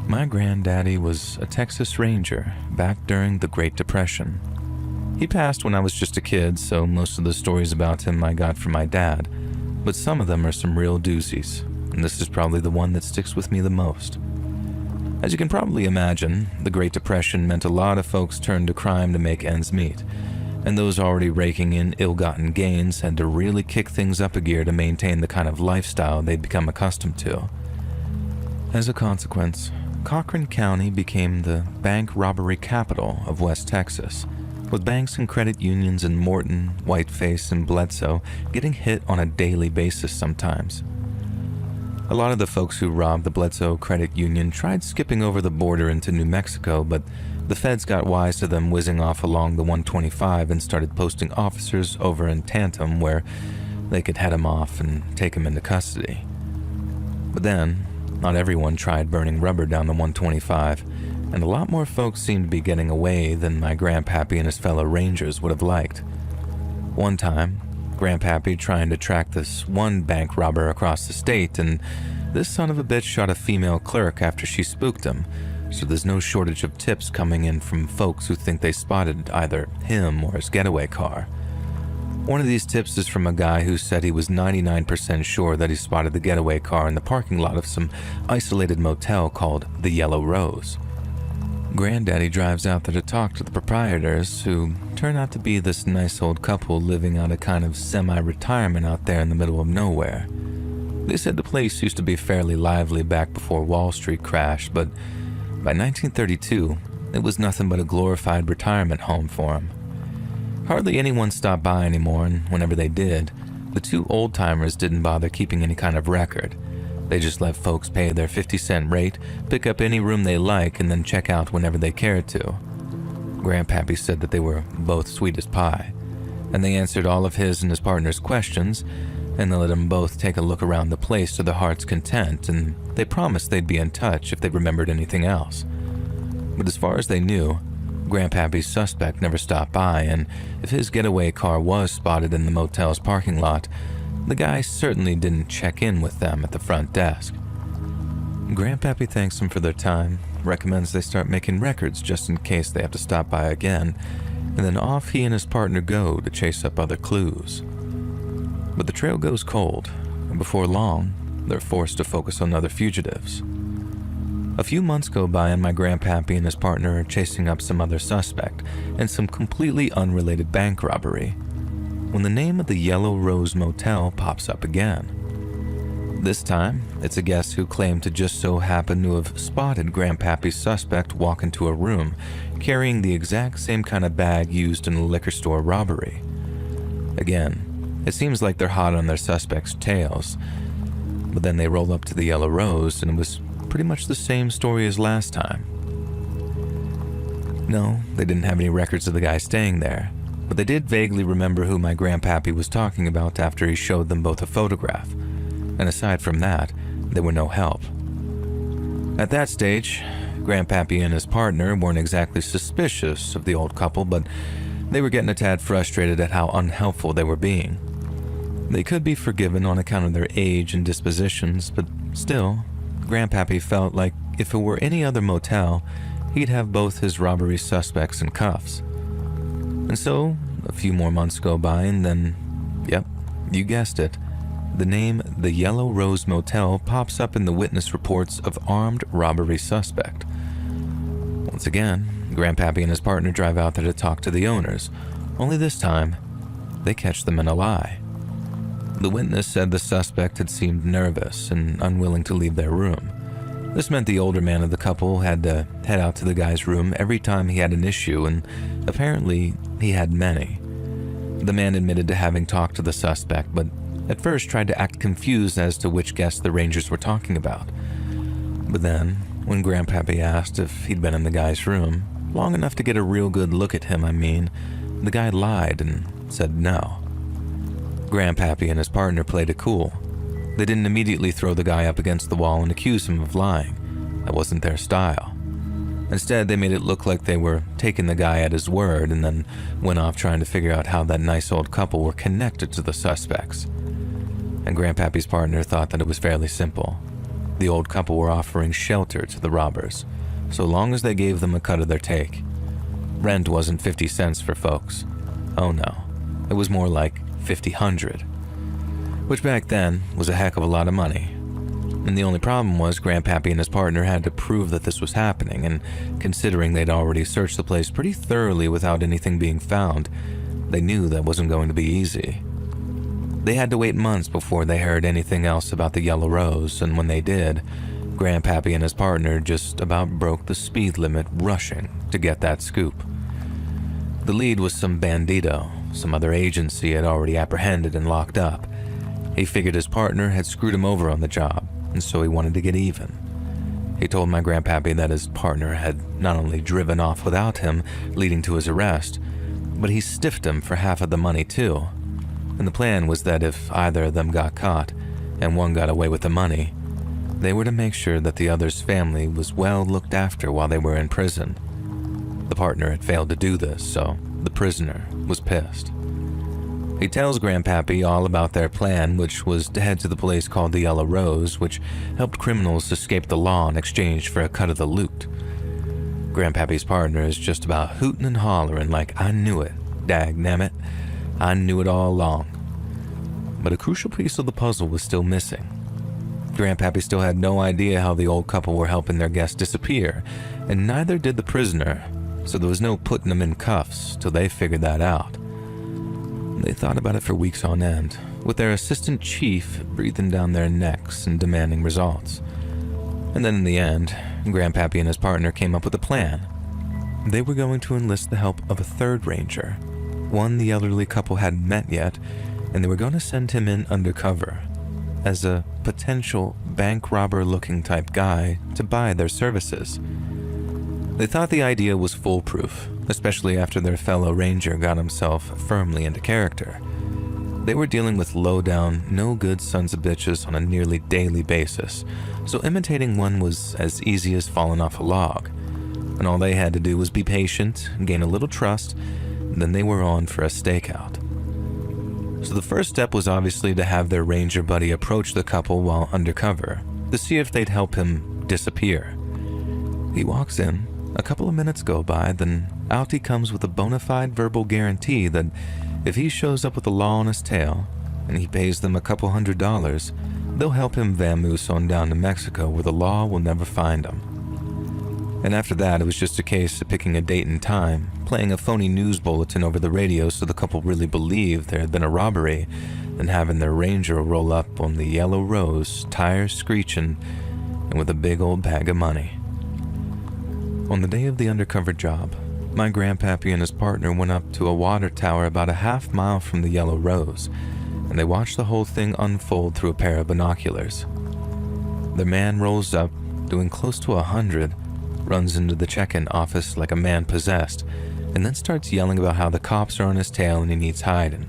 My granddaddy was a Texas Ranger back during the Great Depression. He passed when I was just a kid, so most of the stories about him I got from my dad, but some of them are some real doozies, and this is probably the one that sticks with me the most. As you can probably imagine, the Great Depression meant a lot of folks turned to crime to make ends meet, and those already raking in ill-gotten gains had to really kick things up a gear to maintain the kind of lifestyle they'd become accustomed to. As a consequence, Cochran County became the bank robbery capital of West Texas, with banks and credit unions in Morton, Whiteface, and Bledsoe getting hit on a daily basis sometimes. A lot of the folks who robbed the Bledsoe Credit Union tried skipping over the border into New Mexico, but the feds got wise to them whizzing off along the 125 and started posting officers over in Tantum where they could head them off and take them into custody. But then, not everyone tried burning rubber down the 125, and a lot more folks seemed to be getting away than my grandpappy and his fellow rangers would have liked. One time, grandpappy trying to track this one bank robber across the state, and this son of a bitch shot a female clerk after she spooked him, so there's no shortage of tips coming in from folks who think they spotted either him or his getaway car. One of these tips is from a guy who said he was 99% sure that he spotted the getaway car in the parking lot of some isolated motel called the Yellow Rose. Granddaddy drives out there to talk to the proprietors, who turn out to be this nice old couple living out a kind of semi-retirement out there in the middle of nowhere. They said the place used to be fairly lively back before Wall Street crashed, but by 1932, it was nothing but a glorified retirement home for them. Hardly anyone stopped by anymore, and whenever they did, the two old-timers didn't bother keeping any kind of record. They just let folks pay their 50-cent rate, pick up any room they like, and then check out whenever they cared to. Grandpappy said that they were both sweet as pie, and they answered all of his and his partner's questions, and they let them both take a look around the place to their heart's content, and they promised they'd be in touch if they remembered anything else. But as far as they knew, Grandpappy's suspect never stopped by, and if his getaway car was spotted in the motel's parking lot, the guy certainly didn't check in with them at the front desk. Grandpappy thanks them for their time, recommends they start making records just in case they have to stop by again, and then off he and his partner go to chase up other clues. But the trail goes cold, and before long, they're forced to focus on other fugitives. A few months go by and my grandpappy and his partner are chasing up some other suspect and some completely unrelated bank robbery, when the name of the Yellow Rose Motel pops up again. This time, it's a guest who claimed to just so happen to have spotted grandpappy's suspect walk into a room carrying the exact same kind of bag used in a liquor store robbery. Again, it seems like they're hot on their suspect's tails, but then they roll up to the Yellow Rose and it was pretty much the same story as last time. No, they didn't have any records of the guy staying there, but they did vaguely remember who my grandpappy was talking about after he showed them both a photograph, and aside from that, they were no help. At that stage, grandpappy and his partner weren't exactly suspicious of the old couple, but they were getting a tad frustrated at how unhelpful they were being. They could be forgiven on account of their age and dispositions, but still, Grandpappy felt like if it were any other motel, he'd have both his robbery suspects in cuffs. And so, a few more months go by and then, yep, you guessed it, the name The Yellow Rose Motel pops up in the witness reports of armed robbery suspect. Once again, Grandpappy and his partner drive out there to talk to the owners, only this time, they catch them in a lie. The witness said the suspect had seemed nervous and unwilling to leave their room. This meant the older man of the couple had to head out to the guy's room every time he had an issue, and apparently he had many. The man admitted to having talked to the suspect, but at first tried to act confused as to which guest the Rangers were talking about. But then, when Grandpappy asked if he'd been in the guy's room, long enough to get a real good look at him, the guy lied and said no. Grandpappy and his partner played it cool. They didn't immediately throw the guy up against the wall and accuse him of lying. That wasn't their style. Instead, they made it look like they were taking the guy at his word and then went off trying to figure out how that nice old couple were connected to the suspects. And Grandpappy's partner thought that it was fairly simple. The old couple were offering shelter to the robbers, so long as they gave them a cut of their take. Rent wasn't 50 cents for folks. Oh no, it was more like 50-100, which back then was a heck of a lot of money. And the only problem was Grandpappy and his partner had to prove that this was happening, and considering they'd already searched the place pretty thoroughly without anything being found, they knew that wasn't going to be easy. They had to wait months before they heard anything else about the Yellow Rose, and when they did, Grandpappy and his partner just about broke the speed limit rushing to get that scoop. The lead was some bandito some other agency had already apprehended and locked up. He figured his partner had screwed him over on the job, and so he wanted to get even. He told my grandpappy that his partner had not only driven off without him, leading to his arrest, but he stiffed him for half of the money too. And the plan was that if either of them got caught, and one got away with the money, they were to make sure that the other's family was well looked after while they were in prison. The partner had failed to do this, so the prisoner was pissed. He tells Grandpappy all about their plan, which was to head to the place called the Yellow Rose, which helped criminals escape the law in exchange for a cut of the loot. Grandpappy's partner is just about hooting and hollering like, "I knew it, dagnammit, I knew it all along." But a crucial piece of the puzzle was still missing. Grandpappy still had no idea how the old couple were helping their guest disappear, and neither did the prisoner, so there was no putting them in cuffs till they figured that out. They thought about it for weeks on end, with their assistant chief breathing down their necks and demanding results. And then in the end, Grandpappy and his partner came up with a plan. They were going to enlist the help of a third ranger, one the elderly couple hadn't met yet, and they were going to send him in undercover as a potential bank robber-looking type guy to buy their services. They thought the idea was foolproof, especially after their fellow ranger got himself firmly into character. They were dealing with low-down, no-good sons of bitches on a nearly daily basis, so imitating one was as easy as falling off a log. And all they had to do was be patient, gain a little trust, and then they were on for a stakeout. So the first step was obviously to have their ranger buddy approach the couple while undercover, to see if they'd help him disappear. He walks in, a couple of minutes go by, then out he comes with a bona fide verbal guarantee that if he shows up with the law on his tail, and he pays them a couple $100, they'll help him vamoose on down to Mexico where the law will never find him. And after that, it was just a case of picking a date and time, playing a phony news bulletin over the radio so the couple really believed there had been a robbery, and having their ranger roll up on the Yellow Rose, tires screeching, and with a big old bag of money. On the day of the undercover job, my grandpappy and his partner went up to a water tower about a half mile from the Yellow Rose, and they watched the whole thing unfold through a pair of binoculars. The man rolls up, doing close to 100, runs into the check-in office like a man possessed, and then starts yelling about how the cops are on his tail and he needs hiding.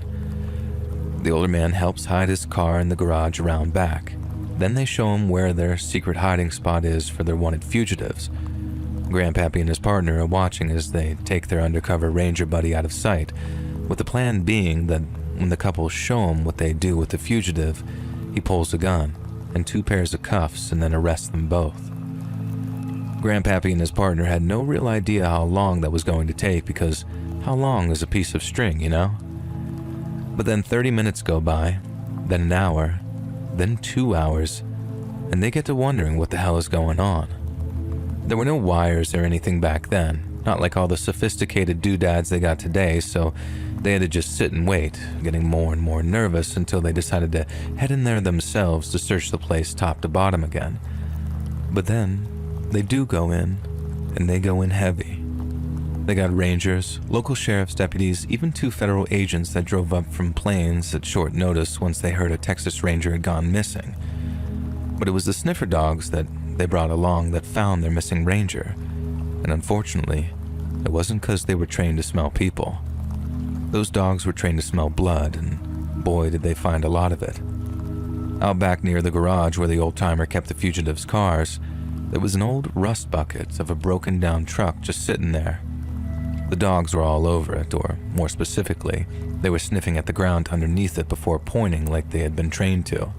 The older man helps hide his car in the garage around back. Then they show him where their secret hiding spot is for their wanted fugitives. Grandpappy and his partner are watching as they take their undercover ranger buddy out of sight, with the plan being that when the couple show him what they do with the fugitive, he pulls a gun and 2 pairs of cuffs and then arrests them both. Grandpappy and his partner had no real idea how long that was going to take, because how long is a piece of string, you know? But then 30 minutes go by, then an hour, then 2 hours, and they get to wondering what the hell is going on. There were no wires or anything back then, not like all the sophisticated doodads they got today, so they had to just sit and wait, getting more and more nervous until they decided to head in there themselves to search the place top to bottom again. But then, they do go in, and they go in heavy. They got rangers, local sheriff's deputies, even 2 federal agents that drove up from planes at short notice once they heard a Texas Ranger had gone missing. But it was the sniffer dogs that they brought along that found their missing ranger, and unfortunately, it wasn't because they were trained to smell people. Those dogs were trained to smell blood, and boy did they find a lot of it. Out back near the garage where the old-timer kept the fugitives' cars, there was an old rust bucket of a broken down truck just sitting there. The dogs were all over it, or more specifically, they were sniffing at the ground underneath it before pointing like they had been trained to.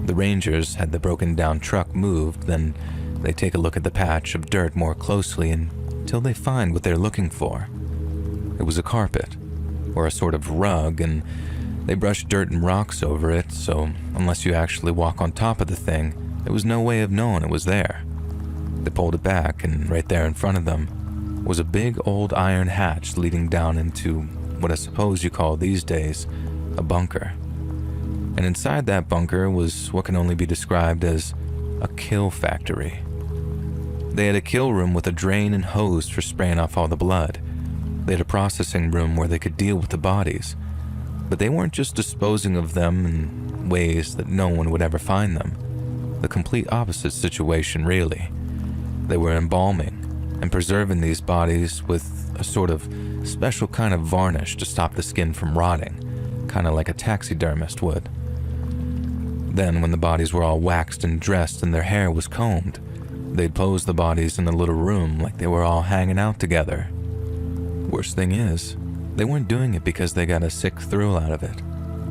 The rangers had the broken down truck moved, then they take a look at the patch of dirt more closely until they find what they're looking for. It was a carpet, or a sort of rug, and they brushed dirt and rocks over it, so unless you actually walk on top of the thing, there was no way of knowing it was there. They pulled it back, and right there in front of them was a big old iron hatch leading down into what I suppose you call these days a bunker. And inside that bunker was what can only be described as a kill factory. They had a kill room with a drain and hose for spraying off all the blood. They had a processing room where they could deal with the bodies, but they weren't just disposing of them in ways that no one would ever find them. The complete opposite situation, really. They were embalming and preserving these bodies with a sort of special kind of varnish to stop the skin from rotting, kind of like a taxidermist would. Then, when the bodies were all waxed and dressed and their hair was combed, they'd pose the bodies in a little room like they were all hanging out together. Worst thing is, they weren't doing it because they got a sick thrill out of it.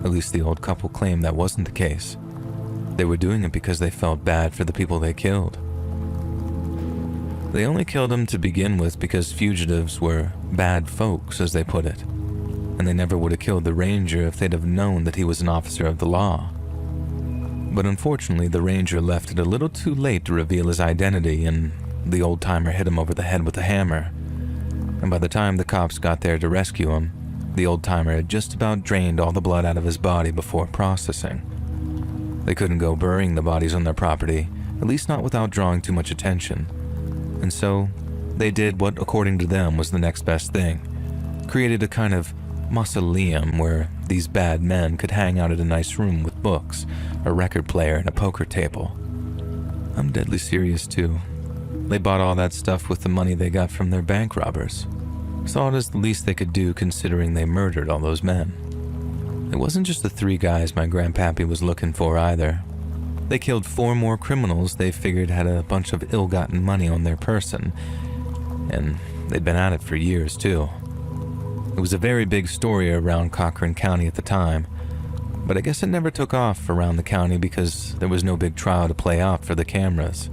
At least the old couple claimed that wasn't the case. They were doing it because they felt bad for the people they killed. They only killed them to begin with because fugitives were bad folks, as they put it, and they never would have killed the ranger if they'd have known that he was an officer of the law. But unfortunately, the ranger left it a little too late to reveal his identity, and the old-timer hit him over the head with a hammer. And by the time the cops got there to rescue him, the old-timer had just about drained all the blood out of his body before processing. They couldn't go burying the bodies on their property, at least not without drawing too much attention. And so, they did what, according to them, was the next best thing. Created a kind of mausoleum where these bad men could hang out at a nice room with books, a record player, and a poker table. I'm deadly serious, too. They bought all that stuff with the money they got from their bank robbers. Saw it as the least they could do considering they murdered all those men. It wasn't just the 3 guys my grandpappy was looking for either. They killed 4 more criminals they figured had a bunch of ill-gotten money on their person, and they'd been at it for years too. It was a very big story around Cochran County at the time, but I guess it never took off around the county because there was no big trial to play out for the cameras.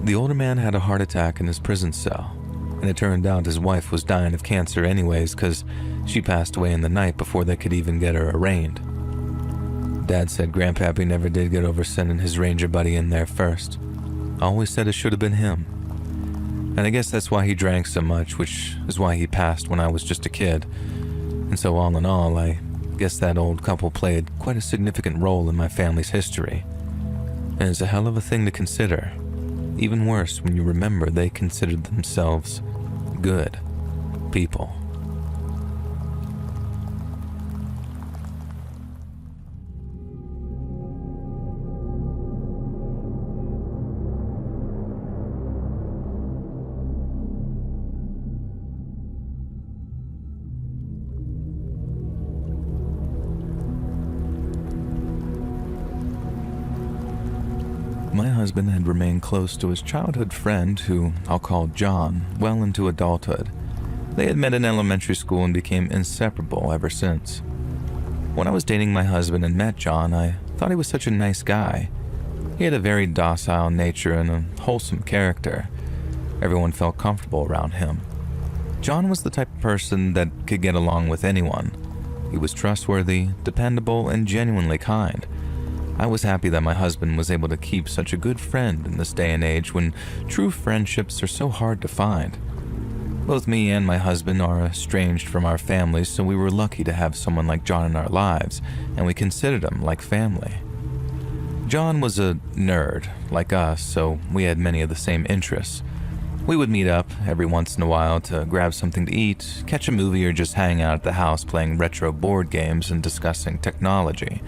The older man had a heart attack in his prison cell, and it turned out his wife was dying of cancer anyways because she passed away in the night before they could even get her arraigned. Dad said Grandpappy never did get over sending his ranger buddy in there first. Always said it should have been him. And I guess that's why he drank so much, which is why he passed when I was just a kid. And so all in all, I guess that old couple played quite a significant role in my family's history. And it's a hell of a thing to consider. Even worse when you remember they considered themselves good people. My husband had remained close to his childhood friend, who I'll call John, well into adulthood. They had met in elementary school and became inseparable ever since. When I was dating my husband and met John, I thought he was such a nice guy. He had a very docile nature and a wholesome character. Everyone felt comfortable around him. John was the type of person that could get along with anyone. He was trustworthy, dependable, and genuinely kind. I was happy that my husband was able to keep such a good friend in this day and age when true friendships are so hard to find. Both me and my husband are estranged from our families, so we were lucky to have someone like John in our lives, and we considered him like family. John was a nerd, like us, so we had many of the same interests. We would meet up every once in a while to grab something to eat, catch a movie, or just hang out at the house playing retro board games and discussing technology.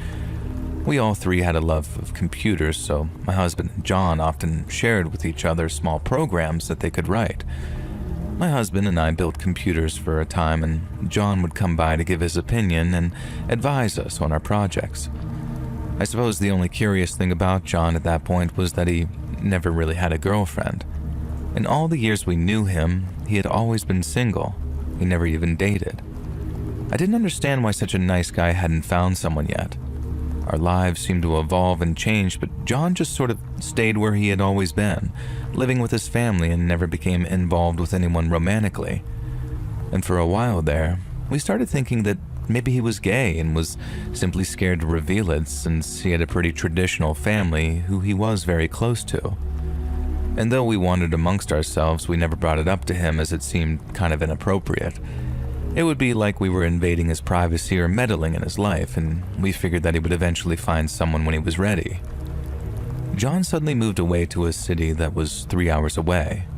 We all 3 had a love of computers, so my husband and John often shared with each other small programs that they could write. My husband and I built computers for a time, and John would come by to give his opinion and advise us on our projects. I suppose the only curious thing about John at that point was that he never really had a girlfriend. In all the years we knew him, he had always been single. He never even dated. I didn't understand why such a nice guy hadn't found someone yet. Our lives seemed to evolve and change, but John just sort of stayed where he had always been, living with his family and never became involved with anyone romantically. And for a while there, we started thinking that maybe he was gay and was simply scared to reveal it since he had a pretty traditional family who he was very close to. And though we wondered amongst ourselves, we never brought it up to him as it seemed kind of inappropriate. It would be like we were invading his privacy or meddling in his life, and we figured that he would eventually find someone when he was ready. John suddenly moved away to a city that was 3 hours away.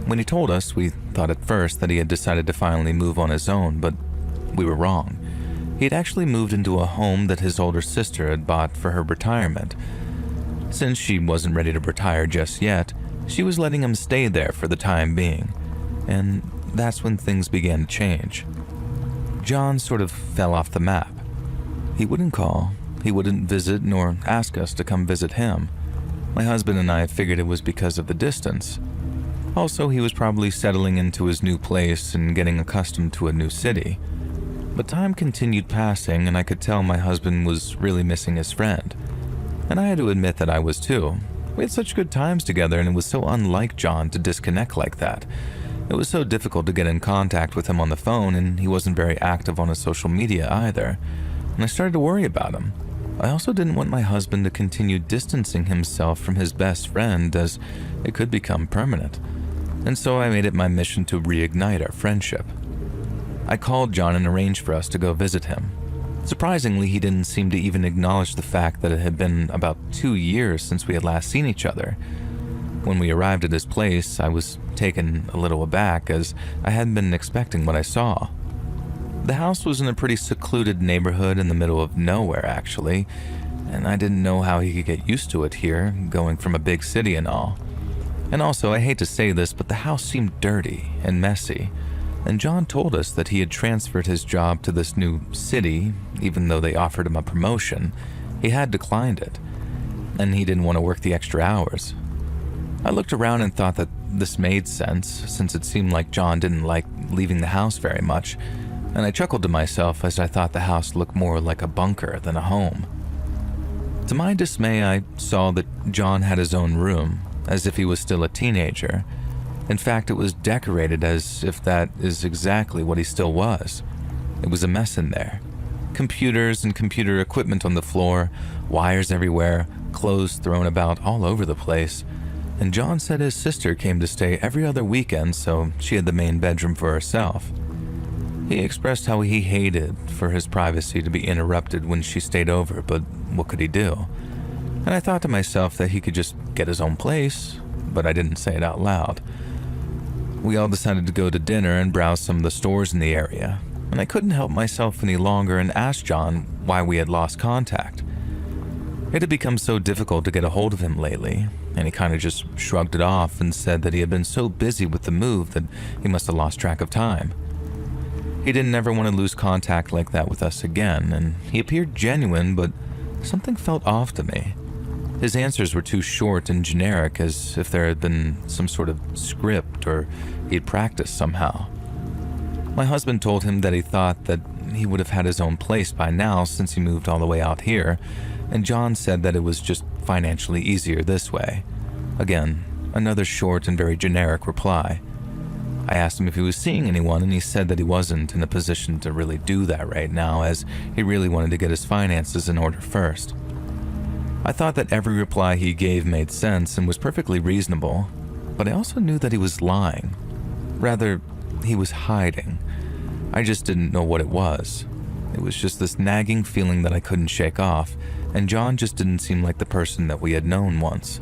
When he told us, we thought at first that he had decided to finally move on his own, but we were wrong. He had actually moved into a home that his older sister had bought for her retirement. Since she wasn't ready to retire just yet, she was letting him stay there for the time being, and that's when things began to change. John sort of fell off the map. He wouldn't call, he wouldn't visit nor ask us to come visit him. My husband and I figured it was because of the distance. Also, he was probably settling into his new place and getting accustomed to a new city. But time continued passing, and I could tell my husband was really missing his friend. And I had to admit that I was too. We had such good times together, and it was so unlike John to disconnect like that. It was so difficult to get in contact with him on the phone, and he wasn't very active on his social media either. And I started to worry about him. I also didn't want my husband to continue distancing himself from his best friend, as it could become permanent. And so I made it my mission to reignite our friendship. I called John and arranged for us to go visit him. Surprisingly, he didn't seem to even acknowledge the fact that it had been about 2 years since we had last seen each other. When we arrived at his place, I was taken a little aback as I hadn't been expecting what I saw. The house was in a pretty secluded neighborhood in the middle of nowhere, actually, and I didn't know how he could get used to it here, going from a big city and all. And also, I hate to say this, but the house seemed dirty and messy, and John told us that he had transferred his job to this new city, even though they offered him a promotion. He had declined it, and he didn't want to work the extra hours. I looked around and thought that this made sense, since it seemed like John didn't like leaving the house very much, and I chuckled to myself as I thought the house looked more like a bunker than a home. To my dismay, I saw that John had his own room, as if he was still a teenager. In fact, it was decorated as if that is exactly what he still was. It was a mess in there. Computers and computer equipment on the floor, wires everywhere, clothes thrown about all over the place. And John said his sister came to stay every other weekend, so she had the main bedroom for herself. He expressed how he hated for his privacy to be interrupted when she stayed over, but what could he do? And I thought to myself that he could just get his own place, but I didn't say it out loud. We all decided to go to dinner and browse some of the stores in the area, and I couldn't help myself any longer and asked John why we had lost contact. It had become so difficult to get a hold of him lately, and he kind of just shrugged it off and said that he had been so busy with the move that he must have lost track of time. He didn't ever want to lose contact like that with us again, and he appeared genuine, but something felt off to me. His answers were too short and generic, as if there had been some sort of script or he'd practiced somehow. My husband told him that he thought that he would have had his own place by now since he moved all the way out here, and John said that it was just financially easier this way. Again, another short and very generic reply. I asked him if he was seeing anyone, and he said that he wasn't in a position to really do that right now, as he really wanted to get his finances in order first. I thought that every reply he gave made sense and was perfectly reasonable, but I also knew that he was lying. Rather, he was hiding. I just didn't know what it was. It was just this nagging feeling that I couldn't shake off, and John just didn't seem like the person that we had known once.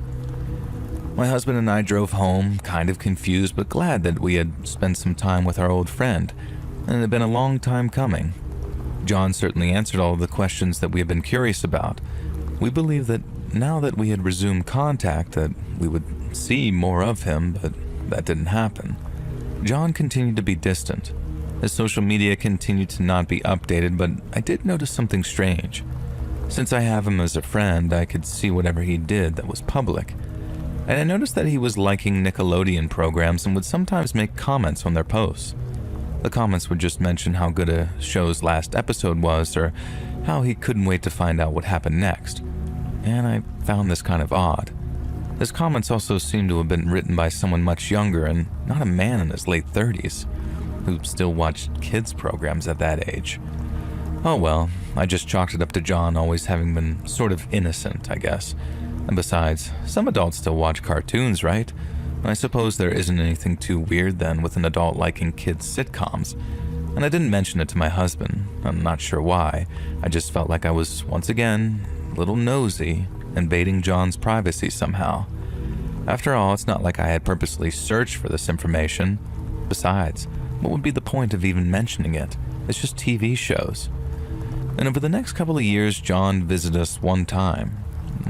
My husband and I drove home, kind of confused but glad that we had spent some time with our old friend, and it had been a long time coming. John certainly answered all of the questions that we had been curious about. We believed that now that we had resumed contact that we would see more of him, but that didn't happen. John continued to be distant. His social media continued to not be updated, but I did notice something strange. Since I have him as a friend, I could see whatever he did that was public. And I noticed that he was liking Nickelodeon programs and would sometimes make comments on their posts. The comments would just mention how good a show's last episode was, or how he couldn't wait to find out what happened next, and I found this kind of odd. His comments also seemed to have been written by someone much younger and not a man in his late 30s, who still watched kids' programs at that age. Oh well, I just chalked it up to John always having been sort of innocent, I guess. And besides, some adults still watch cartoons, right? I suppose there isn't anything too weird then with an adult liking kids' sitcoms. And I didn't mention it to my husband. I'm not sure why. I just felt like I was, once again, a little nosy, invading John's privacy somehow. After all, it's not like I had purposely searched for this information. Besides, what would be the point of even mentioning it? It's just TV shows. And over the next couple of years, John visited us one time.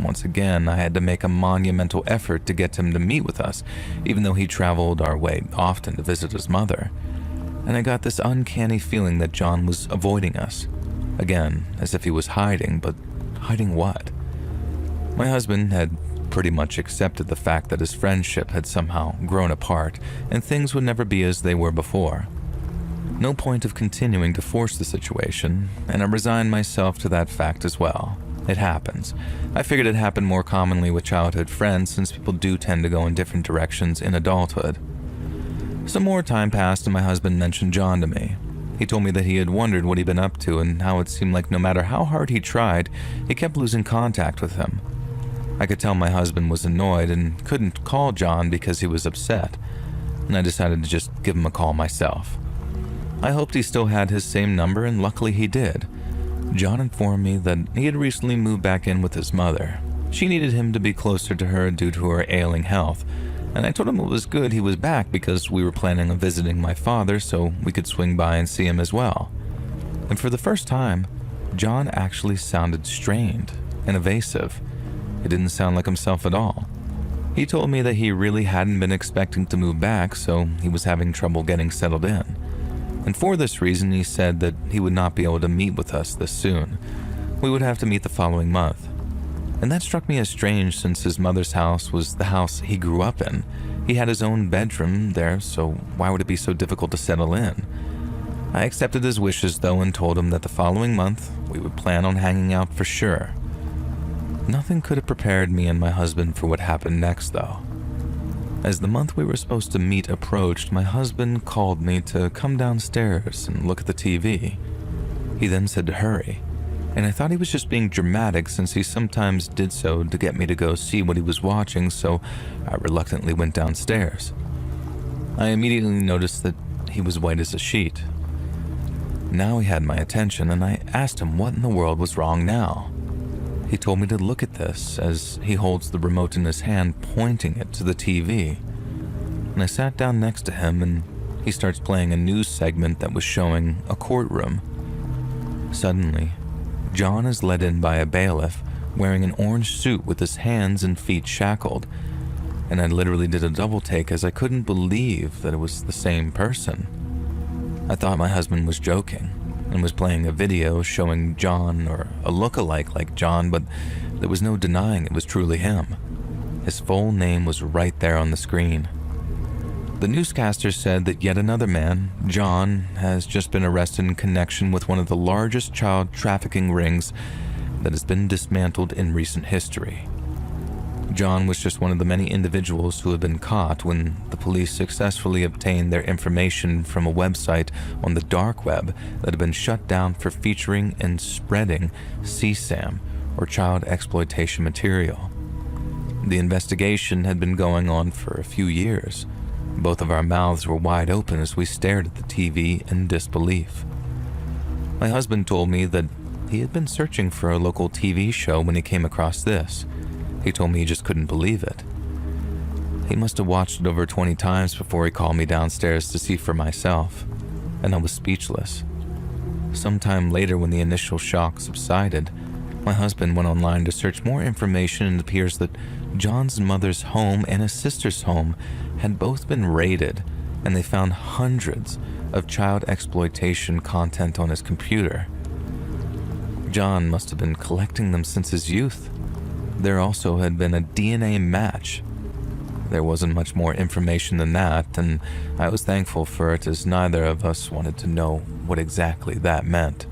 Once again, I had to make a monumental effort to get him to meet with us, even though he traveled our way often to visit his mother. And I got this uncanny feeling that John was avoiding us. Again, as if he was hiding, but hiding what? My husband had pretty much accepted the fact that his friendship had somehow grown apart and things would never be as they were before. No point of continuing to force the situation, and I resigned myself to that fact as well. It happens. I figured it happened more commonly with childhood friends since people do tend to go in different directions in adulthood. Some more time passed and my husband mentioned John to me. He told me that he had wondered what he'd been up to and how it seemed like no matter how hard he tried, he kept losing contact with him. I could tell my husband was annoyed and couldn't call John because he was upset, and I decided to just give him a call myself. I hoped he still had his same number, and luckily he did. John informed me that he had recently moved back in with his mother. She needed him to be closer to her due to her ailing health, and I told him it was good he was back because we were planning on visiting my father so we could swing by and see him as well. And for the first time, John actually sounded strained and evasive. It didn't sound like himself at all. He told me that he really hadn't been expecting to move back, so he was having trouble getting settled in. And for this reason, he said that he would not be able to meet with us this soon. We would have to meet the following month. And that struck me as strange since his mother's house was the house he grew up in. He had his own bedroom there, so why would it be so difficult to settle in? I accepted his wishes though and told him that the following month we would plan on hanging out for sure. Nothing could have prepared me and my husband for what happened next though. As the month we were supposed to meet approached, my husband called me to come downstairs and look at the TV. He then said to hurry, and I thought he was just being dramatic since he sometimes did so to get me to go see what he was watching, so I reluctantly went downstairs. I immediately noticed that he was white as a sheet. Now he had my attention, and I asked him what in the world was wrong now. He told me to look at this as he holds the remote in his hand, pointing it to the TV. And I sat down next to him and he starts playing a news segment that was showing a courtroom. Suddenly, John is led in by a bailiff wearing an orange suit with his hands and feet shackled. And I literally did a double take as I couldn't believe that it was the same person. I thought my husband was joking and was playing a video showing John or a look-alike like John, but there was no denying it was truly him. His full name was right there on the screen. The newscaster said that yet another man, John, has just been arrested in connection with one of the largest child trafficking rings that has been dismantled in recent history. John was just one of the many individuals who had been caught when the police successfully obtained their information from a website on the dark web that had been shut down for featuring and spreading CSAM, or child exploitation material. The investigation had been going on for a few years. Both of our mouths were wide open as we stared at the TV in disbelief. My husband told me that he had been searching for a local TV show when he came across this. He told me he just couldn't believe it. He must have watched it over 20 times before he called me downstairs to see for myself, and I was speechless. Sometime later, when the initial shock subsided, my husband went online to search more information, and it appears that John's mother's home and his sister's home had both been raided, and they found hundreds of child exploitation content on his computer. John must have been collecting them since his youth. There also had been a DNA match. There wasn't much more information than that, and I was thankful for it as neither of us wanted to know what exactly that meant.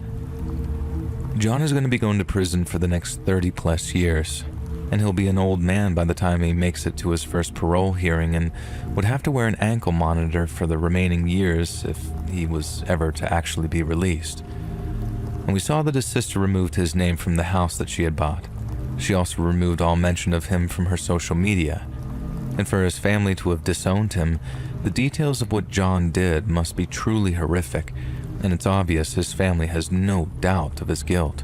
John is going to be going to prison for the next 30 plus years, and he'll be an old man by the time he makes it to his first parole hearing and would have to wear an ankle monitor for the remaining years if he was ever to actually be released. And we saw that his sister removed his name from the house that she had bought. She also removed all mention of him from her social media. And for his family to have disowned him, the details of what John did must be truly horrific, and it's obvious his family has no doubt of his guilt.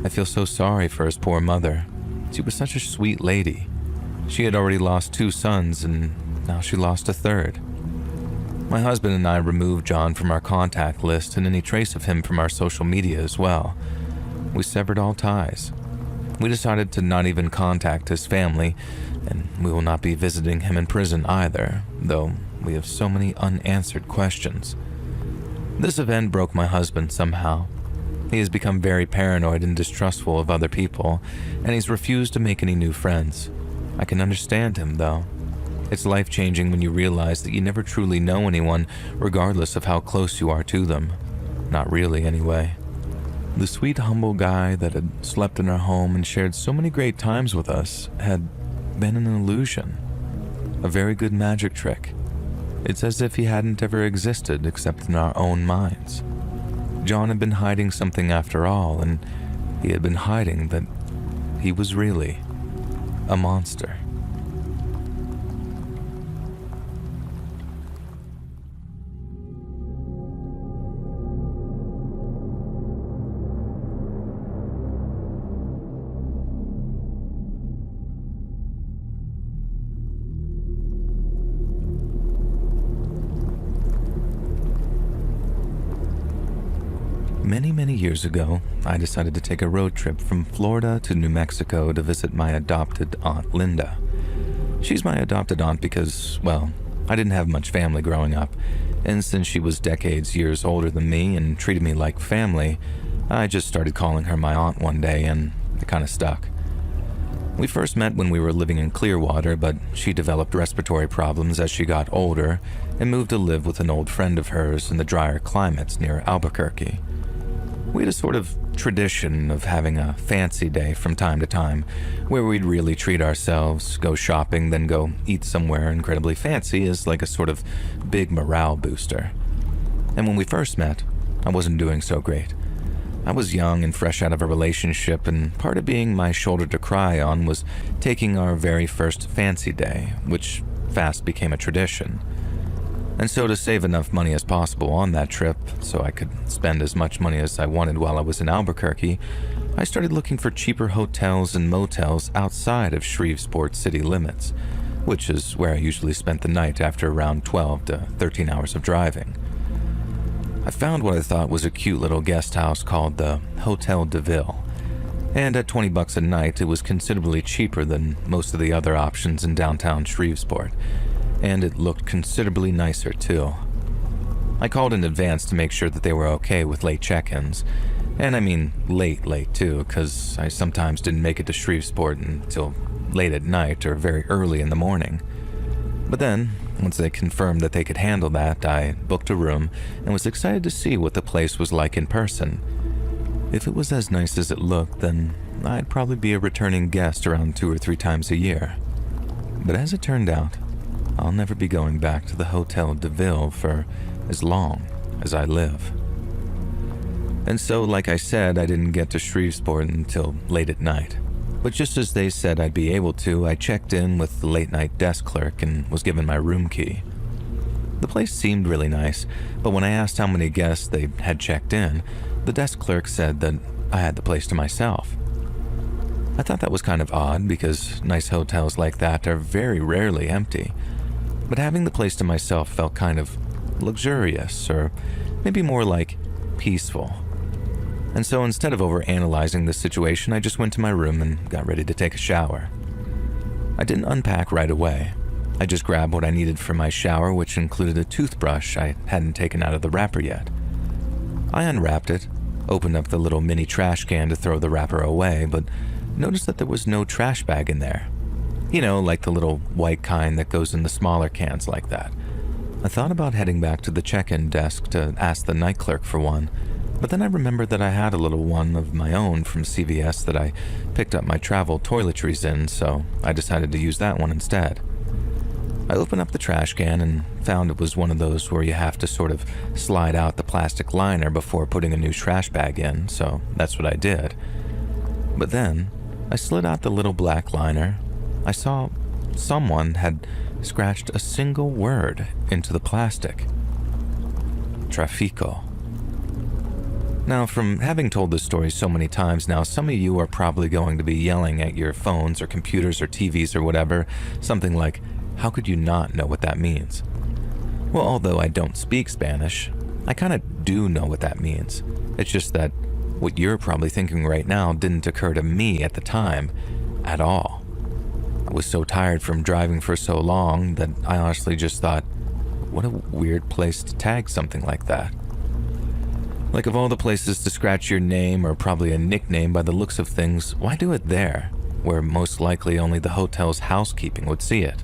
I feel so sorry for his poor mother. She was such a sweet lady. She had already lost 2 sons, and now she lost a third. My husband and I removed John from our contact list and any trace of him from our social media as well. We severed all ties. We decided to not even contact his family, and we will not be visiting him in prison either, though we have so many unanswered questions. This event broke my husband somehow. He has become very paranoid and distrustful of other people, and he's refused to make any new friends. I can understand him, though. It's life-changing when you realize that you never truly know anyone, regardless of how close you are to them. Not really, anyway. The sweet, humble guy that had slept in our home and shared so many great times with us had been an illusion. A very good magic trick. It's as if he hadn't ever existed except in our own minds. John had been hiding something after all, and he had been hiding that he was really a monster. Many years ago, I decided to take a road trip from Florida to New Mexico to visit my adopted Aunt Linda. She's my adopted aunt because, well, I didn't have much family growing up, and since she was years older than me and treated me like family, I just started calling her my aunt one day, and it kind of stuck. We first met when we were living in Clearwater, but she developed respiratory problems as she got older and moved to live with an old friend of hers in the drier climates near Albuquerque. We had a sort of tradition of having a fancy day from time to time, where we'd really treat ourselves, go shopping, then go eat somewhere incredibly fancy as like a sort of big morale booster. And when we first met, I wasn't doing so great. I was young and fresh out of a relationship, and part of being my shoulder to cry on was taking our very first fancy day, which fast became a tradition. And so to save enough money as possible on that trip, so I could spend as much money as I wanted while I was in Albuquerque, I started looking for cheaper hotels and motels outside of Shreveport city limits, which is where I usually spent the night after around 12 to 13 hours of driving. I found what I thought was a cute little guest house called the Hotel de Ville, and at $20 a night, it was considerably cheaper than most of the other options in downtown Shreveport, and it looked considerably nicer too. I called in advance to make sure that they were okay with late check-ins, and I mean late too, because I sometimes didn't make it to Shreveport until late at night or very early in the morning. But then, once they confirmed that they could handle that, I booked a room and was excited to see what the place was like in person. If it was as nice as it looked, then I'd probably be a returning guest around 2 or 3 times a year. But as it turned out, I'll never be going back to the Hotel de Ville for as long as I live. And so, like I said, I didn't get to Shreveport until late at night. But just as they said I'd be able to, I checked in with the late-night desk clerk and was given my room key. The place seemed really nice, but when I asked how many guests they had checked in, the desk clerk said that I had the place to myself. I thought that was kind of odd because nice hotels like that are very rarely empty. But having the place to myself felt kind of luxurious, or maybe more like peaceful. And so instead of overanalyzing the situation, I just went to my room and got ready to take a shower. I didn't unpack right away. I just grabbed what I needed for my shower, which included a toothbrush I hadn't taken out of the wrapper yet. I unwrapped it, opened up the little mini trash can to throw the wrapper away, but noticed that there was no trash bag in there. You know, like the little white kind that goes in the smaller cans like that. I thought about heading back to the check-in desk to ask the night clerk for one, But then I remembered that I had a little one of my own from CVS that I picked up my travel toiletries in, so I decided to use that one instead. I opened up the trash can and found it was one of those where you have to sort of slide out the plastic liner before putting a new trash bag in, so that's what I did. But then, I slid out the little black liner. I saw someone had scratched a single word into the plastic. Trafico. Now, from having told this story so many times now, some of you are probably going to be yelling at your phones or computers or TVs or whatever, something like, how could you not know what that means? Well, although I don't speak Spanish, I kind of do know what that means. It's just that what you're probably thinking right now didn't occur to me at the time at all. I was so tired from driving for so long that I honestly just thought, what a weird place to tag something like that. Like, of all the places to scratch your name or probably a nickname by the looks of things, why do it there, where most likely only the hotel's housekeeping would see it?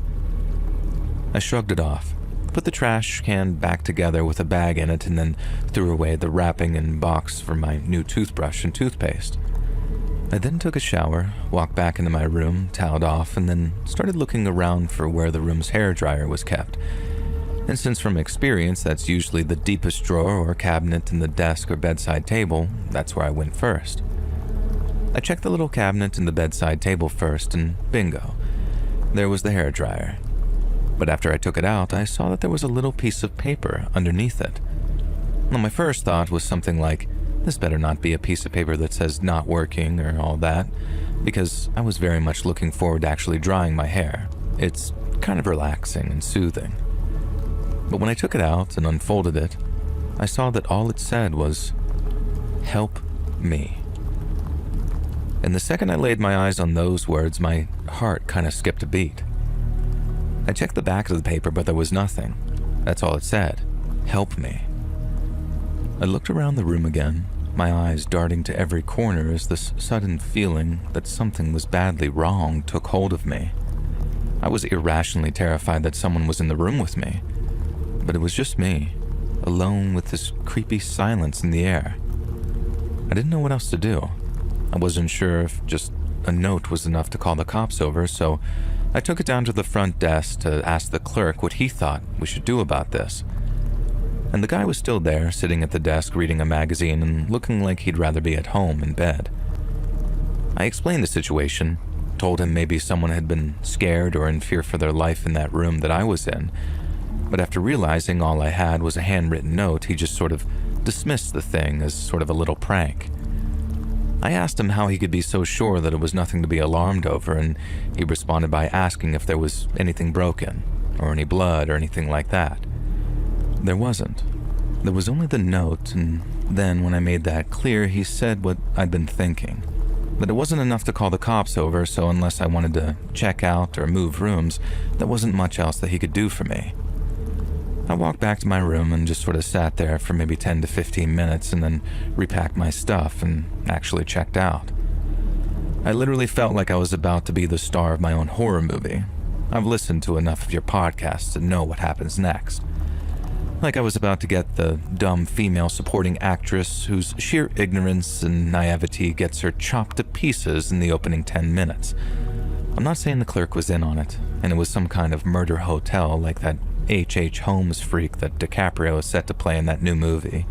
I shrugged it off, put the trash can back together with a bag in it, and then threw away the wrapping and box for my new toothbrush and toothpaste. I then took a shower, walked back into my room, toweled off, and then started looking around for where the room's hairdryer was kept. And since from experience that's usually the deepest drawer or cabinet in the desk or bedside table, that's where I went first. I checked the little cabinet in the bedside table first, and bingo, there was the hairdryer. But after I took it out, I saw that there was a little piece of paper underneath it. Now, my first thought was something like, this better not be a piece of paper that says not working or all that, because I was very much looking forward to actually drying my hair. It's kind of relaxing and soothing. But when I took it out and unfolded it, I saw that all it said was, help me. And the second I laid my eyes on those words, my heart kind of skipped a beat. I checked the back of the paper, but there was nothing. That's all it said. Help me. I looked around the room again, my eyes darting to every corner as this sudden feeling that something was badly wrong took hold of me. I was irrationally terrified that someone was in the room with me, but it was just me, alone with this creepy silence in the air. I didn't know what else to do. I wasn't sure if just a note was enough to call the cops over, so I took it down to the front desk to ask the clerk what he thought we should do about this. And the guy was still there, sitting at the desk reading a magazine and looking like he'd rather be at home in bed. I explained the situation, told him maybe someone had been scared or in fear for their life in that room that I was in, but after realizing all I had was a handwritten note, he just sort of dismissed the thing as sort of a little prank. I asked him how he could be so sure that it was nothing to be alarmed over, and he responded by asking if there was anything broken, or any blood, or anything like that. There wasn't. There was only the note, and then when I made that clear, he said what I'd been thinking. That it wasn't enough to call the cops over, so unless I wanted to check out or move rooms, there wasn't much else that he could do for me. I walked back to my room and just sort of sat there for maybe 10 to 15 minutes and then repacked my stuff and actually checked out. I literally felt like I was about to be the star of my own horror movie. I've listened to enough of your podcasts to know what happens next. Like I was about to get the dumb female supporting actress whose sheer ignorance and naivety gets her chopped to pieces in the opening 10 minutes. I'm not saying the clerk was in on it, and it was some kind of murder hotel like that H.H. Holmes freak that DiCaprio is set to play in that new movie.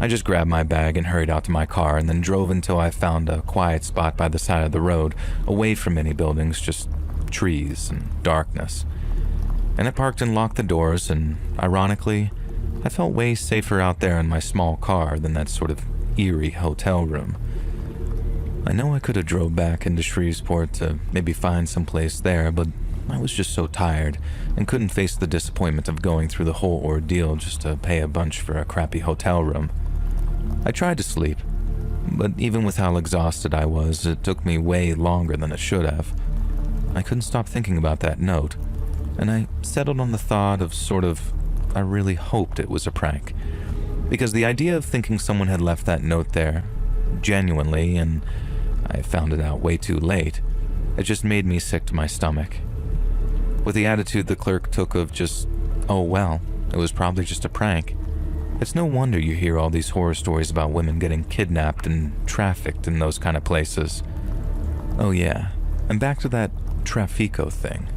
I just grabbed my bag and hurried out to my car and then drove until I found a quiet spot by the side of the road, away from any buildings, just trees and darkness. And I parked and locked the doors, and ironically, I felt way safer out there in my small car than that sort of eerie hotel room. I know I could have drove back into Shreveport to maybe find some place there, but I was just so tired and couldn't face the disappointment of going through the whole ordeal just to pay a bunch for a crappy hotel room. I tried to sleep, but even with how exhausted I was, it took me way longer than it should have. I couldn't stop thinking about that note, and I settled on the thought of I really hoped it was a prank. Because the idea of thinking someone had left that note there, genuinely, and I found it out way too late, it just made me sick to my stomach. With the attitude the clerk took of just, oh well, it was probably just a prank, It's no wonder you hear all these horror stories about women getting kidnapped and trafficked in those kind of places. Oh yeah, and back to that trafico thing.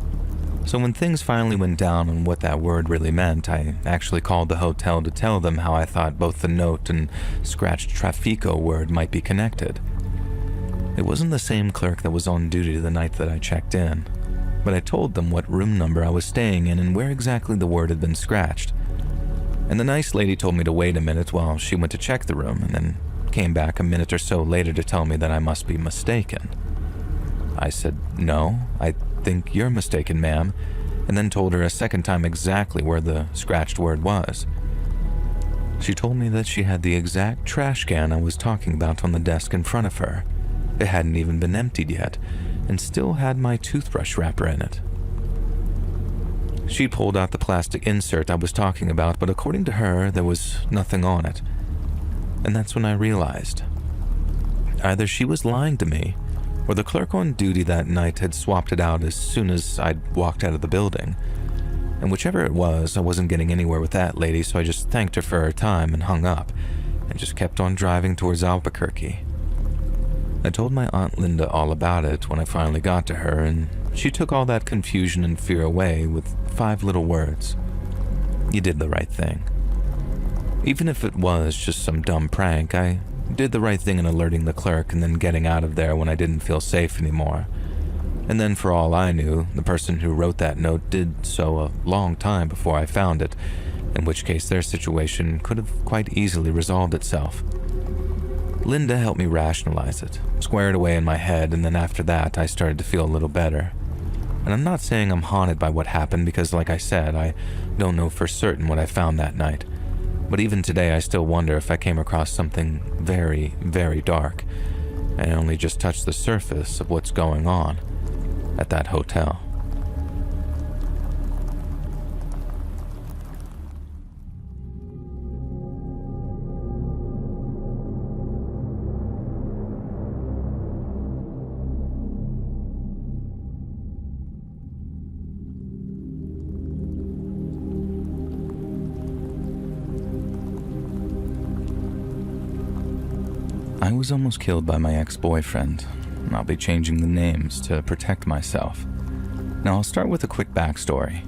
So when things finally went down on what that word really meant, I actually called the hotel to tell them how I thought both the note and scratched trafico word might be connected. It wasn't the same clerk that was on duty the night that I checked in, but I told them what room number I was staying in and where exactly the word had been scratched. And the nice lady told me to wait a minute while she went to check the room, and then came back a minute or so later to tell me that I must be mistaken. I said, "No, I think you're mistaken, ma'am," and then told her a second time exactly where the scratched word was. She told me that she had the exact trash can I was talking about on the desk in front of her. It hadn't even been emptied yet, and still had my toothbrush wrapper in it. She pulled out the plastic insert I was talking about, but according to her, there was nothing on it. And that's when I realized. Either she was lying to me, or the clerk on duty that night had swapped it out as soon as I'd walked out of the building. And whichever it was, I wasn't getting anywhere with that lady, so I just thanked her for her time and hung up, and just kept on driving towards Albuquerque. I told my Aunt Linda all about it when I finally got to her, and she took all that confusion and fear away with 5 little words. "You did the right thing." Even if it was just some dumb prank, I did the right thing in alerting the clerk and then getting out of there when I didn't feel safe anymore. And then for all I knew, the person who wrote that note did so a long time before I found it, in which case their situation could have quite easily resolved itself. Linda helped me rationalize it, square it away in my head, and then after that I started to feel a little better. And I'm not saying I'm haunted by what happened because, like I said, I don't know for certain what I found that night. But even today I still wonder if I came across something very, very dark, and only just touched the surface of what's going on at that hotel. I was almost killed by my ex-boyfriend. I'll be changing the names to protect myself. Now I'll start with a quick backstory.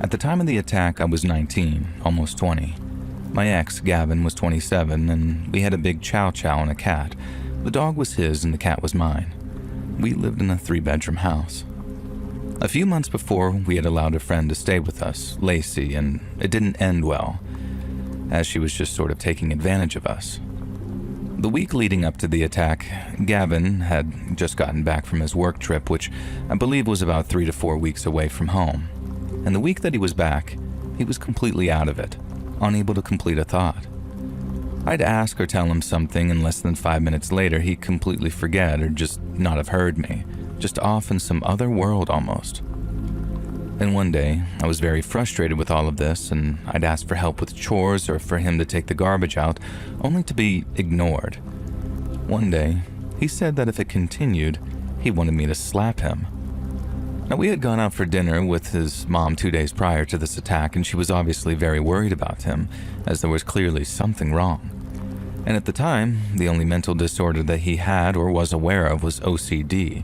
At the time of the attack, I was 19, almost 20. My ex, Gavin, was 27, and we had a big chow-chow and a cat. The dog was his and the cat was mine. We lived in a 3-bedroom house. A few months before, we had allowed a friend to stay with us, Lacey, and it didn't end well, as she was just sort of taking advantage of us. The week leading up to the attack, Gavin had just gotten back from his work trip, which I believe was about 3 to 4 weeks away from home. And the week that he was back, he was completely out of it, unable to complete a thought. I'd ask or tell him something, and less than 5 minutes later, he'd completely forget or just not have heard me, just off in some other world almost. And one day, I was very frustrated with all of this, and I'd ask for help with chores or for him to take the garbage out, only to be ignored. One day, he said that if it continued, he wanted me to slap him. Now, we had gone out for dinner with his mom 2 days prior to this attack, and she was obviously very worried about him, as there was clearly something wrong. And at the time, the only mental disorder that he had or was aware of was OCD,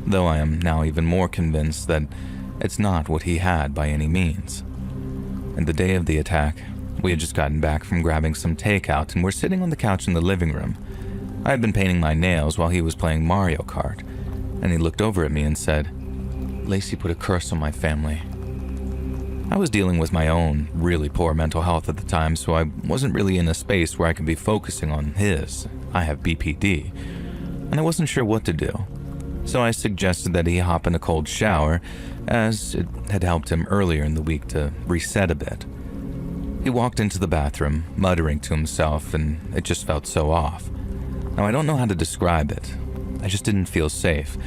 though I am now even more convinced that it's not what he had by any means. And the day of the attack, we had just gotten back from grabbing some takeout and were sitting on the couch in the living room. I had been painting my nails while he was playing Mario Kart, and he looked over at me and said, "Lacey put a curse on my family." I was dealing with my own really poor mental health at the time, so I wasn't really in a space where I could be focusing on his. I have BPD, and I wasn't sure what to do. So I suggested that he hop in a cold shower, as it had helped him earlier in the week to reset a bit. He walked into the bathroom, muttering to himself, and it just felt so off. Now, I don't know how to describe it. I just didn't feel safe.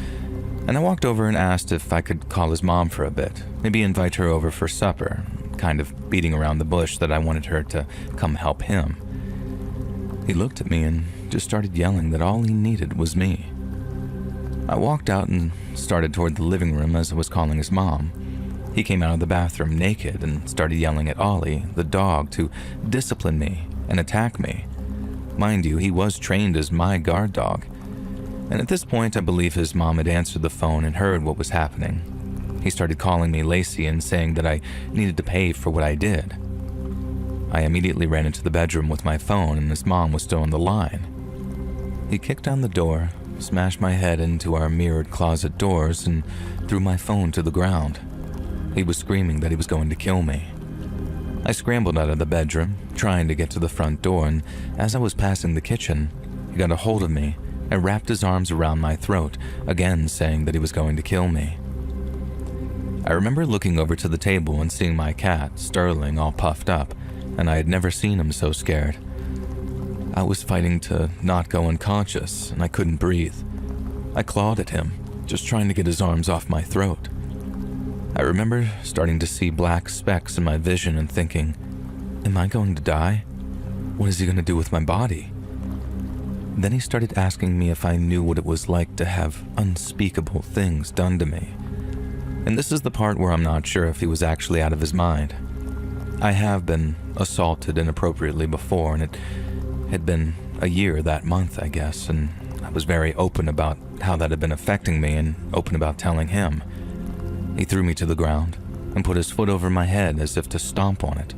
And I walked over and asked if I could call his mom for a bit, maybe invite her over for supper, kind of beating around the bush that I wanted her to come help him. He looked at me and just started yelling that all he needed was me. I walked out and started toward the living room as I was calling his mom. He came out of the bathroom naked and started yelling at Ollie, the dog, to discipline me and attack me. Mind you, he was trained as my guard dog. And at this point, I believe his mom had answered the phone and heard what was happening. He started calling me Lacey and saying that I needed to pay for what I did. I immediately ran into the bedroom with my phone, and his mom was still on the line. He kicked down the door, smashed my head into our mirrored closet doors, and threw my phone to the ground. He was screaming that he was going to kill me. I scrambled out of the bedroom, trying to get to the front door, and as I was passing the kitchen, he got a hold of me and wrapped his arms around my throat, again saying that he was going to kill me. I remember looking over to the table and seeing my cat, Sterling, all puffed up, and I had never seen him so scared. I was fighting to not go unconscious, and I couldn't breathe. I clawed at him, just trying to get his arms off my throat. I remember starting to see black specks in my vision and thinking, am I going to die? What is he going to do with my body? Then he started asking me if I knew what it was like to have unspeakable things done to me. And this is the part where I'm not sure if he was actually out of his mind. I have been assaulted inappropriately before, and it had been a year that month, I guess, and I was very open about how that had been affecting me and open about telling him. He threw me to the ground and put his foot over my head as if to stomp on it.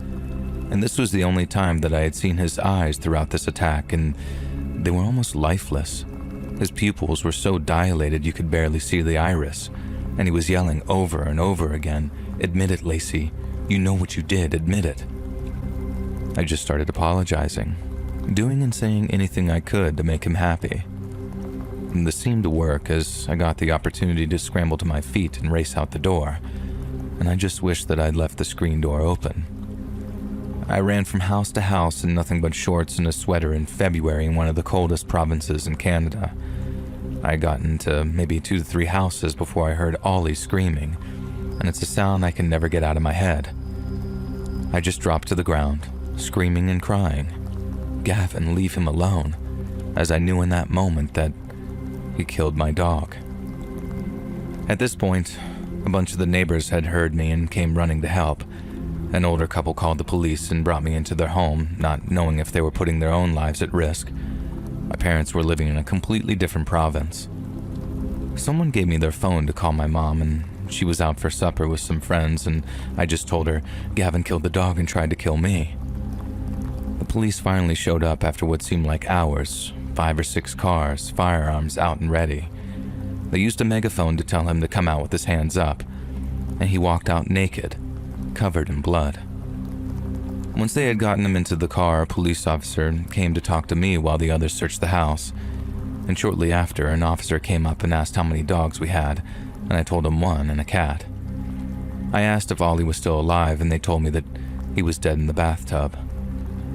And this was the only time that I had seen his eyes throughout this attack, and they were almost lifeless. His pupils were so dilated you could barely see the iris, and he was yelling over and over again, "Admit it, Lacey. You know what you did, admit it." I just started apologizing, doing and saying anything I could to make him happy. And this seemed to work as I got the opportunity to scramble to my feet and race out the door, and I just wished that I'd left the screen door open. I ran from house to house in nothing but shorts and a sweater in February in one of the coldest provinces in Canada. I got into maybe 2 to 3 houses before I heard Ollie screaming, and it's a sound I can never get out of my head. I just dropped to the ground, screaming and crying, "Gavin, leave him alone," as I knew in that moment that he killed my dog. At this point, a bunch of the neighbors had heard me and came running to help. An older couple called the police and brought me into their home, not knowing if they were putting their own lives at risk. My parents were living in a completely different province. Someone gave me their phone to call my mom, and she was out for supper with some friends, and I just told her, "Gavin killed the dog and tried to kill me." The police finally showed up after what seemed like hours, 5 or 6 cars, firearms out and ready. They used a megaphone to tell him to come out with his hands up, and he walked out naked, covered in blood. Once they had gotten him into the car, a police officer came to talk to me while the others searched the house. And shortly after, an officer came up and asked how many dogs we had, and I told him 1 and a cat. I asked if Ollie was still alive, and they told me that he was dead in the bathtub.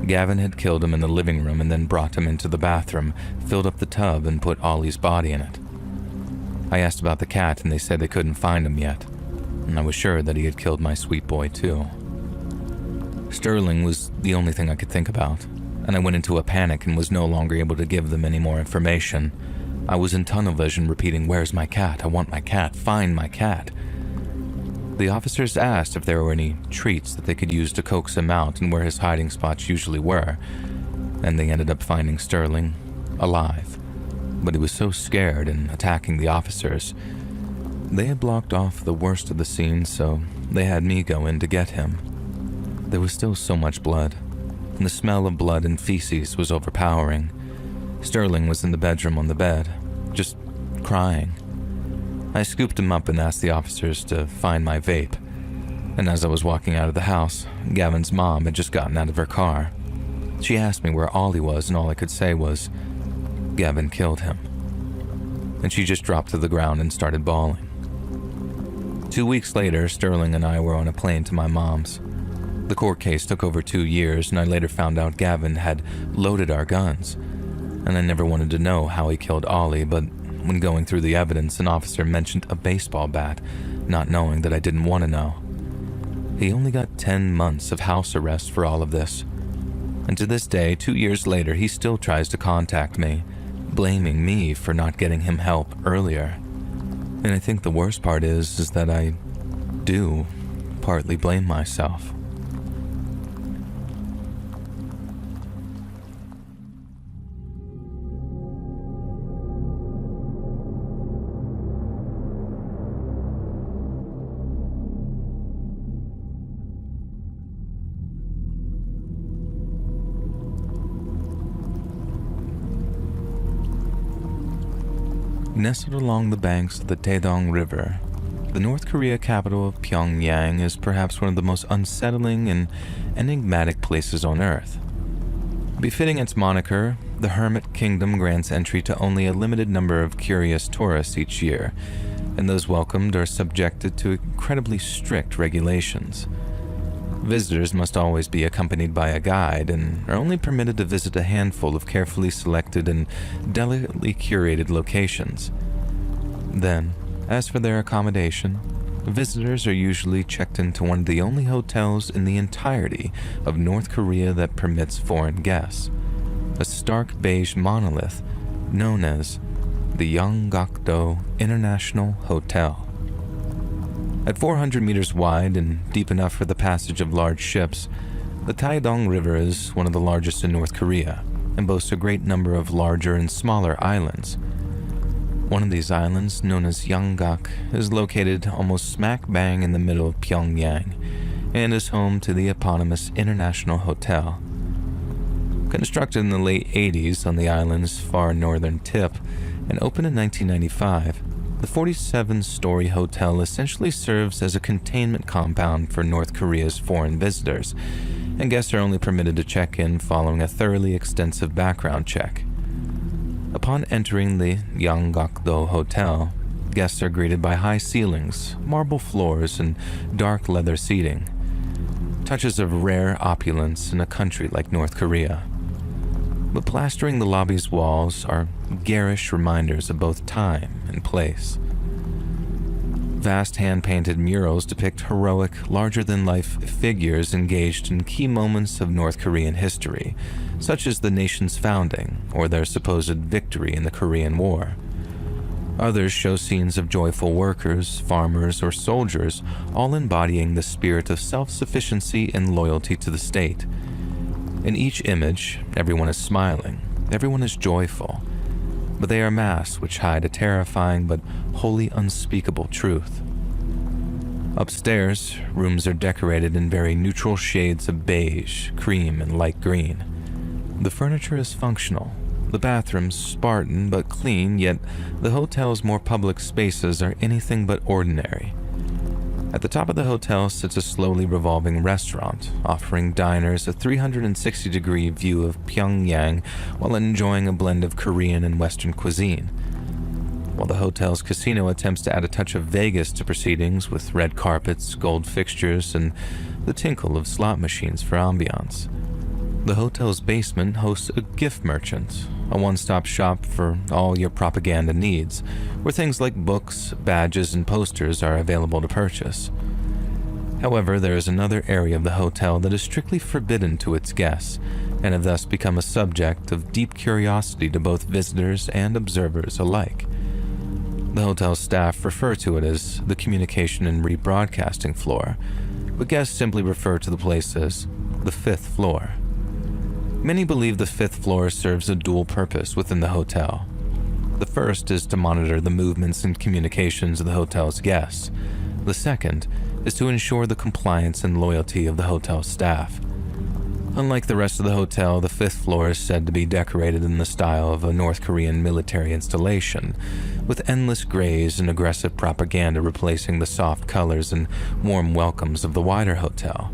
Gavin had killed him in the living room and then brought him into the bathroom, filled up the tub, and put Ollie's body in it. I asked about the cat, and they said they couldn't find him yet, and I was sure that he had killed my sweet boy too. Sterling was the only thing I could think about, and I went into a panic and was no longer able to give them any more information. I was in tunnel vision repeating, "Where's my cat? I want my cat. Find my cat." The officers asked if there were any treats that they could use to coax him out and where his hiding spots usually were, and they ended up finding Sterling alive. But he was so scared and attacking the officers. They had blocked off the worst of the scene, so they had me go in to get him. There was still so much blood, and the smell of blood and feces was overpowering. Sterling was in the bedroom on the bed, just crying. I scooped him up and asked the officers to find my vape, and as I was walking out of the house, Gavin's mom had just gotten out of her car. She asked me where Ollie was, and all I could say was, "Gavin killed him." And she just dropped to the ground and started bawling. 2 weeks later, Sterling and I were on a plane to my mom's. The court case took over 2 years, and I later found out Gavin had loaded our guns, and I never wanted to know how he killed Ollie, but when going through the evidence, an officer mentioned a baseball bat, not knowing that I didn't want to know. He only got 10 months of house arrest for all of this, and to this day, 2 years later, he still tries to contact me, blaming me for not getting him help earlier. And I think the worst part is that I do partly blame myself. Nestled along the banks of the Taedong River, the North Korea capital of Pyongyang is perhaps one of the most unsettling and enigmatic places on Earth. Befitting its moniker, the Hermit Kingdom grants entry to only a limited number of curious tourists each year, and those welcomed are subjected to incredibly strict regulations. Visitors must always be accompanied by a guide and are only permitted to visit a handful of carefully selected and delicately curated locations. Then, as for their accommodation, visitors are usually checked into one of the only hotels in the entirety of North Korea that permits foreign guests, a stark beige monolith known as the Yonggakdo International Hotel. At 400 meters wide and deep enough for the passage of large ships, the Taedong River is one of the largest in North Korea and boasts a great number of larger and smaller islands. One of these islands, known as Yonggak, is located almost smack bang in the middle of Pyongyang and is home to the eponymous International Hotel. Constructed in the late 80s on the island's far northern tip and opened in 1995, the 47-story hotel essentially serves as a containment compound for North Korea's foreign visitors, and guests are only permitted to check in following a thoroughly extensive background check. Upon entering the Yonggakdo Hotel, guests are greeted by high ceilings, marble floors, and dark leather seating, touches of rare opulence in a country like North Korea. But plastering the lobby's walls are garish reminders of both time and place. Vast hand-painted murals depict heroic, larger-than-life figures engaged in key moments of North Korean history, such as the nation's founding or their supposed victory in the Korean War. Others show scenes of joyful workers, farmers, or soldiers, all embodying the spirit of self-sufficiency and loyalty to the state. In each image, everyone is smiling, everyone is joyful, but they are masks which hide a terrifying but wholly unspeakable truth. Upstairs, rooms are decorated in very neutral shades of beige, cream, and light green. The furniture is functional, the bathrooms Spartan but clean, yet the hotel's more public spaces are anything but ordinary. At the top of the hotel sits a slowly revolving restaurant, offering diners a 360-degree view of Pyongyang while enjoying a blend of Korean and Western cuisine. While the hotel's casino attempts to add a touch of Vegas to proceedings with red carpets, gold fixtures, and the tinkle of slot machines for ambience. The hotel's basement hosts a gift merchant, a one-stop shop for all your propaganda needs, where things like books, badges, and posters are available to purchase. However, there is another area of the hotel that is strictly forbidden to its guests, and have thus become a subject of deep curiosity to both visitors and observers alike. The hotel staff refer to it as the communication and rebroadcasting floor, but guests simply refer to the place as the fifth floor. Many believe the fifth floor serves a dual purpose within the hotel. The first is to monitor the movements and communications of the hotel's guests. The second is to ensure the compliance and loyalty of the hotel staff. Unlike the rest of the hotel, the fifth floor is said to be decorated in the style of a North Korean military installation, with endless grays and aggressive propaganda replacing the soft colors and warm welcomes of the wider hotel.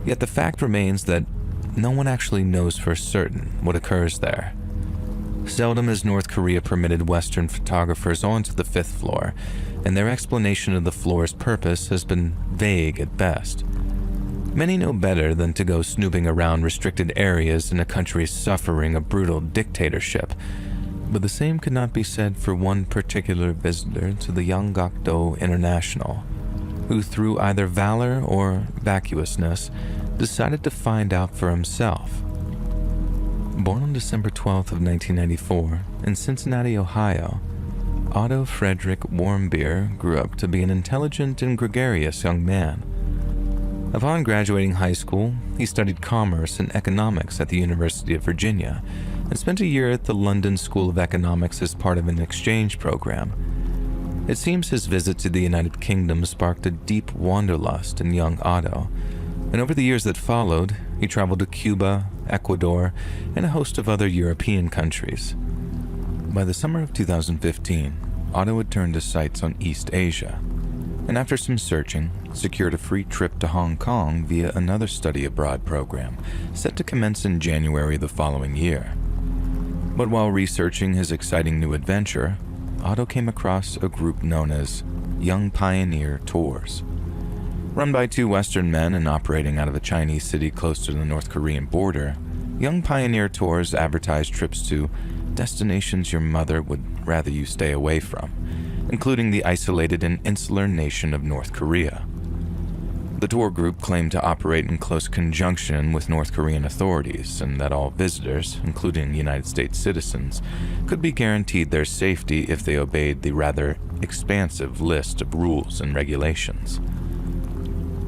Yet the fact remains that no one actually knows for certain what occurs there. Seldom has North Korea permitted Western photographers onto the fifth floor, and their explanation of the floor's purpose has been vague at best. Many know better than to go snooping around restricted areas in a country suffering a brutal dictatorship, but the same could not be said for one particular visitor to the Yonggakdo International, who through either valor or vacuousness decided to find out for himself. Born on December 12th of 1994 in Cincinnati, Ohio, Otto Frederick Warmbier grew up to be an intelligent and gregarious young man. Upon graduating high school, he studied commerce and economics at the University of Virginia and spent a year at the London School of Economics as part of an exchange program. It seems his visit to the United Kingdom sparked a deep wanderlust in young Otto, and over the years that followed, he traveled to Cuba, Ecuador, and a host of other European countries. By the summer of 2015, Otto had turned his sights on East Asia, and after some searching, secured a free trip to Hong Kong via another study abroad program set to commence in January the following year. But while researching his exciting new adventure, Otto came across a group known as Young Pioneer Tours. Run by two Western men and operating out of a Chinese city close to the North Korean border, Young Pioneer Tours advertised trips to destinations your mother would rather you stay away from, including the isolated and insular nation of North Korea. The tour group claimed to operate in close conjunction with North Korean authorities and that all visitors, including United States citizens, could be guaranteed their safety if they obeyed the rather expansive list of rules and regulations.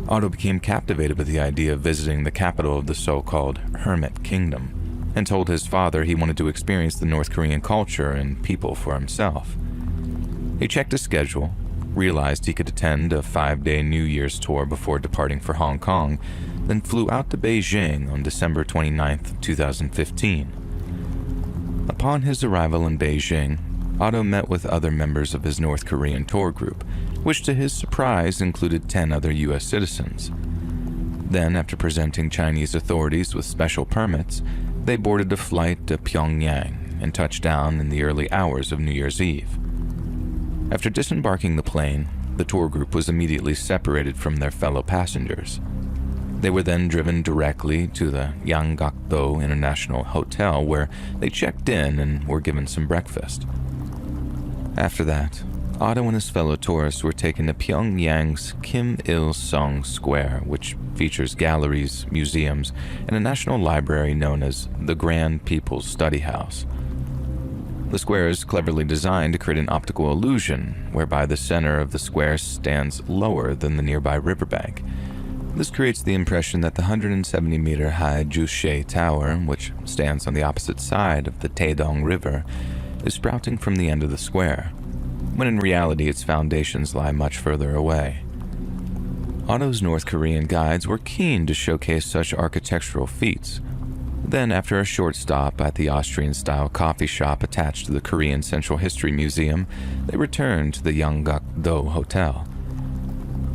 Otto became captivated with the idea of visiting the capital of the so-called Hermit Kingdom and told his father he wanted to experience the North Korean culture and people for himself. He checked his schedule, realized he could attend a 5-day New Year's tour before departing for Hong Kong, then flew out to Beijing on December 29, 2015. Upon his arrival in Beijing, Otto met with other members of his North Korean tour group, which to his surprise included 10 other U.S. citizens. Then, after presenting Chinese authorities with special permits, they boarded a flight to Pyongyang and touched down in the early hours of New Year's Eve. After disembarking the plane, the tour group was immediately separated from their fellow passengers. They were then driven directly to the Yanggakdo International Hotel, where they checked in and were given some breakfast. After that, Otto and his fellow tourists were taken to Pyongyang's Kim Il-sung Square, which features galleries, museums, and a national library known as the Grand People's Study House. The square is cleverly designed to create an optical illusion, whereby the center of the square stands lower than the nearby riverbank. This creates the impression that the 170-meter-high Juche Tower, which stands on the opposite side of the Taedong River, is sprouting from the end of the square, when in reality its foundations lie much further away. Otto's North Korean guides were keen to showcase such architectural feats. Then, after a short stop at the Austrian-style coffee shop attached to the Korean Central History Museum, they returned to the Yanggakdo Hotel.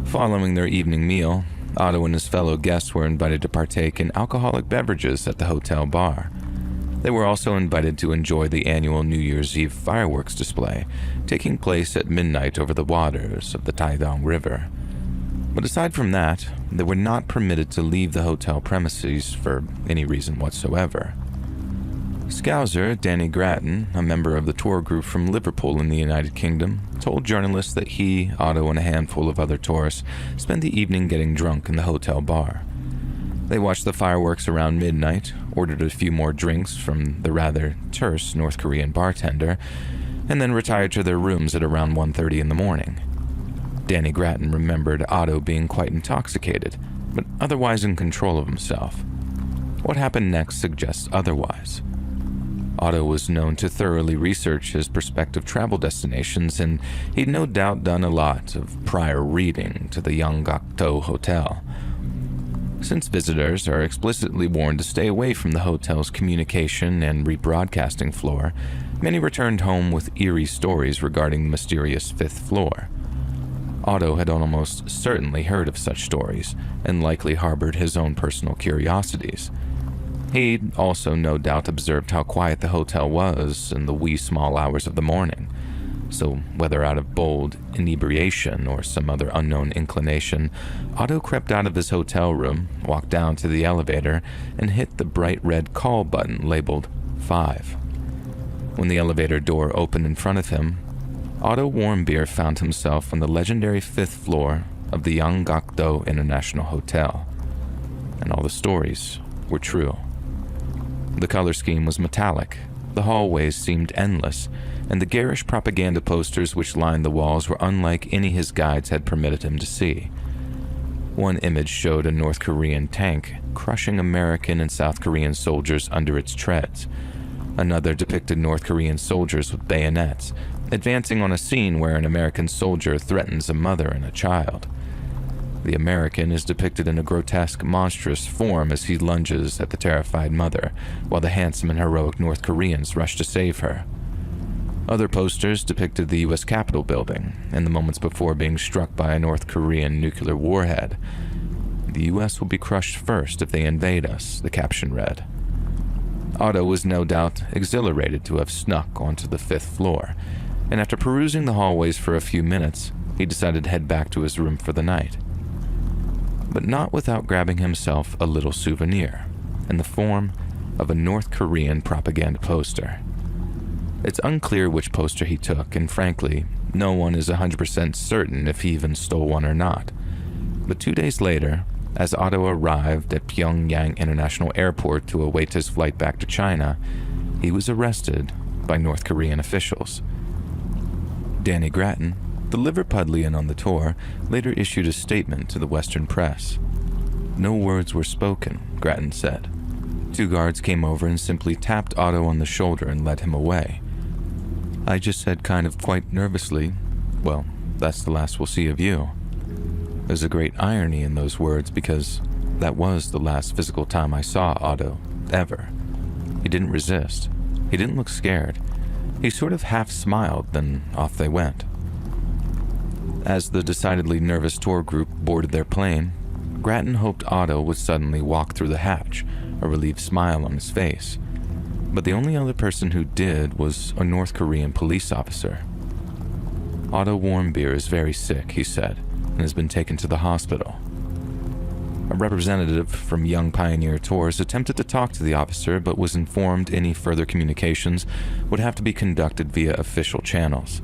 Following their evening meal, Otto and his fellow guests were invited to partake in alcoholic beverages at the hotel bar. They were also invited to enjoy the annual New Year's Eve fireworks display, taking place at midnight over the waters of the Taedong River. But aside from that, they were not permitted to leave the hotel premises for any reason whatsoever. Scouser Danny Grattan, a member of the tour group from Liverpool in the United Kingdom, told journalists that he, Otto, and a handful of other tourists spent the evening getting drunk in the hotel bar. They watched the fireworks around midnight, ordered a few more drinks from the rather terse North Korean bartender, and then retired to their rooms at around 1:30 in the morning. Danny Grattan remembered Otto being quite intoxicated, but otherwise in control of himself. What happened next suggests otherwise. Otto was known to thoroughly research his prospective travel destinations, and he'd no doubt done a lot of prior reading to the Yanggakdo Hotel. Since visitors are explicitly warned to stay away from the hotel's communication and rebroadcasting floor, many returned home with eerie stories regarding the mysterious fifth floor. Otto had almost certainly heard of such stories, and likely harbored his own personal curiosities. He'd also no doubt observed how quiet the hotel was in the wee small hours of the morning, so whether out of bold inebriation or some other unknown inclination, Otto crept out of his hotel room, walked down to the elevator, and hit the bright red call button labeled 5. When the elevator door opened in front of him, Otto Warmbier found himself on the legendary 5th floor of the Yanggakdo International Hotel, and all the stories were true. The color scheme was metallic, the hallways seemed endless, and the garish propaganda posters which lined the walls were unlike any his guides had permitted him to see. One image showed a North Korean tank crushing American and South Korean soldiers under its treads. Another depicted North Korean soldiers with bayonets, advancing on a scene where an American soldier threatens a mother and a child. The American is depicted in a grotesque, monstrous form as he lunges at the terrified mother, while the handsome and heroic North Koreans rush to save her. Other posters depicted the U.S. Capitol building in the moments before being struck by a North Korean nuclear warhead. "The U.S. will be crushed first if they invade us," the caption read. Otto was no doubt exhilarated to have snuck onto the 5th floor, and after perusing the hallways for a few minutes, he decided to head back to his room for the night. But not without grabbing himself a little souvenir in the form of a North Korean propaganda poster. It's unclear which poster he took, and frankly, no one is 100% certain if he even stole one or not. But 2 days later, as Otto arrived at Pyongyang International Airport to await his flight back to China, he was arrested by North Korean officials. Danny Grattan, the Liverpudlian on the tour, later issued a statement to the Western press. "No words were spoken," Grattan said. 2 guards came over and simply tapped Otto on the shoulder and led him away. "I just said kind of quite nervously, 'Well, that's the last we'll see of you.' There's a great irony in those words because that was the last physical time I saw Otto, ever. He didn't resist. He didn't look scared. He sort of half smiled, then off they went." As the decidedly nervous tour group boarded their plane, Grattan hoped Otto would suddenly walk through the hatch, a relieved smile on his face. But the only other person who did was a North Korean police officer. "Otto Warmbier is very sick," he said, and has been taken to the hospital. A representative from Young Pioneer Tours attempted to talk to the officer, but was informed any further communications would have to be conducted via official channels.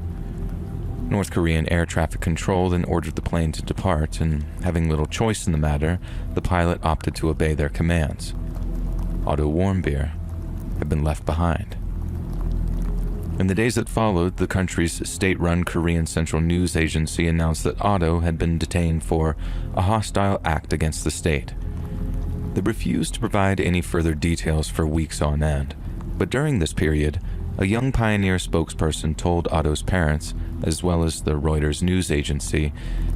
North Korean air traffic control then ordered the plane to depart, and having little choice in the matter, the pilot opted to obey their commands. Otto Warmbier had been left behind. In the days that followed, the country's state-run Korean Central News Agency announced that Otto had been detained for a hostile act against the state. They refused to provide any further details for weeks on end, but during this period, a Young Pioneer spokesperson told Otto's parents, as well as the Reuters news agency,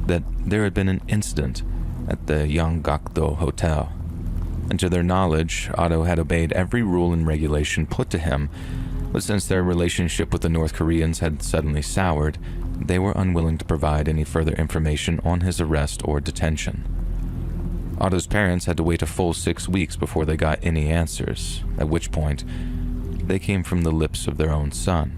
that there had been an incident at the Yanggakdo Hotel. And to their knowledge, Otto had obeyed every rule and regulation put to him, but since their relationship with the North Koreans had suddenly soured, they were unwilling to provide any further information on his arrest or detention. Otto's parents had to wait a full 6 weeks before they got any answers, at which point they came from the lips of their own son.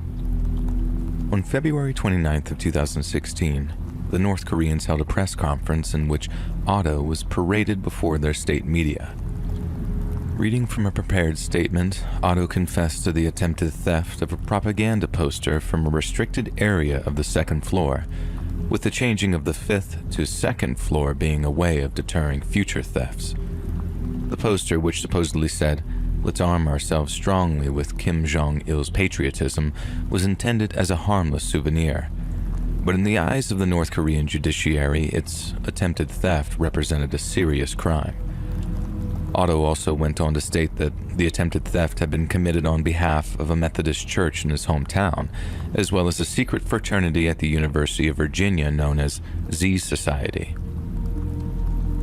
On February 29th of 2016, the North Koreans held a press conference in which Otto was paraded before their state media. Reading from a prepared statement, Otto confessed to the attempted theft of a propaganda poster from a restricted area of the 2nd floor, with the changing of the 5th to 2nd floor being a way of deterring future thefts. The poster, which supposedly said, "Let's arm ourselves strongly with Kim Jong-il's patriotism," was intended as a harmless souvenir. But in the eyes of the North Korean judiciary, its attempted theft represented a serious crime. Otto also went on to state that the attempted theft had been committed on behalf of a Methodist church in his hometown, as well as a secret fraternity at the University of Virginia known as Z Society.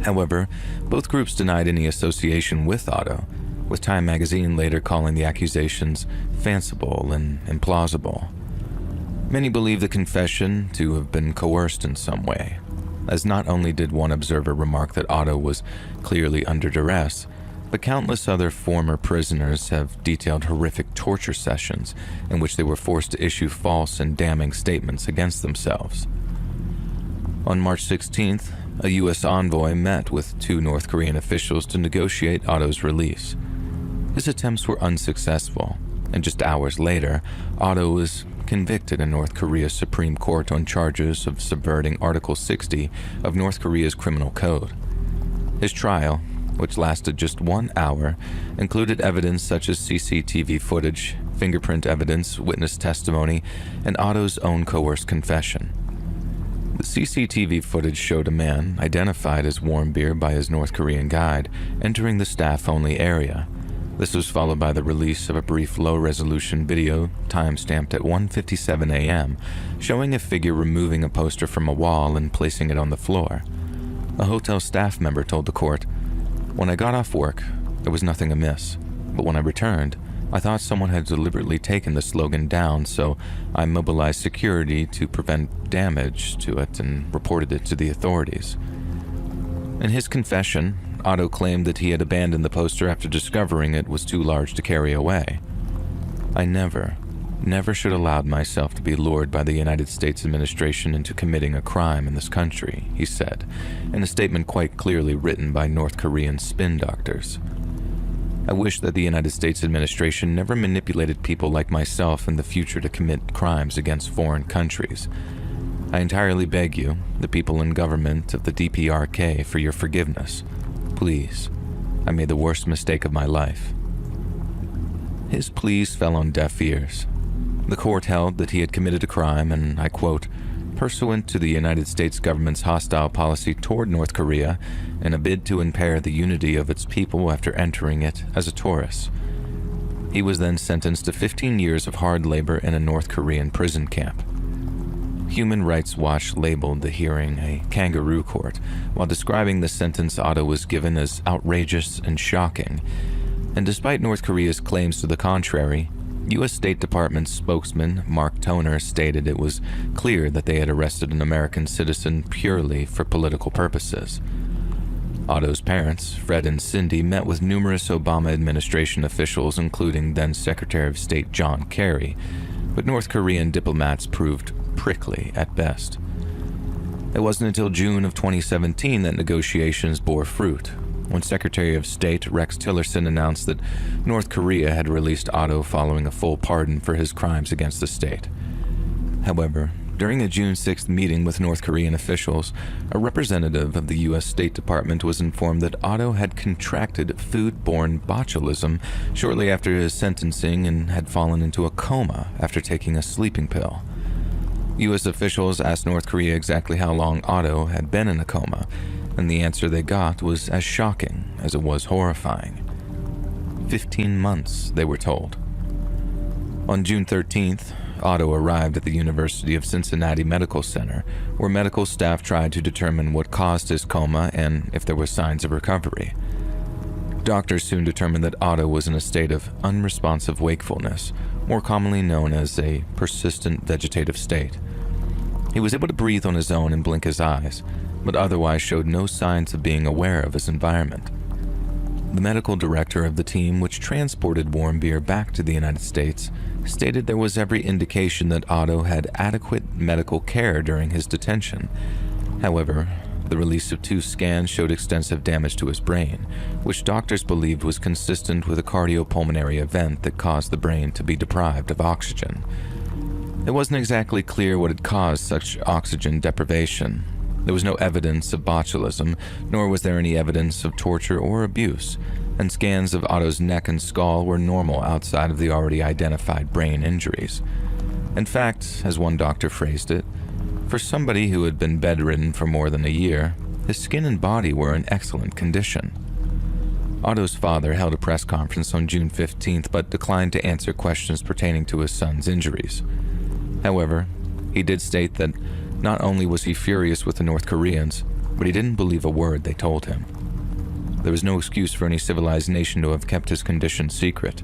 However, both groups denied any association with Otto, with Time magazine later calling the accusations fanciful and implausible. Many believe the confession to have been coerced in some way, as not only did one observer remark that Otto was clearly under duress, but countless other former prisoners have detailed horrific torture sessions in which they were forced to issue false and damning statements against themselves. On March 16th, a U.S. envoy met with 2 North Korean officials to negotiate Otto's release. His attempts were unsuccessful, and just hours later, Otto was convicted in North Korea's Supreme Court on charges of subverting Article 60 of North Korea's Criminal Code. His trial, which lasted just 1 hour, included evidence such as CCTV footage, fingerprint evidence, witness testimony, and Otto's own coerced confession. The CCTV footage showed a man, identified as Warmbier by his North Korean guide, entering the staff-only area. This was followed by the release of a brief low-resolution video, time-stamped at 1:57 a.m., showing a figure removing a poster from a wall and placing it on the floor. A hotel staff member told the court, "When I got off work, there was nothing amiss, but when I returned, I thought someone had deliberately taken the slogan down, so I mobilized security to prevent damage to it and reported it to the authorities." In his confession, Otto claimed that he had abandoned the poster after discovering it was too large to carry away. "I never should have allowed myself to be lured by the United States administration into committing a crime in this country," he said, in a statement quite clearly written by North Korean spin doctors. "I wish that the United States administration never manipulated people like myself in the future to commit crimes against foreign countries. I entirely beg you, the people in government of the DPRK, for your forgiveness. Please, I made the worst mistake of my life." His pleas fell on deaf ears. The court held that he had committed a crime, and I quote, "pursuant to the United States government's hostile policy toward North Korea in a bid to impair the unity of its people after entering it as a tourist." He was then sentenced to 15 years of hard labor in a North Korean prison camp. Human Rights Watch labeled the hearing a kangaroo court, while describing the sentence Otto was given as outrageous and shocking. And despite North Korea's claims to the contrary, U.S. State Department spokesman Mark Toner stated it was clear that they had arrested an American citizen purely for political purposes. Otto's parents, Fred and Cindy, met with numerous Obama administration officials, including then Secretary of State John Kerry, but North Korean diplomats proved prickly at best. It wasn't until June of 2017 that negotiations bore fruit, when Secretary of State Rex Tillerson announced that North Korea had released Otto following a full pardon for his crimes against the state. However, during a June 6th meeting with North Korean officials, a representative of the U.S. State Department was informed that Otto had contracted food-borne botulism shortly after his sentencing and had fallen into a coma after taking a sleeping pill. U.S. officials asked North Korea exactly how long Otto had been in a coma, and the answer they got was as shocking as it was horrifying. 15 months, they were told. On June 13th, Otto arrived at the University of Cincinnati Medical Center, where medical staff tried to determine what caused his coma and if there were signs of recovery. Doctors soon determined that Otto was in a state of unresponsive wakefulness, more commonly known as a persistent vegetative state. He was able to breathe on his own and blink his eyes, but otherwise showed no signs of being aware of his environment. The medical director of the team which transported Warmbier back to the United States stated there was every indication that Otto had adequate medical care during his detention. However, the release of 2 scans showed extensive damage to his brain, which doctors believed was consistent with a cardiopulmonary event that caused the brain to be deprived of oxygen. It wasn't exactly clear what had caused such oxygen deprivation. There was no evidence of botulism, nor was there any evidence of torture or abuse, and scans of Otto's neck and skull were normal outside of the already identified brain injuries. In fact, as one doctor phrased it, for somebody who had been bedridden for more than a year, his skin and body were in excellent condition. Otto's father held a press conference on June 15th but declined to answer questions pertaining to his son's injuries. However, he did state that not only was he furious with the North Koreans, but he didn't believe a word they told him. There was no excuse for any civilized nation to have kept his condition secret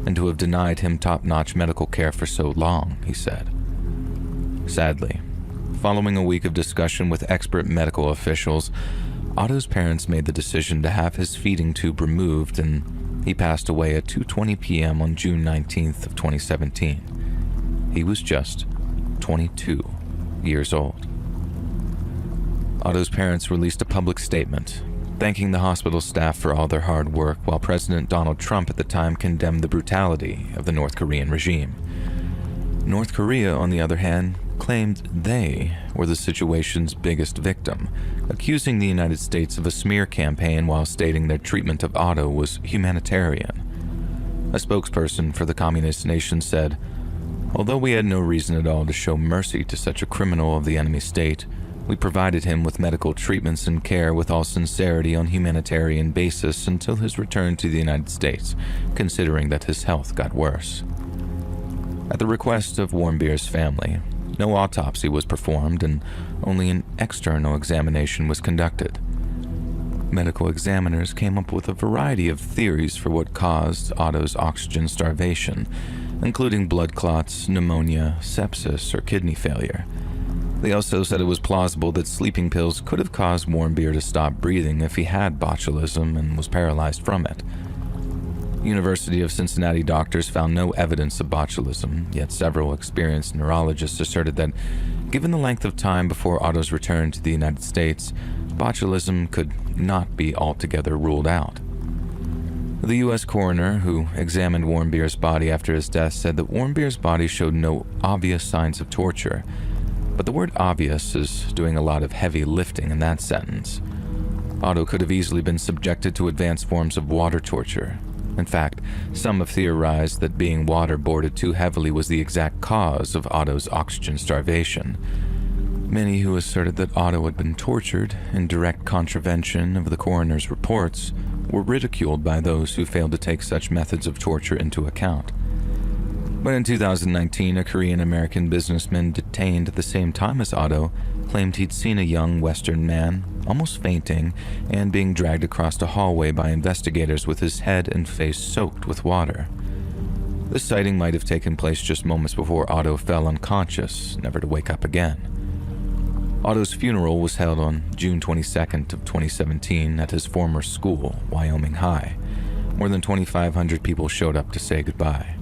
and to have denied him top-notch medical care for so long, he said. Sadly, following a week of discussion with expert medical officials, Otto's parents made the decision to have his feeding tube removed, and he passed away at 2:20 p.m. on June 19th of 2017. He was just 22 years old. Otto's parents released a public statement thanking the hospital staff for all their hard work, while President Donald Trump at the time condemned the brutality of the North Korean regime. North Korea, on the other hand, claimed they were the situation's biggest victim, accusing the United States of a smear campaign while stating their treatment of Otto was humanitarian. A spokesperson for the communist nation said, "Although we had no reason at all to show mercy to such a criminal of the enemy state, We provided him with medical treatments and care with all sincerity on humanitarian basis until his return to the United States, considering that his health got worse. At the request of Warmbier's family, no autopsy was performed and only an external examination was conducted. Medical examiners came up with a variety of theories for what caused Otto's oxygen starvation, including blood clots, pneumonia, sepsis, or kidney failure. They also said it was plausible that sleeping pills could have caused Warmbier to stop breathing if he had botulism and was paralyzed from it. University of Cincinnati doctors found no evidence of botulism, yet several experienced neurologists asserted that, given the length of time before Otto's return to the United States, botulism could not be altogether ruled out. The U.S. coroner who examined Warmbier's body after his death said that Warmbier's body showed no obvious signs of torture, but the word obvious is doing a lot of heavy lifting in that sentence. Otto could have easily been subjected to advanced forms of water torture. In fact, some have theorized that being waterboarded too heavily was the exact cause of Otto's oxygen starvation. Many who asserted that Otto had been tortured in direct contravention of the coroner's reports were ridiculed by those who failed to take such methods of torture into account. But in 2019, a Korean-American businessman detained at the same time as Otto claimed he'd seen a young Western man, almost fainting, and being dragged across a hallway by investigators with his head and face soaked with water. This sighting might have taken place just moments before Otto fell unconscious, never to wake up again. Otto's funeral was held on June 22nd of 2017 at his former school, Wyoming High. More than 2,500 people showed up to say goodbye.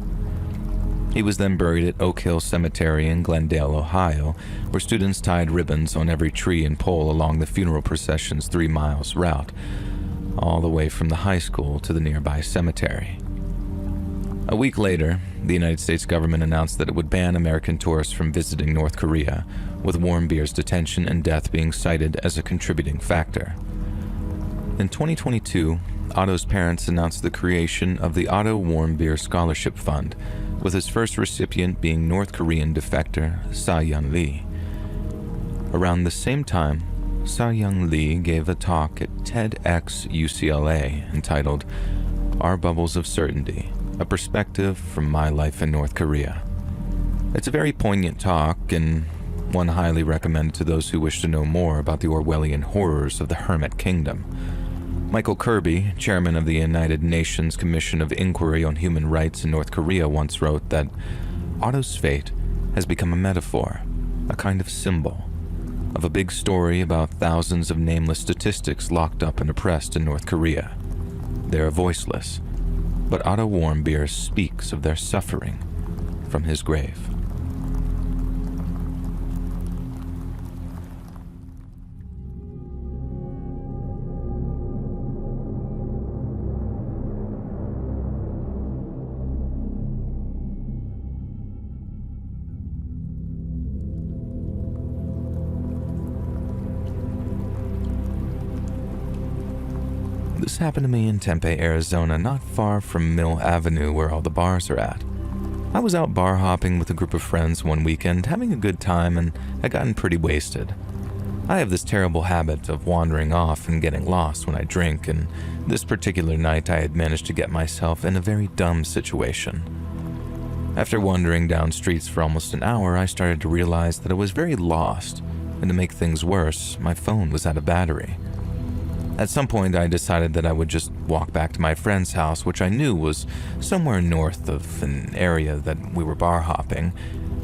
He was then buried at Oak Hill Cemetery in Glendale, Ohio, where students tied ribbons on every tree and pole along the funeral procession's 3 miles route, all the way from the high school to the nearby cemetery. A week later, the United States government announced that it would ban American tourists from visiting North Korea, with Warmbier's detention and death being cited as a contributing factor. In 2022, Otto's parents announced the creation of the Otto Warmbier Scholarship Fund, with his first recipient being North Korean defector Sa-Young Lee. Around the same time, Sa-Young Lee gave a talk at TEDx UCLA entitled Our Bubbles of Certainty, A Perspective from My Life in North Korea. It's a very poignant talk and one highly recommended to those who wish to know more about the Orwellian horrors of the Hermit Kingdom. Michael Kirby, chairman of the United Nations Commission of Inquiry on Human Rights in North Korea, once wrote that Otto's fate has become a metaphor, a kind of symbol, of a big story about thousands of nameless statistics locked up and oppressed in North Korea. They are voiceless, but Otto Warmbier speaks of their suffering from his grave. This happened to me in Tempe, Arizona, not far from Mill Avenue where all the bars are at. I was out bar hopping with a group of friends one weekend, having a good time, and had gotten pretty wasted. I have this terrible habit of wandering off and getting lost when I drink, and this particular night I had managed to get myself in a very dumb situation. After wandering down streets for almost an hour, I started to realize that I was very lost, and to make things worse, my phone was out of battery. At some point, I decided that I would just walk back to my friend's house, which I knew was somewhere north of an area that we were bar hopping.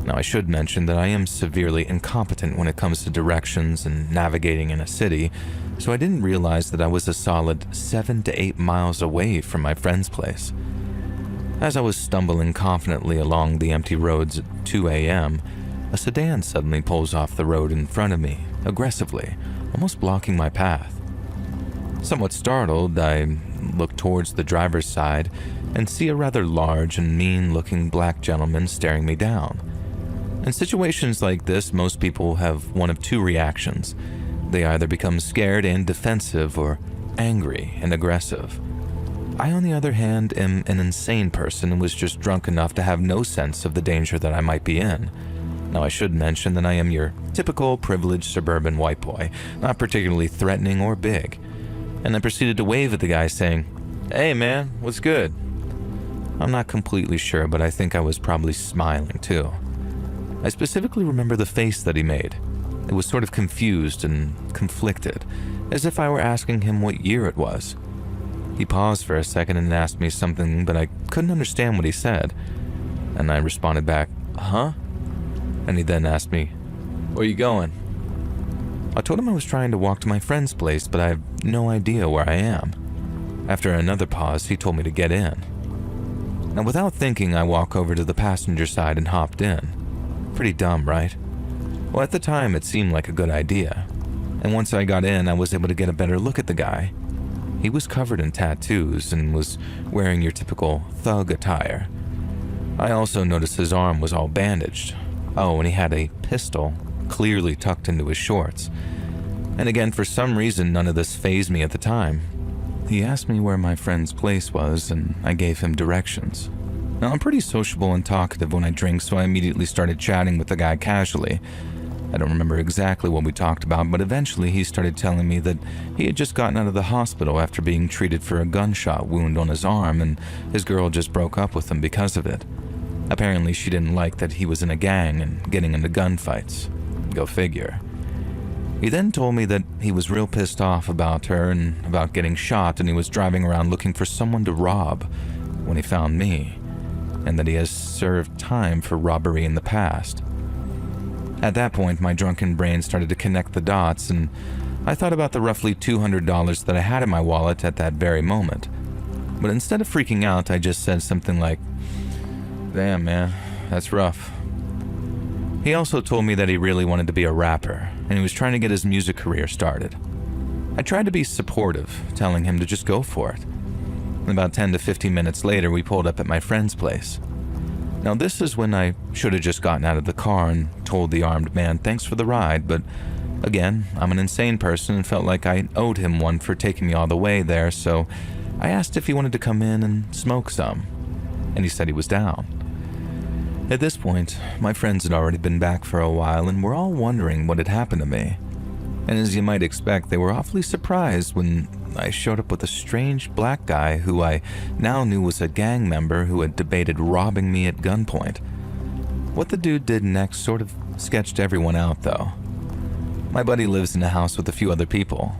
Now, I should mention that I am severely incompetent when it comes to directions and navigating in a city, so I didn't realize that I was a solid 7 to 8 miles away from my friend's place. As I was stumbling confidently along the empty roads at 2 a.m., a sedan suddenly pulls off the road in front of me, aggressively, almost blocking my path. Somewhat startled, I look towards the driver's side and see a rather large and mean-looking black gentleman staring me down. In situations like this, most people have one of two reactions. They either become scared and defensive or angry and aggressive. I, on the other hand, am an insane person and was just drunk enough to have no sense of the danger that I might be in. Now, I should mention that I am your typical privileged suburban white boy, not particularly threatening or big, and I proceeded to wave at the guy saying, "Hey man, what's good?" I'm not completely sure, but I think I was probably smiling too. I specifically remember the face that he made. It was sort of confused and conflicted, as if I were asking him what year it was. He paused for a second and asked me something, but I couldn't understand what he said, and I responded back, "Huh?" And he then asked me, "Where you going?" I told him I was trying to walk to my friend's place, but I have no idea where I am. After another pause, he told me to get in. Now, without thinking, I walked over to the passenger side and hopped in. Pretty dumb, right? Well, at the time, it seemed like a good idea. And once I got in, I was able to get a better look at the guy. He was covered in tattoos and was wearing your typical thug attire. I also noticed his arm was all bandaged. Oh, and he had a pistol clearly tucked into his shorts. And again, for some reason, none of this fazed me at the time. He asked me where my friend's place was, and I gave him directions. Now, I'm pretty sociable and talkative when I drink, so I immediately started chatting with the guy casually. I don't remember exactly what we talked about, but eventually he started telling me that he had just gotten out of the hospital after being treated for a gunshot wound on his arm, and his girl just broke up with him because of it. Apparently, she didn't like that he was in a gang and getting into gunfights. Go figure. He then told me that he was real pissed off about her and about getting shot, and he was driving around looking for someone to rob when he found me, and that he has served time for robbery in the past. At that point, my drunken brain started to connect the dots, and I thought about the roughly $200 that I had in my wallet at that very moment. But instead of freaking out, I just said something like, "Damn, man, that's rough." He also told me that he really wanted to be a rapper, and he was trying to get his music career started. I tried to be supportive, telling him to just go for it. About 10 to 15 minutes later, we pulled up at my friend's place. Now, this is when I should have just gotten out of the car and told the armed man thanks for the ride, but again, I'm an insane person and felt like I owed him one for taking me all the way there, so I asked if he wanted to come in and smoke some, and he said he was down. At this point, my friends had already been back for a while and were all wondering what had happened to me. And as you might expect, they were awfully surprised when I showed up with a strange black guy who I now knew was a gang member who had debated robbing me at gunpoint. What the dude did next sort of sketched everyone out, though. My buddy lives in a house with a few other people.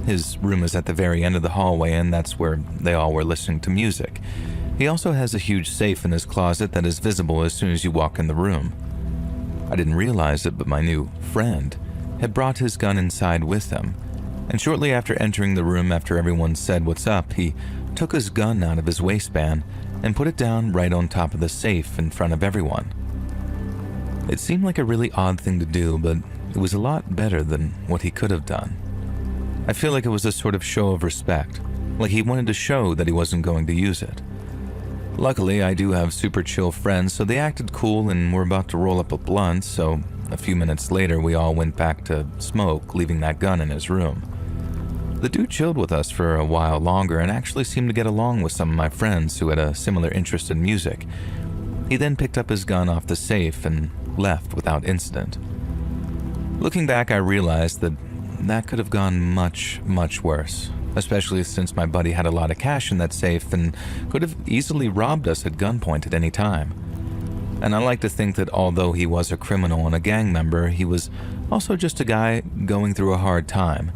His room is at the very end of the hallway, and that's where they all were listening to music. He also has a huge safe in his closet that is visible as soon as you walk in the room. I didn't realize it, but my new friend had brought his gun inside with him, and shortly after entering the room after everyone said what's up, he took his gun out of his waistband and put it down right on top of the safe in front of everyone. It seemed like a really odd thing to do, but it was a lot better than what he could have done. I feel like it was a sort of show of respect, like he wanted to show that he wasn't going to use it. Luckily, I do have super chill friends, so they acted cool and were about to roll up a blunt, so a few minutes later we all went back to smoke, leaving that gun in his room. The dude chilled with us for a while longer and actually seemed to get along with some of my friends who had a similar interest in music. He then picked up his gun off the safe and left without incident. Looking back, I realized that that could have gone much, much worse, especially since my buddy had a lot of cash in that safe and could have easily robbed us at gunpoint at any time. And I like to think that although he was a criminal and a gang member, he was also just a guy going through a hard time,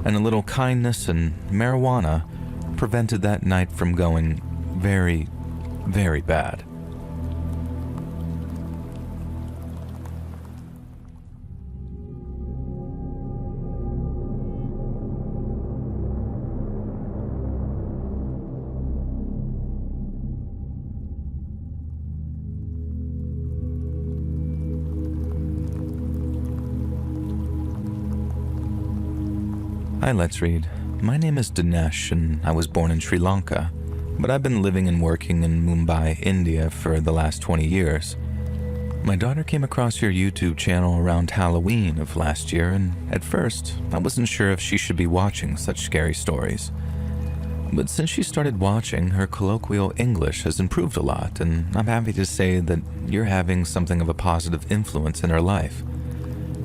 and a little kindness and marijuana prevented that night from going very, very bad. Hi, Let's Read. My name is Dinesh, and I was born in Sri Lanka, but I've been living and working in Mumbai, India for the last 20 years. My daughter came across your YouTube channel around Halloween of last year, and at first, I wasn't sure if she should be watching such scary stories. But since she started watching, her colloquial English has improved a lot, and I'm happy to say that you're having something of a positive influence in her life.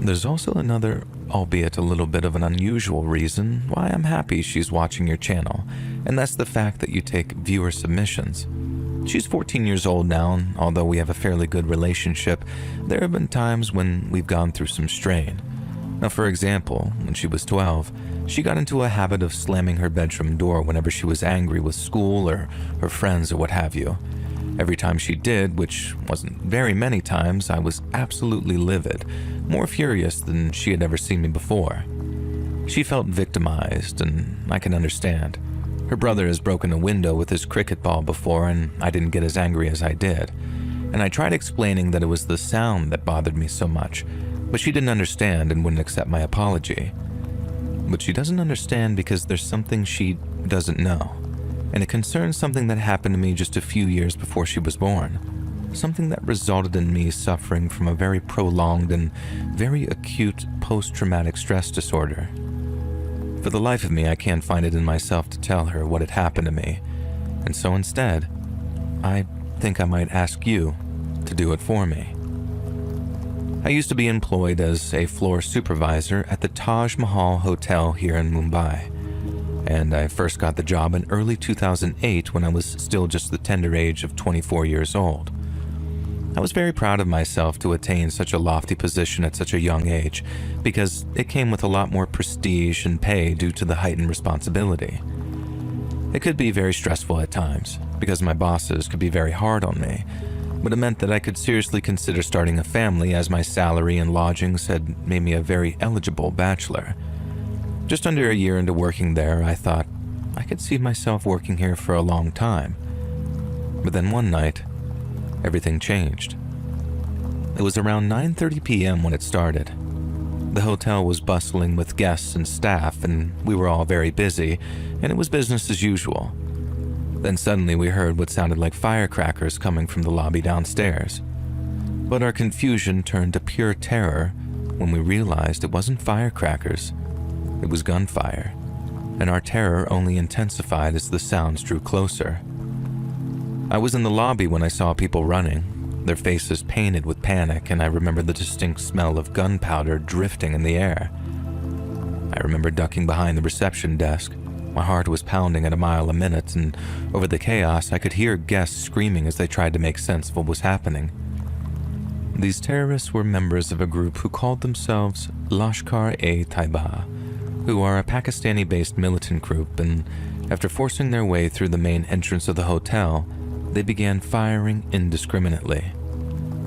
There's also another, albeit a little bit of an unusual reason why I'm happy she's watching your channel, and that's the fact that you take viewer submissions. She's 14 years old now, and although we have a fairly good relationship, there have been times when we've gone through some strain. Now, for example, when she was 12, she got into a habit of slamming her bedroom door whenever she was angry with school or her friends or what have you. Every time she did, which wasn't very many times, I was absolutely livid, more furious than she had ever seen me before. She felt victimized, and I can understand. Her brother has broken a window with his cricket ball before, and I didn't get as angry as I did. And I tried explaining that it was the sound that bothered me so much, but she didn't understand and wouldn't accept my apology. But she doesn't understand because there's something she doesn't know, and it concerns something that happened to me just a few years before she was born. Something that resulted in me suffering from a very prolonged and very acute post-traumatic stress disorder. For the life of me, I can't find it in myself to tell her what had happened to me, and so instead, I think I might ask you to do it for me. I used to be employed as a floor supervisor at the Taj Mahal Hotel here in Mumbai, and I first got the job in early 2008 when I was still just the tender age of 24 years old. I was very proud of myself to attain such a lofty position at such a young age, because it came with a lot more prestige and pay due to the heightened responsibility. It could be very stressful at times, because my bosses could be very hard on me, but it meant that I could seriously consider starting a family as my salary and lodgings had made me a very eligible bachelor. Just under a year into working there, I thought I could see myself working here for a long time. But then one night, everything changed. It was around 9:30 p.m. when it started. The hotel was bustling with guests and staff, and we were all very busy, and it was business as usual. Then suddenly we heard what sounded like firecrackers coming from the lobby downstairs. But our confusion turned to pure terror when we realized it wasn't firecrackers, it was gunfire, and our terror only intensified as the sounds drew closer. I was in the lobby when I saw people running, their faces painted with panic, and I remember the distinct smell of gunpowder drifting in the air. I remember ducking behind the reception desk. My heart was pounding at a mile a minute, and over the chaos, I could hear guests screaming as they tried to make sense of what was happening. These terrorists were members of a group who called themselves Lashkar-e-Taiba, who are a Pakistani-based militant group, and after forcing their way through the main entrance of the hotel, they began firing indiscriminately.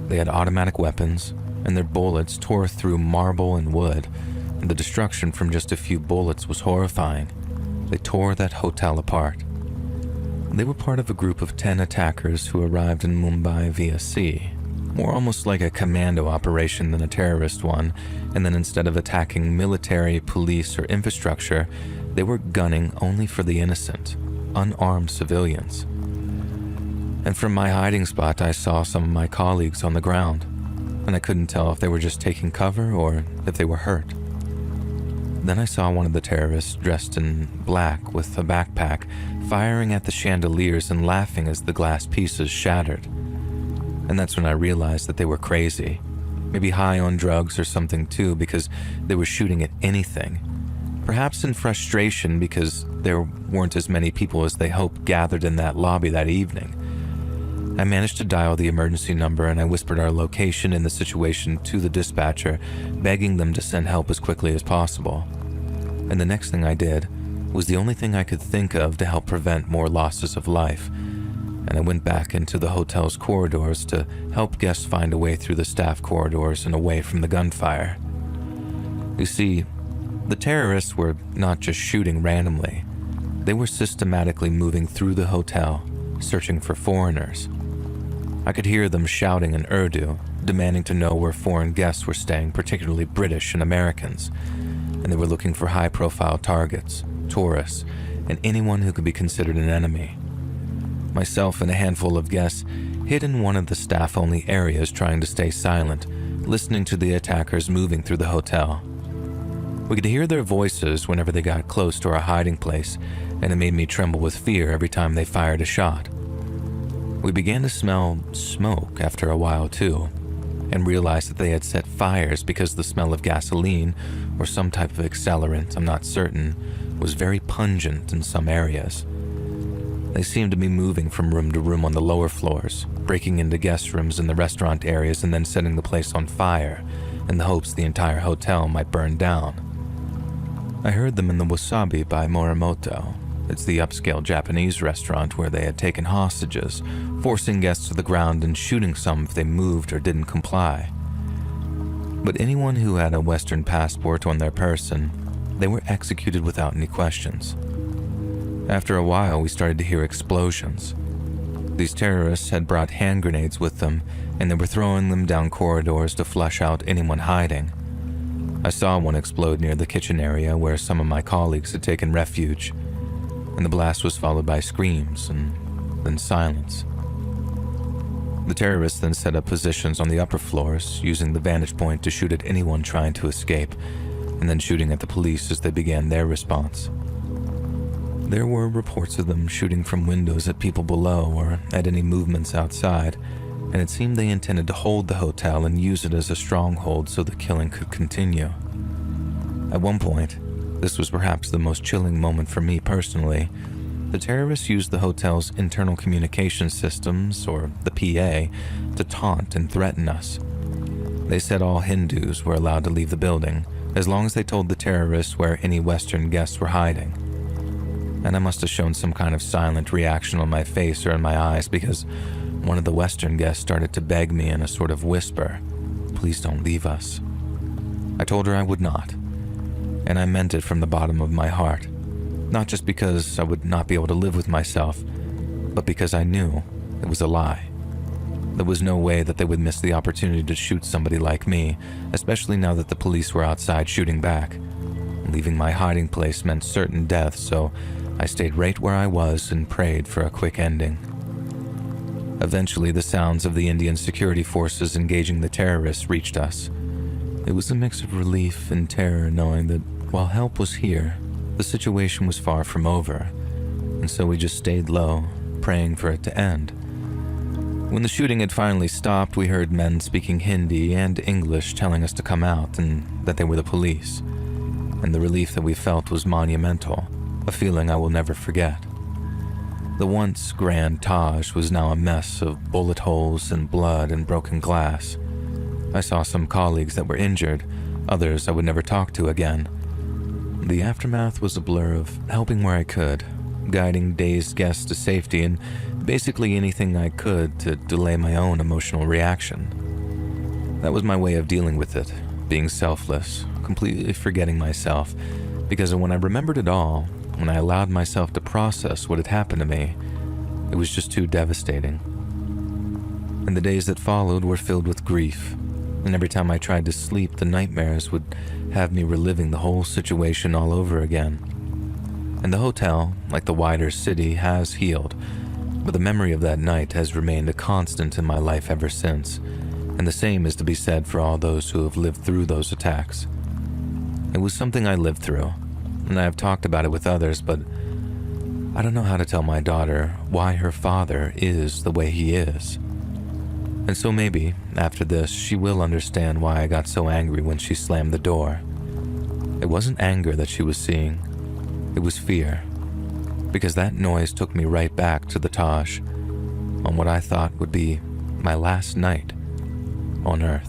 They had automatic weapons, and their bullets tore through marble and wood, and the destruction from just a few bullets was horrifying. They tore that hotel apart. They were part of a group of 10 attackers who arrived in Mumbai via sea, more almost like a commando operation than a terrorist one, and then instead of attacking military, police, or infrastructure, they were gunning only for the innocent, unarmed civilians. And from my hiding spot, I saw some of my colleagues on the ground, and I couldn't tell if they were just taking cover or if they were hurt. Then I saw one of the terrorists dressed in black with a backpack, firing at the chandeliers and laughing as the glass pieces shattered. And that's when I realized that they were crazy, maybe high on drugs or something too, because they were shooting at anything. Perhaps in frustration because there weren't as many people as they hoped gathered in that lobby that evening. I managed to dial the emergency number, and I whispered our location and the situation to the dispatcher, begging them to send help as quickly as possible. And the next thing I did was the only thing I could think of to help prevent more losses of life, and I went back into the hotel's corridors to help guests find a way through the staff corridors and away from the gunfire. You see, the terrorists were not just shooting randomly. They were systematically moving through the hotel, searching for foreigners. I could hear them shouting in Urdu, demanding to know where foreign guests were staying, particularly British and Americans, and they were looking for high-profile targets, tourists, and anyone who could be considered an enemy. Myself and a handful of guests hid in one of the staff-only areas trying to stay silent, listening to the attackers moving through the hotel. We could hear their voices whenever they got close to our hiding place, and it made me tremble with fear every time they fired a shot. We began to smell smoke after a while too, and realized that they had set fires because the smell of gasoline or some type of accelerant, I'm not certain, was very pungent in some areas. They seemed to be moving from room to room on the lower floors, breaking into guest rooms in the restaurant areas and then setting the place on fire in the hopes the entire hotel might burn down. I heard them in the Wasabi by Morimoto. It's the upscale Japanese restaurant where they had taken hostages, forcing guests to the ground and shooting some if they moved or didn't comply. But anyone who had a Western passport on their person, they were executed without any questions. After a while, we started to hear explosions. These terrorists had brought hand grenades with them, and they were throwing them down corridors to flush out anyone hiding. I saw one explode near the kitchen area where some of my colleagues had taken refuge, and the blast was followed by screams and then silence. The terrorists then set up positions on the upper floors, using the vantage point to shoot at anyone trying to escape, and then shooting at the police as they began their response. There were reports of them shooting from windows at people below or at any movements outside, and it seemed they intended to hold the hotel and use it as a stronghold so the killing could continue. At one point, this was perhaps the most chilling moment for me personally, the terrorists used the hotel's internal communication systems, or the PA, to taunt and threaten us. They said all Hindus were allowed to leave the building, as long as they told the terrorists where any Western guests were hiding. And I must have shown some kind of silent reaction on my face or in my eyes because one of the Western guests started to beg me in a sort of whisper, "Please don't leave us." I told her I would not, and I meant it from the bottom of my heart, not just because I would not be able to live with myself, but because I knew it was a lie. There was no way that they would miss the opportunity to shoot somebody like me, especially now that the police were outside shooting back. Leaving my hiding place meant certain death, so I stayed right where I was and prayed for a quick ending. Eventually, the sounds of the Indian security forces engaging the terrorists reached us. It was a mix of relief and terror knowing that while help was here, the situation was far from over, and so we just stayed low, praying for it to end. When the shooting had finally stopped, we heard men speaking Hindi and English telling us to come out and that they were the police, and the relief that we felt was monumental, a feeling I will never forget. The once grand Taj was now a mess of bullet holes and blood and broken glass. I saw some colleagues that were injured, others I would never talk to again. The aftermath was a blur of helping where I could, guiding dazed guests to safety, and basically anything I could to delay my own emotional reaction. That was my way of dealing with it, being selfless, completely forgetting myself, because when I remembered it all, when I allowed myself to process what had happened to me, it was just too devastating. And the days that followed were filled with grief, and every time I tried to sleep, the nightmares would have me reliving the whole situation all over again. And the hotel, like the wider city, has healed, but the memory of that night has remained a constant in my life ever since, and the same is to be said for all those who have lived through those attacks. It was something I lived through, and I have talked about it with others, but I don't know how to tell my daughter why her father is the way he is. And so maybe, after this, she will understand why I got so angry when she slammed the door. It wasn't anger that she was seeing, it was fear, because that noise took me right back to the Taj, on what I thought would be my last night on Earth.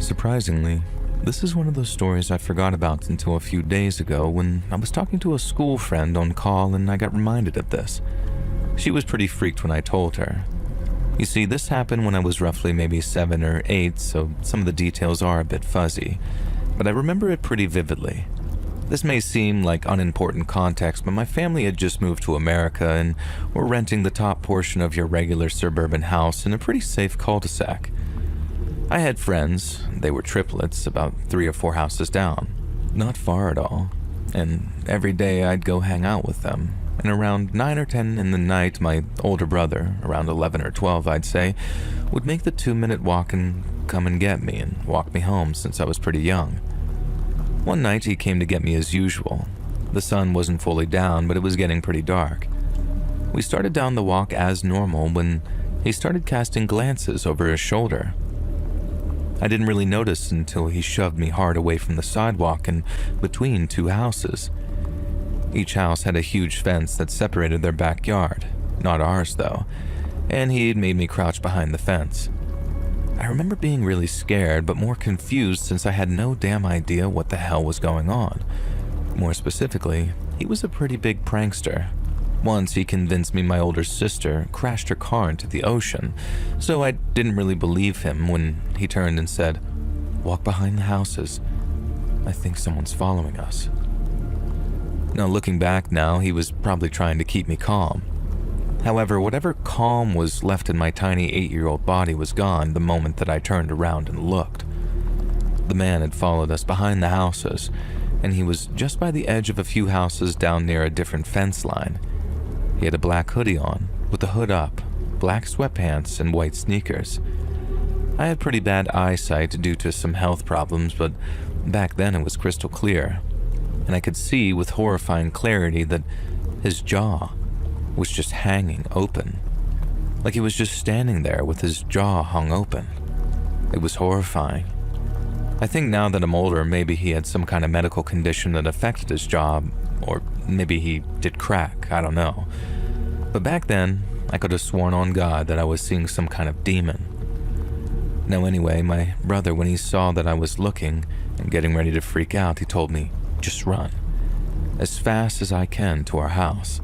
Surprisingly, this is one of those stories I forgot about until a few days ago when I was talking to a school friend on call and I got reminded of this. She was pretty freaked when I told her. You see, this happened when I was roughly maybe 7 or 8, so some of the details are a bit fuzzy, but I remember it pretty vividly. This may seem like unimportant context, but my family had just moved to America and were renting the top portion of your regular suburban house in a pretty safe cul-de-sac. I had friends, they were triplets, about 3 or 4 houses down, not far at all, and every day I'd go hang out with them. And around 9 or 10 in the night, my older brother, around 11 or 12 I'd say, would make the 2-minute walk and come and get me and walk me home since I was pretty young. One night he came to get me as usual. The sun wasn't fully down, but it was getting pretty dark. We started down the walk as normal when he started casting glances over his shoulder. I didn't really notice until he shoved me hard away from the sidewalk and between 2 houses. Each house had a huge fence that separated their backyard, not ours though, and he'd made me crouch behind the fence. I remember being really scared but more confused since I had no damn idea what the hell was going on. More specifically, he was a pretty big prankster. Once he convinced me my older sister crashed her car into the ocean, so I didn't really believe him when he turned and said, "Walk behind the houses. I think someone's following us." Now looking back now, he was probably trying to keep me calm. However, whatever calm was left in my tiny 8-year-old body was gone the moment that I turned around and looked. The man had followed us behind the houses, and he was just by the edge of a few houses down near a different fence line. He had a black hoodie on, with the hood up, black sweatpants, and white sneakers. I had pretty bad eyesight due to some health problems, but back then it was crystal clear, and I could see with horrifying clarity that his jaw was just hanging open, like he was just standing there with his jaw hung open. It was horrifying. I think now that I'm older, maybe he had some kind of medical condition that affected his jaw, or maybe he did crack, I don't know. But back then, I could have sworn on God that I was seeing some kind of demon. Now anyway, my brother, when he saw that I was looking and getting ready to freak out, he told me, "Just run, as fast as I can to our house."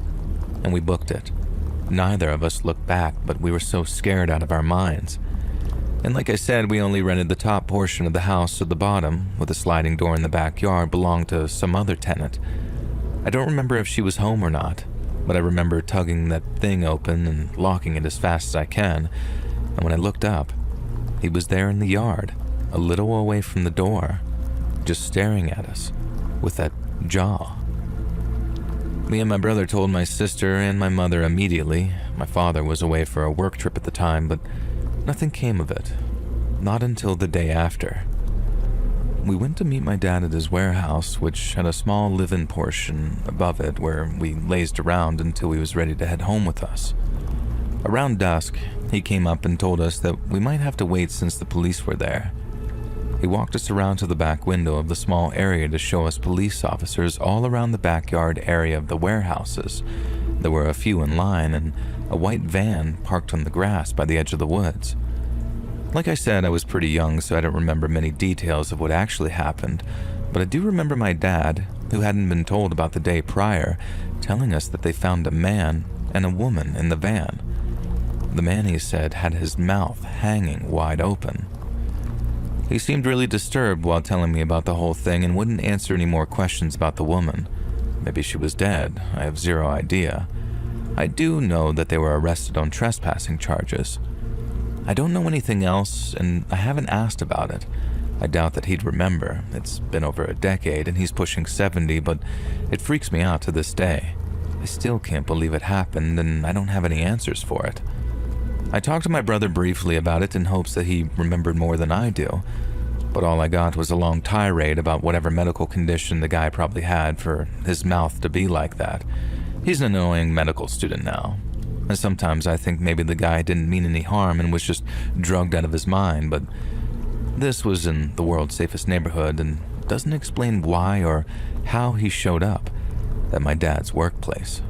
And we booked it. Neither of us looked back, but we were so scared out of our minds. And like I said, we only rented the top portion of the house, so the bottom, with a sliding door in the backyard, belonged to some other tenant. I don't remember if she was home or not, but I remember tugging that thing open and locking it as fast as I can, and when I looked up, he was there in the yard, a little away from the door, just staring at us, with that jaw. Me and my brother told my sister and my mother immediately. My father was away for a work trip at the time, but nothing came of it, not until the day after. We went to meet my dad at his warehouse, which had a small live-in portion above it where we lazed around until he was ready to head home with us. Around dusk, he came up and told us that we might have to wait since the police were there. He walked us around to the back window of the small area to show us police officers all around the backyard area of the warehouses. There were a few in line and a white van parked on the grass by the edge of the woods. Like I said, I was pretty young, so I don't remember many details of what actually happened, but I do remember my dad, who hadn't been told about the day prior, telling us that they found a man and a woman in the van. The man, he said, had his mouth hanging wide open. He seemed really disturbed while telling me about the whole thing and wouldn't answer any more questions about the woman. Maybe she was dead, I have zero idea. I do know that they were arrested on trespassing charges. I don't know anything else, and I haven't asked about it. I doubt that he'd remember. It's been over a decade, and he's pushing 70, but it freaks me out to this day. I still can't believe it happened, and I don't have any answers for it. I talked to my brother briefly about it in hopes that he remembered more than I do, but all I got was a long tirade about whatever medical condition the guy probably had for his mouth to be like that. He's an annoying medical student now. And sometimes I think maybe the guy didn't mean any harm and was just drugged out of his mind, but this was in the world's safest neighborhood and doesn't explain why or how he showed up at my dad's workplace.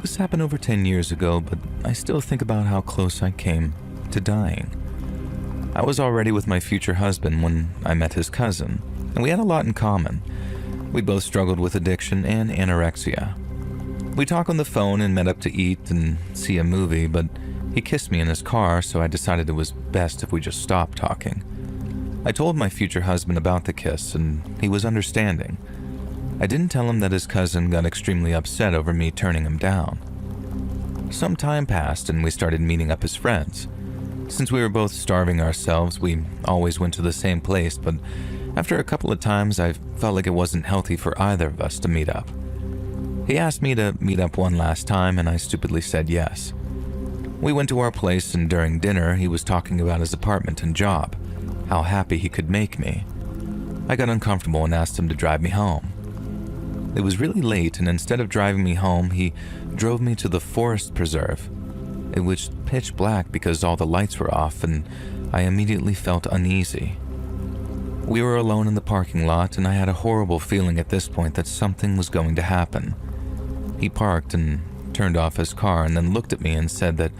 This happened over 10 years ago, but I still think about how close I came to dying. I was already with my future husband when I met his cousin, and we had a lot in common. We both struggled with addiction and anorexia. We talked on the phone and met up to eat and see a movie, but he kissed me in his car, so I decided it was best if we just stopped talking. I told my future husband about the kiss, and he was understanding. I didn't tell him that his cousin got extremely upset over me turning him down. Some time passed, and we started meeting up as friends. Since we were both starving ourselves, we always went to the same place, but after a couple of times, I felt like it wasn't healthy for either of us to meet up. He asked me to meet up one last time, and I stupidly said yes. We went to our place, and during dinner, he was talking about his apartment and job, how happy he could make me. I got uncomfortable and asked him to drive me home. It was really late, and instead of driving me home, he drove me to the forest preserve. It was pitch black because all the lights were off, and I immediately felt uneasy. We were alone in the parking lot, and I had a horrible feeling at this point that something was going to happen. He parked and turned off his car and then looked at me and said that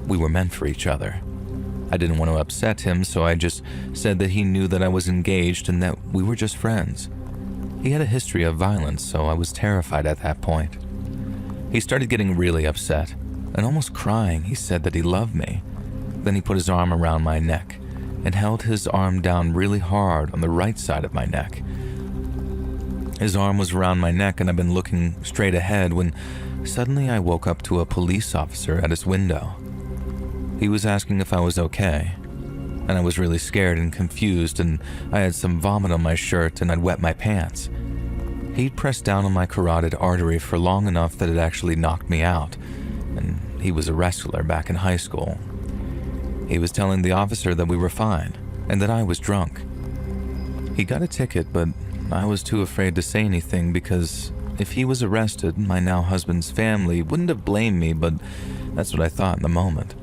we were meant for each other. I didn't want to upset him, so I just said that he knew that I was engaged and that we were just friends. He had a history of violence, so I was terrified at that point. He started getting really upset, and almost crying. He said that he loved me. Then he put his arm around my neck and held his arm down really hard on the right side of my neck. His arm was around my neck, and I've been looking straight ahead when suddenly I woke up to a police officer at his window. He was asking if I was okay, and I was really scared and confused, and I had some vomit on my shirt and I'd wet my pants. He'd pressed down on my carotid artery for long enough that it actually knocked me out, and he was a wrestler back in high school. He was telling the officer that we were fine and that I was drunk. He got a ticket, but I was too afraid to say anything because if he was arrested, my now husband's family wouldn't have blamed me, but that's what I thought in the moment.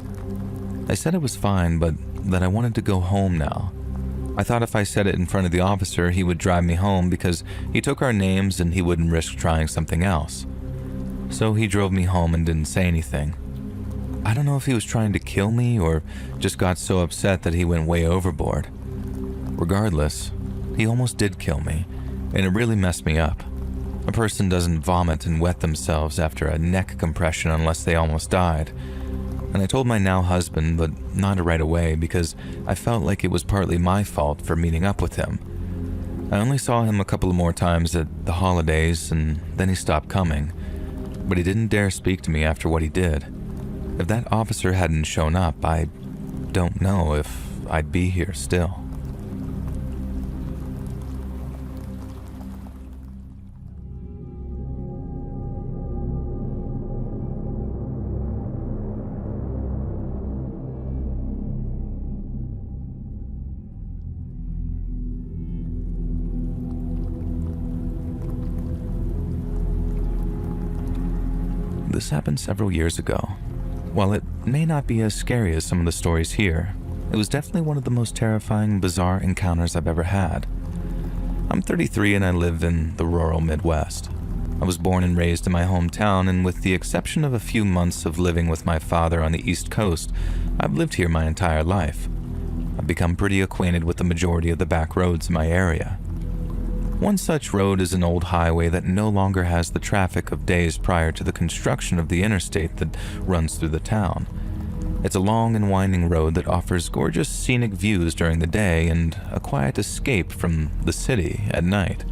I said it was fine, but that I wanted to go home now. I thought if I said it in front of the officer, he would drive me home because he took our names and he wouldn't risk trying something else. So he drove me home and didn't say anything. I don't know if he was trying to kill me or just got so upset that he went way overboard. Regardless, he almost did kill me, and it really messed me up. A person doesn't vomit and wet themselves after a neck compression unless they almost died. And I told my now husband, but not right away because I felt like it was partly my fault for meeting up with him. I only saw him a couple of more times at the holidays, and then he stopped coming. But he didn't dare speak to me after what he did. If that officer hadn't shown up, I don't know if I'd be here still. This happened several years ago. While it may not be as scary as some of the stories here, it was definitely one of the most terrifying, bizarre encounters I've ever had. I'm 33 and I live in the rural Midwest. I was born and raised in my hometown, and with the exception of a few months of living with my father on the East Coast, I've lived here my entire life. I've become pretty acquainted with the majority of the back roads in my area. One such road is an old highway that no longer has the traffic of days prior to the construction of the interstate that runs through the town. It's a long and winding road that offers gorgeous scenic views during the day and a quiet escape from the city at night.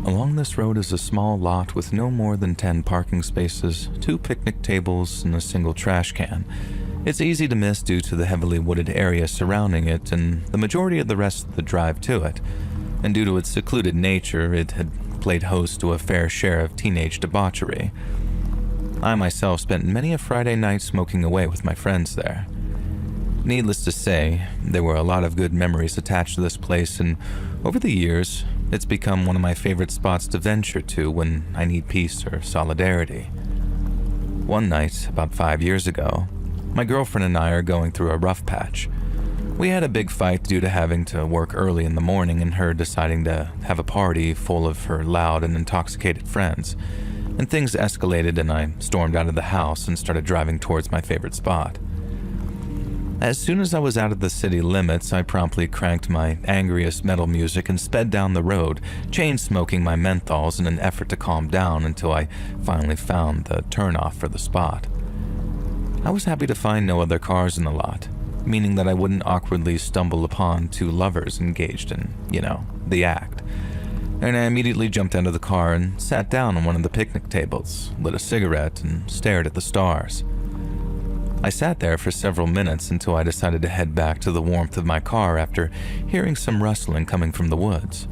Along this road is a small lot with no more than 10 parking spaces, 2 picnic tables, and a single trash can. It's easy to miss due to the heavily wooded area surrounding it and the majority of the rest of the drive to it. And due to its secluded nature, it had played host to a fair share of teenage debauchery. I myself spent many a Friday night smoking away with my friends there. Needless to say, there were a lot of good memories attached to this place, and over the years, it's become one of my favorite spots to venture to when I need peace or solidarity. One night, about 5 years ago, my girlfriend and I are going through a rough patch. We had a big fight due to having to work early in the morning and her deciding to have a party full of her loud and intoxicated friends. And things escalated and I stormed out of the house and started driving towards my favorite spot. As soon as I was out of the city limits, I promptly cranked my angriest metal music and sped down the road, chain-smoking my menthols in an effort to calm down until I finally found the turnoff for the spot. I was happy to find no other cars in the lot, meaning that I wouldn't awkwardly stumble upon two lovers engaged in, the act. And I immediately jumped out of the car and sat down on one of the picnic tables, lit a cigarette, and stared at the stars. I sat there for several minutes until I decided to head back to the warmth of my car after hearing some rustling coming from the woods.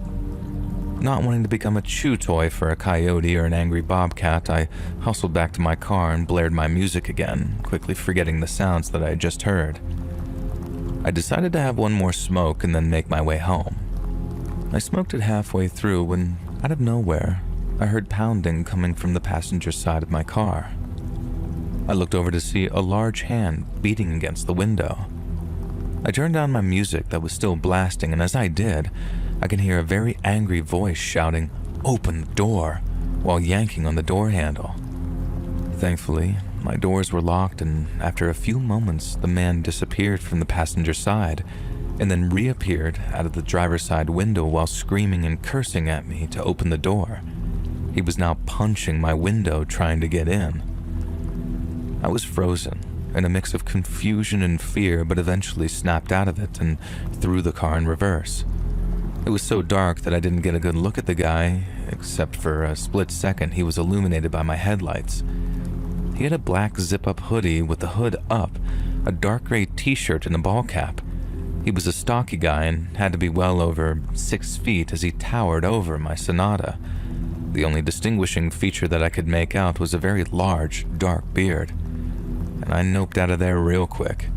Not wanting to become a chew toy for a coyote or an angry bobcat, I hustled back to my car and blared my music again, quickly forgetting the sounds that I had just heard. I decided to have one more smoke and then make my way home. I smoked it halfway through when, out of nowhere, I heard pounding coming from the passenger side of my car. I looked over to see a large hand beating against the window. I turned down my music that was still blasting, and as I did, I could hear a very angry voice shouting, "Open the door," while yanking on the door handle. Thankfully, my doors were locked, and after a few moments, the man disappeared from the passenger side and then reappeared out of the driver's side window while screaming and cursing at me to open the door. He was now punching my window trying to get in. I was frozen, in a mix of confusion and fear, but eventually snapped out of it and threw the car in reverse. It was so dark that I didn't get a good look at the guy, except for a split second he was illuminated by my headlights. He had a black zip-up hoodie with the hood up, a dark gray t-shirt and a ball cap. He was a stocky guy and had to be well over 6 feet as he towered over my Sonata. The only distinguishing feature that I could make out was a very large, dark beard. And I noped out of there real quick.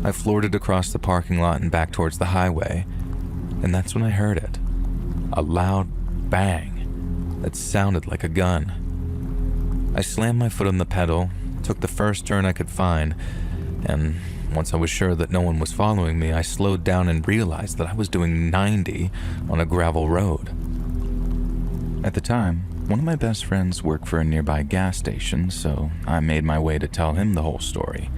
I floored it across the parking lot and back towards the highway, and that's when I heard it. A loud bang that sounded like a gun. I slammed my foot on the pedal, took the first turn I could find, and once I was sure that no one was following me, I slowed down and realized that I was doing 90 on a gravel road. At the time, one of my best friends worked for a nearby gas station, so I made my way to tell him the whole story.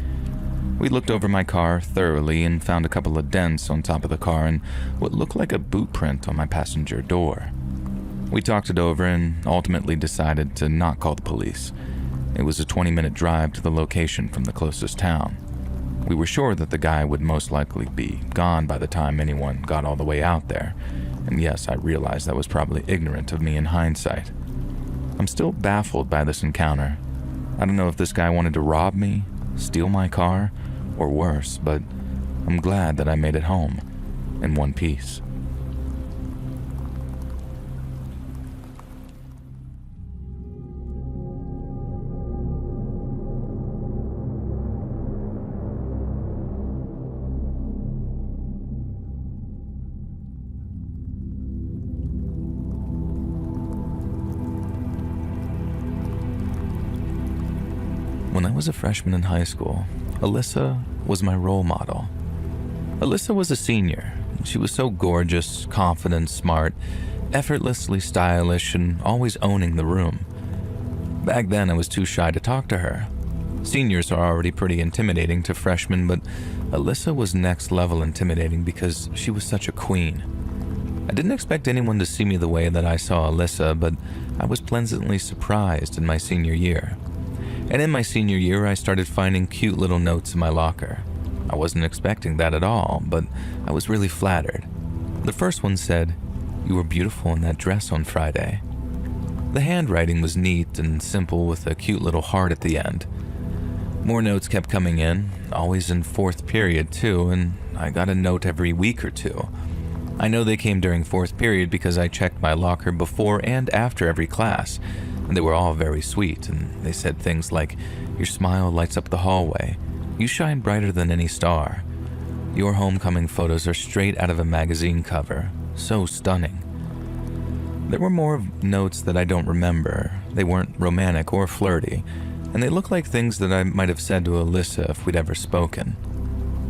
We looked over my car thoroughly and found a couple of dents on top of the car and what looked like a boot print on my passenger door. We talked it over and ultimately decided to not call the police. It was a 20-minute drive to the location from the closest town. We were sure that the guy would most likely be gone by the time anyone got all the way out there. And yes, I realized that was probably ignorant of me in hindsight. I'm still baffled by this encounter. I don't know if this guy wanted to rob me, steal my car, or worse, but I'm glad that I made it home in one piece. When I was a freshman in high school, Alyssa was my role model. Alyssa was a senior. She was so gorgeous, confident, smart, effortlessly stylish, and always owning the room. Back then, I was too shy to talk to her. Seniors are already pretty intimidating to freshmen, but Alyssa was next level intimidating because she was such a queen. I didn't expect anyone to see me the way that I saw Alyssa, but I was pleasantly surprised in my senior year. And in my senior year, I started finding cute little notes in my locker. I wasn't expecting that at all, but I was really flattered. The first one said, "You were beautiful in that dress on Friday." The handwriting was neat and simple with a cute little heart at the end. More notes kept coming in, always in fourth period too, and I got a note every week or two. I know they came during fourth period because I checked my locker before and after every class. And they were all very sweet, and they said things like, "Your smile lights up the hallway. You shine brighter than any star. Your homecoming photos are straight out of a magazine cover. So stunning." There were more notes that I don't remember. They weren't romantic or flirty, and they looked like things that I might have said to Alyssa if we'd ever spoken.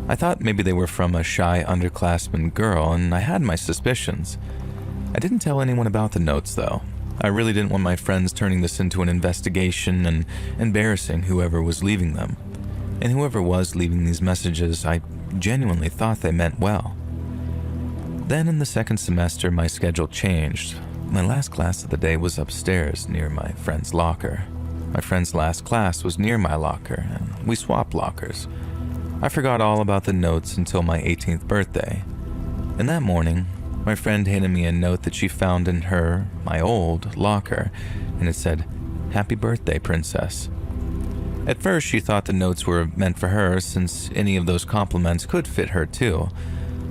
I thought maybe they were from a shy underclassman girl, and I had my suspicions. I didn't tell anyone about the notes, though. I really didn't want my friends turning this into an investigation and embarrassing whoever was leaving them. And whoever was leaving these messages, I genuinely thought they meant well. Then in the second semester, my schedule changed. My last class of the day was upstairs near my friend's locker. My friend's last class was near my locker, and we swapped lockers. I forgot all about the notes until my 18th birthday. And that morning, my friend handed me a note that she found in my old locker, and it said, "Happy birthday, princess." At first, she thought the notes were meant for her since any of those compliments could fit her too.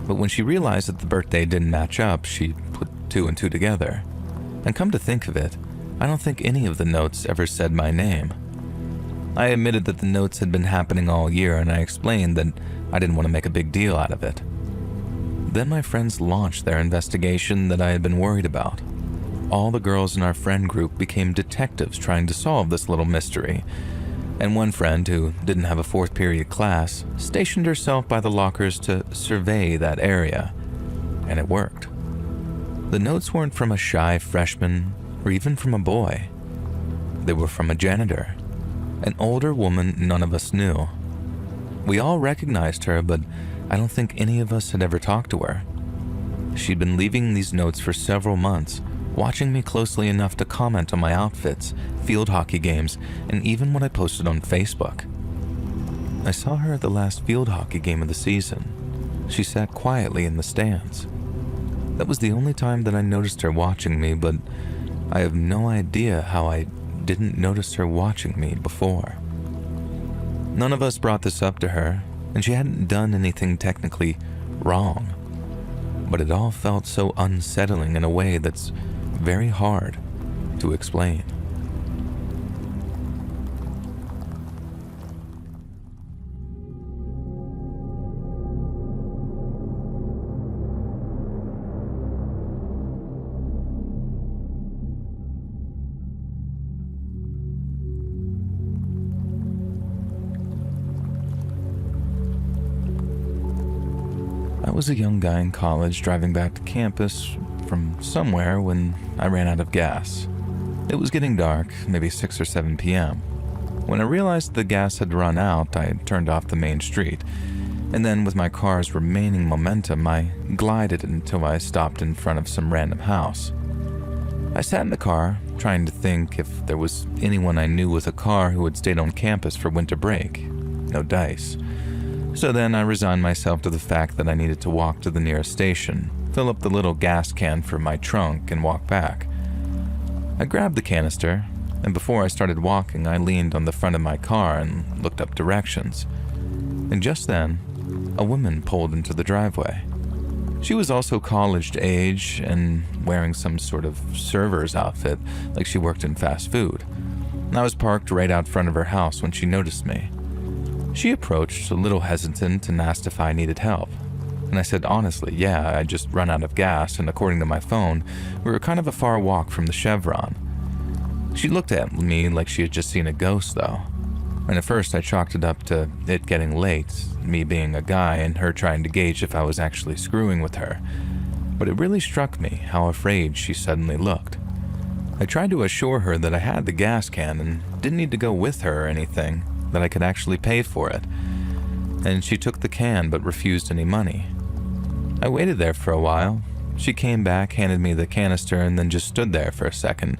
But when she realized that the birthday didn't match up, she put two and two together. And come to think of it, I don't think any of the notes ever said my name. I admitted that the notes had been happening all year, and I explained that I didn't want to make a big deal out of it. Then my friends launched their investigation that I had been worried about. All the girls in our friend group became detectives trying to solve this little mystery. And one friend, who didn't have a fourth period class, stationed herself by the lockers to survey that area. And it worked. The notes weren't from a shy freshman or even from a boy. They were from a janitor, an older woman none of us knew. We all recognized her, but I don't think any of us had ever talked to her. She'd been leaving these notes for several months, watching me closely enough to comment on my outfits, field hockey games, and even what I posted on Facebook. I saw her at the last field hockey game of the season. She sat quietly in the stands. That was the only time that I noticed her watching me, but I have no idea how I didn't notice her watching me before. None of us brought this up to her, and she hadn't done anything technically wrong. But it all felt so unsettling in a way that's very hard to explain. I was a young guy in college driving back to campus from somewhere when I ran out of gas. It was getting dark, maybe 6 or 7 p.m. When I realized the gas had run out, I turned off the main street, and then with my car's remaining momentum, I glided until I stopped in front of some random house. I sat in the car, trying to think if there was anyone I knew with a car who had stayed on campus for winter break. No dice. So then I resigned myself to the fact that I needed to walk to the nearest station, fill up the little gas can from my trunk, and walk back. I grabbed the canister, and before I started walking, I leaned on the front of my car and looked up directions. And just then, a woman pulled into the driveway. She was also college age and wearing some sort of server's outfit, like she worked in fast food. I was parked right out front of her house when she noticed me. She approached, a little hesitant, and asked if I needed help. And I said honestly, yeah, I'd just run out of gas, and according to my phone, we were kind of a far walk from the Chevron. She looked at me like she had just seen a ghost, though. And at first I chalked it up to it getting late, me being a guy and her trying to gauge if I was actually screwing with her. But it really struck me how afraid she suddenly looked. I tried to assure her that I had the gas can and didn't need to go with her or anything, that I could actually pay for it. And she took the can but refused any money. I waited there for a while. She came back, handed me the canister, and then just stood there for a second,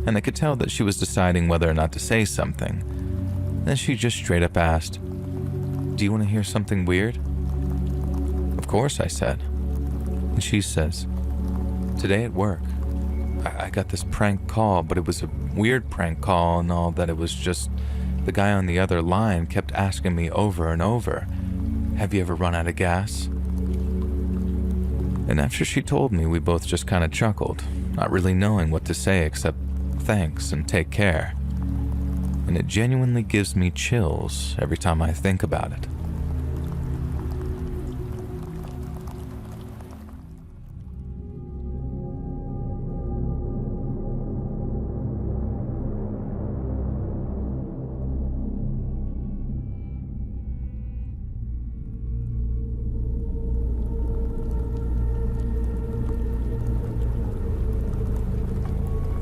and I could tell that she was deciding whether or not to say something. Then she just straight up asked, "Do you want to hear something weird?" "Of course," I said. And she says, "Today at work, I got this prank call, but it was a weird prank call and all that. It was just the guy on the other line kept asking me over and over, 'Have you ever run out of gas?'" And after she told me, we both just kind of chuckled, not really knowing what to say except thanks and take care. And it genuinely gives me chills every time I think about it.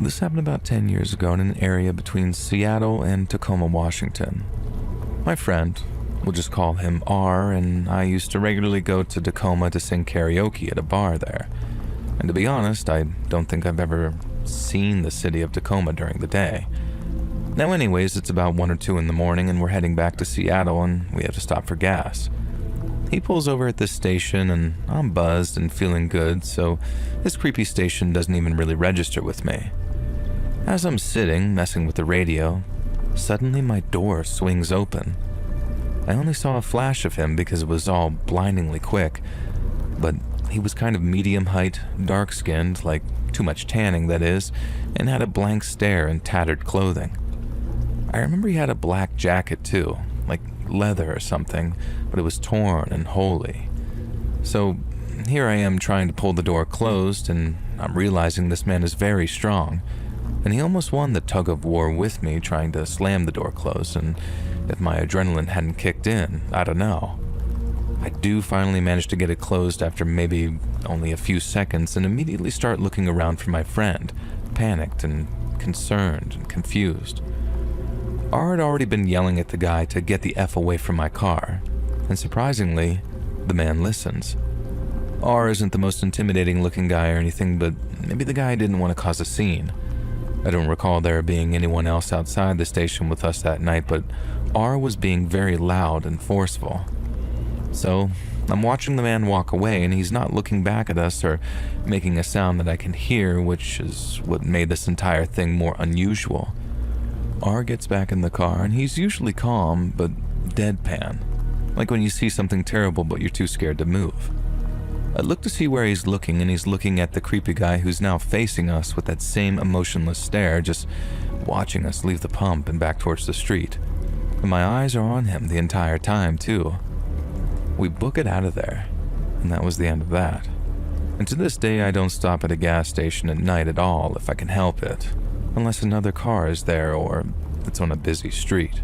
This happened about 10 years ago in an area between Seattle and Tacoma, Washington. My friend, We'll just call him R, and I used to regularly go to Tacoma to sing karaoke at a bar there. And to be honest, I don't think I've ever seen the city of Tacoma during the day. Now anyways, it's about 1 or 2 in the morning and we're heading back to Seattle and we have to stop for gas. He pulls over at this station and I'm buzzed and feeling good, so this creepy station doesn't even really register with me. As I'm sitting, messing with the radio, suddenly my door swings open. I only saw a flash of him because it was all blindingly quick, but he was kind of medium height, dark-skinned, like too much tanning that is, and had a blank stare and tattered clothing. I remember he had a black jacket too, like leather or something, but it was torn and holey. So here I am trying to pull the door closed, and I'm realizing this man is very strong, and he almost won the tug of war with me trying to slam the door closed, and if my adrenaline hadn't kicked in, I don't know. I do finally manage to get it closed after maybe only a few seconds and immediately start looking around for my friend, panicked and concerned and confused. R had already been yelling at the guy to get the F away from my car, and surprisingly, the man listens. R isn't the most intimidating looking guy or anything, but maybe the guy didn't want to cause a scene. I don't recall there being anyone else outside the station with us that night, but R was being very loud and forceful. So, I'm watching the man walk away and he's not looking back at us or making a sound that I can hear, which is what made this entire thing more unusual. R gets back in the car and he's usually calm, but deadpan. Like when you see something terrible but you're too scared to move. I look to see where he's looking and he's looking at the creepy guy who's now facing us with that same emotionless stare, just watching us leave the pump and back towards the street. And my eyes are on him the entire time too. We book it out of there, and that was the end of that. And to this day I don't stop at a gas station at night at all if I can help it, unless another car is there or it's on a busy street.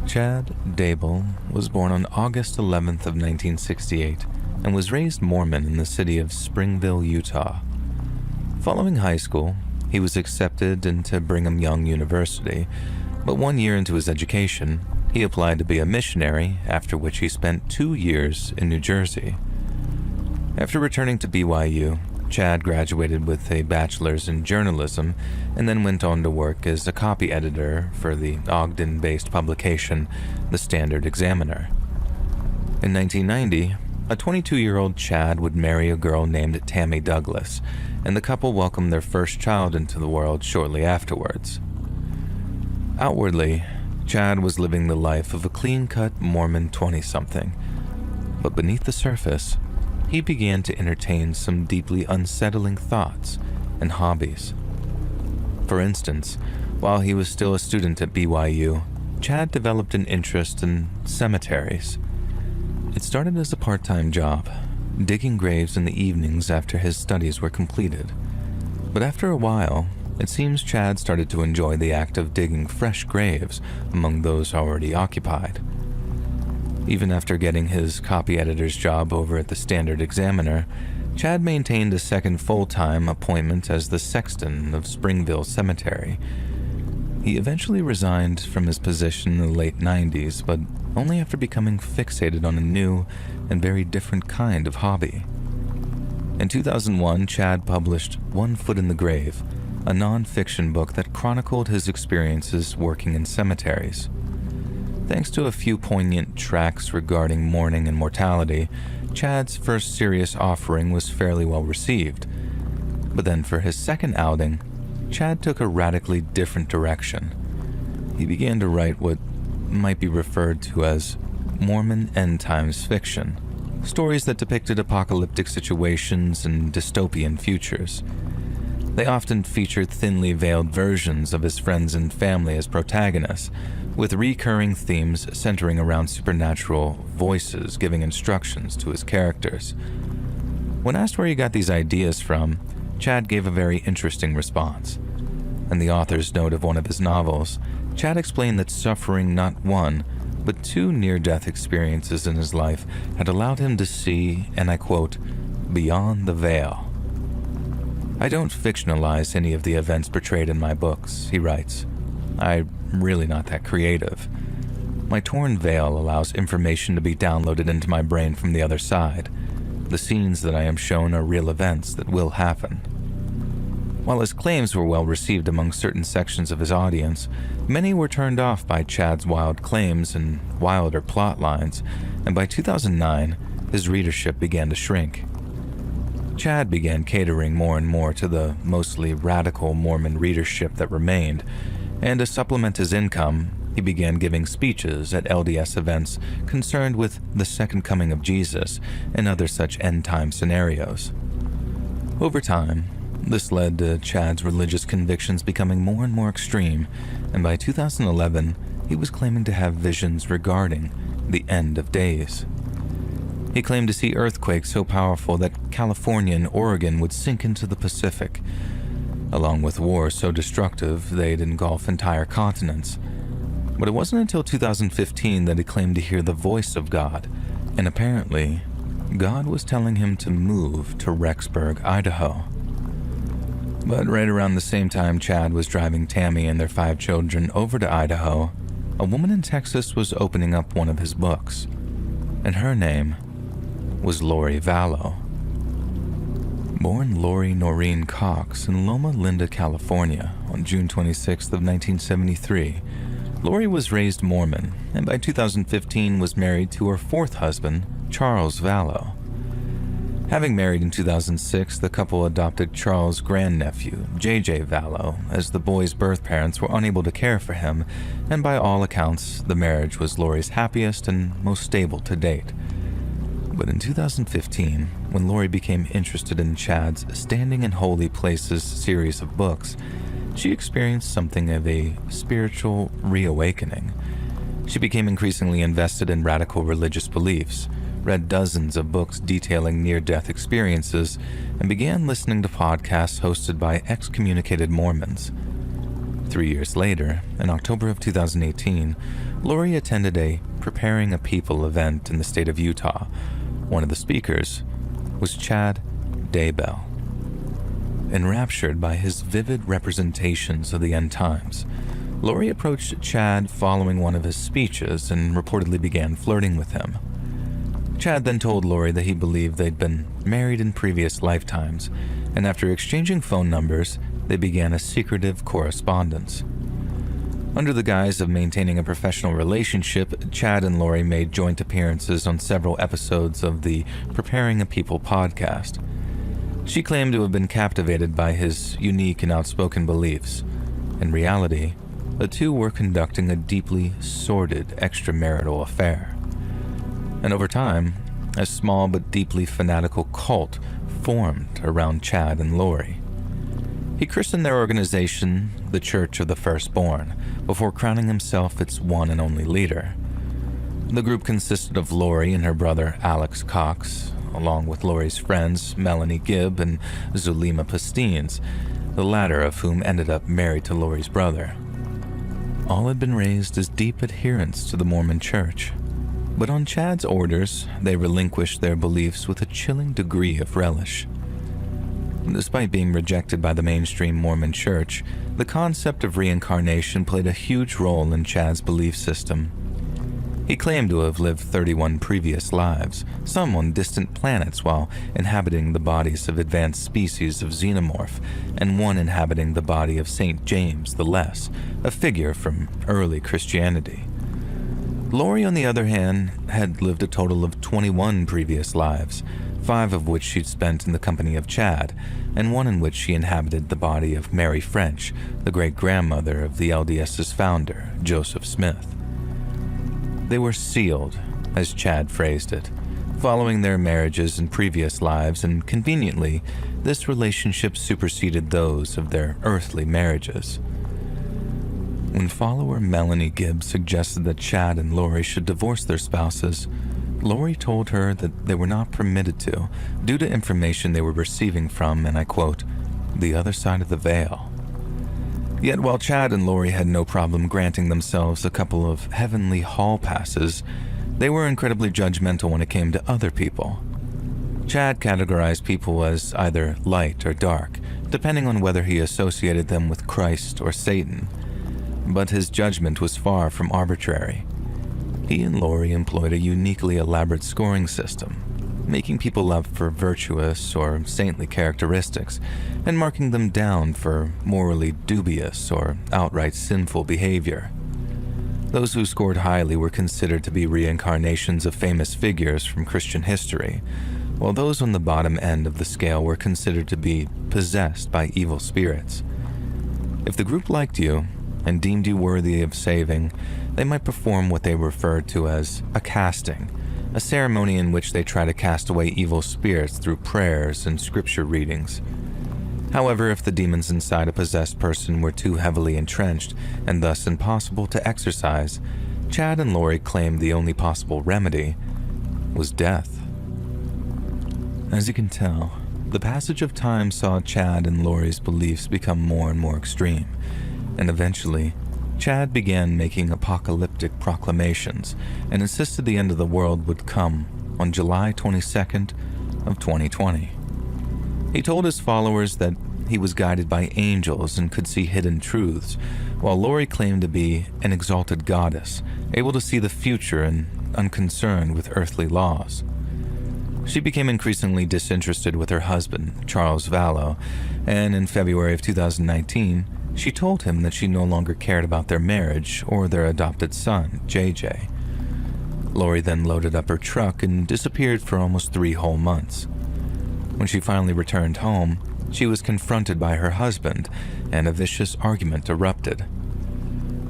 Chad Dable was born on August 11th of 1968 and was raised Mormon in the city of Springville, Utah. Following high school, he was accepted into Brigham Young University, but 1 year into his education, he applied to be a missionary, after which he spent 2 years in New Jersey. After returning to BYU, Chad graduated with a bachelor's in journalism and then went on to work as a copy editor for the Ogden-based publication, The Standard Examiner. In 1990, a 22-year-old Chad would marry a girl named Tammy Douglas, and the couple welcomed their first child into the world shortly afterwards. Outwardly, Chad was living the life of a clean-cut Mormon 20-something, but beneath the surface, he began to entertain some deeply unsettling thoughts and hobbies. For instance, while he was still a student at BYU, Chad developed an interest in cemeteries. It started as a part-time job, digging graves in the evenings after his studies were completed. But after a while, it seems Chad started to enjoy the act of digging fresh graves among those already occupied. Even after getting his copy editor's job over at the Standard Examiner, Chad maintained a second full-time appointment as the sexton of Springville Cemetery. He eventually resigned from his position in the late 90s, but only after becoming fixated on a new and very different kind of hobby. In 2001, Chad published One Foot in the Grave, a non-fiction book that chronicled his experiences working in cemeteries. Thanks to a few poignant tracks regarding mourning and mortality, Chad's first serious offering was fairly well received. But then for his second outing, Chad took a radically different direction. He began to write what might be referred to as Mormon end times fiction, stories that depicted apocalyptic situations and dystopian futures. They often featured thinly veiled versions of his friends and family as protagonists, with recurring themes centering around supernatural voices giving instructions to his characters. When asked where he got these ideas from, Chad gave a very interesting response. In the author's note of one of his novels, Chad explained that suffering not one, but two near-death experiences in his life had allowed him to see, and I quote, beyond the veil. I don't fictionalize any of the events portrayed in my books, he writes. I'm really not that creative. My torn veil allows information to be downloaded into my brain from the other side. The scenes that I am shown are real events that will happen. While his claims were well received among certain sections of his audience, many were turned off by Chad's wild claims and wilder plot lines, and by 2009, his readership began to shrink. Chad began catering more and more to the mostly radical Mormon readership that remained, and to supplement his income, he began giving speeches at LDS events concerned with the second coming of Jesus and other such end-time scenarios. Over time, this led to Chad's religious convictions becoming more and more extreme, and by 2011, he was claiming to have visions regarding the end of days. He claimed to see earthquakes so powerful that California and Oregon would sink into the Pacific, along with wars so destructive they'd engulf entire continents. But it wasn't until 2015 that he claimed to hear the voice of God, and apparently, God was telling him to move to Rexburg, Idaho. But right around the same time Chad was driving Tammy and their 5 children over to Idaho, a woman in Texas was opening up one of his books, and her name was Lori Vallow. Born Lori Noreen Cox in Loma Linda, California on June 26th of 1973, Lori was raised Mormon and by 2015 was married to her 4th husband, Charles Vallow. Having married in 2006, the couple adopted Charles' grandnephew, J.J. Vallow, as the boy's birth parents were unable to care for him, and by all accounts, the marriage was Lori's happiest and most stable to date. But in 2015, when Lori became interested in Chad's Standing in Holy Places series of books, she experienced something of a spiritual reawakening. She became increasingly invested in radical religious beliefs, read dozens of books detailing near-death experiences, and began listening to podcasts hosted by excommunicated Mormons. 3 years later, in October of 2018, Lori attended a Preparing a People event in the state of Utah. One of the speakers was Chad Daybell. Enraptured by his vivid representations of the end times, Lori approached Chad following one of his speeches and reportedly began flirting with him. Chad then told Lori that he believed they'd been married in previous lifetimes, and after exchanging phone numbers, they began a secretive correspondence. Under the guise of maintaining a professional relationship, Chad and Lori made joint appearances on several episodes of the Preparing a People podcast. She claimed to have been captivated by his unique and outspoken beliefs. In reality, the two were conducting a deeply sordid extramarital affair. And over time, a small but deeply fanatical cult formed around Chad and Lori. He christened their organization the Church of the Firstborn, before crowning himself its one and only leader. The group consisted of Lori and her brother Alex Cox, along with Lori's friends Melanie Gibb and Zulema Pastines, the latter of whom ended up married to Lori's brother. All had been raised as deep adherents to the Mormon Church, but on Chad's orders, they relinquished their beliefs with a chilling degree of relish. Despite being rejected by the mainstream Mormon Church, the concept of reincarnation played a huge role in Chad's belief system. He claimed to have lived 31 previous lives, some on distant planets while inhabiting the bodies of advanced species of xenomorph, and one inhabiting the body of St. James the Less, a figure from early Christianity. Lori, on the other hand, had lived a total of 21 previous lives, 5 of which she'd spent in the company of Chad, and one in which she inhabited the body of Mary French, the great-grandmother of the LDS's founder, Joseph Smith. They were sealed, as Chad phrased it, following their marriages in previous lives, and conveniently, this relationship superseded those of their earthly marriages. When follower Melanie Gibbs suggested that Chad and Lori should divorce their spouses, Lori told her that they were not permitted to, due to information they were receiving from, and I quote, the other side of the veil. Yet while Chad and Lori had no problem granting themselves a couple of heavenly hall passes, they were incredibly judgmental when it came to other people. Chad categorized people as either light or dark, depending on whether he associated them with Christ or Satan, but his judgment was far from arbitrary. He and Lori employed a uniquely elaborate scoring system, making people up for virtuous or saintly characteristics and marking them down for morally dubious or outright sinful behavior. Those who scored highly were considered to be reincarnations of famous figures from Christian history, while those on the bottom end of the scale were considered to be possessed by evil spirits. If the group liked you and deemed you worthy of saving, they might perform what they referred to as a casting, a ceremony in which they try to cast away evil spirits through prayers and scripture readings. However, if the demons inside a possessed person were too heavily entrenched and thus impossible to exorcise, Chad and Lori claimed the only possible remedy was death. As you can tell, the passage of time saw Chad and Lori's beliefs become more and more extreme, and eventually, Chad began making apocalyptic proclamations and insisted the end of the world would come on July 22nd of 2020. He told his followers that he was guided by angels and could see hidden truths, while Lori claimed to be an exalted goddess, able to see the future and unconcerned with earthly laws. She became increasingly disinterested with her husband, Charles Vallow, and in February of 2019, she told him that she no longer cared about their marriage or their adopted son, JJ. Lori then loaded up her truck and disappeared for almost 3 whole months. When she finally returned home, she was confronted by her husband, and a vicious argument erupted.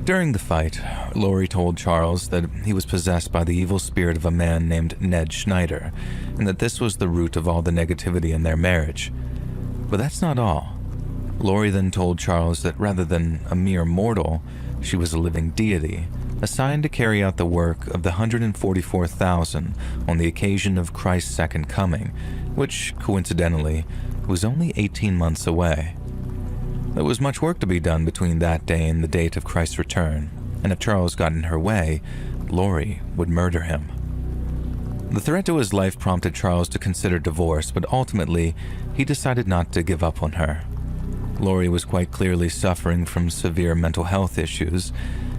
During the fight, Lori told Charles that he was possessed by the evil spirit of a man named Ned Schneider, and that this was the root of all the negativity in their marriage. But that's not all. Lori then told Charles that rather than a mere mortal, she was a living deity, assigned to carry out the work of the 144,000 on the occasion of Christ's second coming, which, coincidentally, was only 18 months away. There was much work to be done between that day and the date of Christ's return, and if Charles got in her way, Lori would murder him. The threat to his life prompted Charles to consider divorce, but ultimately, he decided not to give up on her. Lori was quite clearly suffering from severe mental health issues,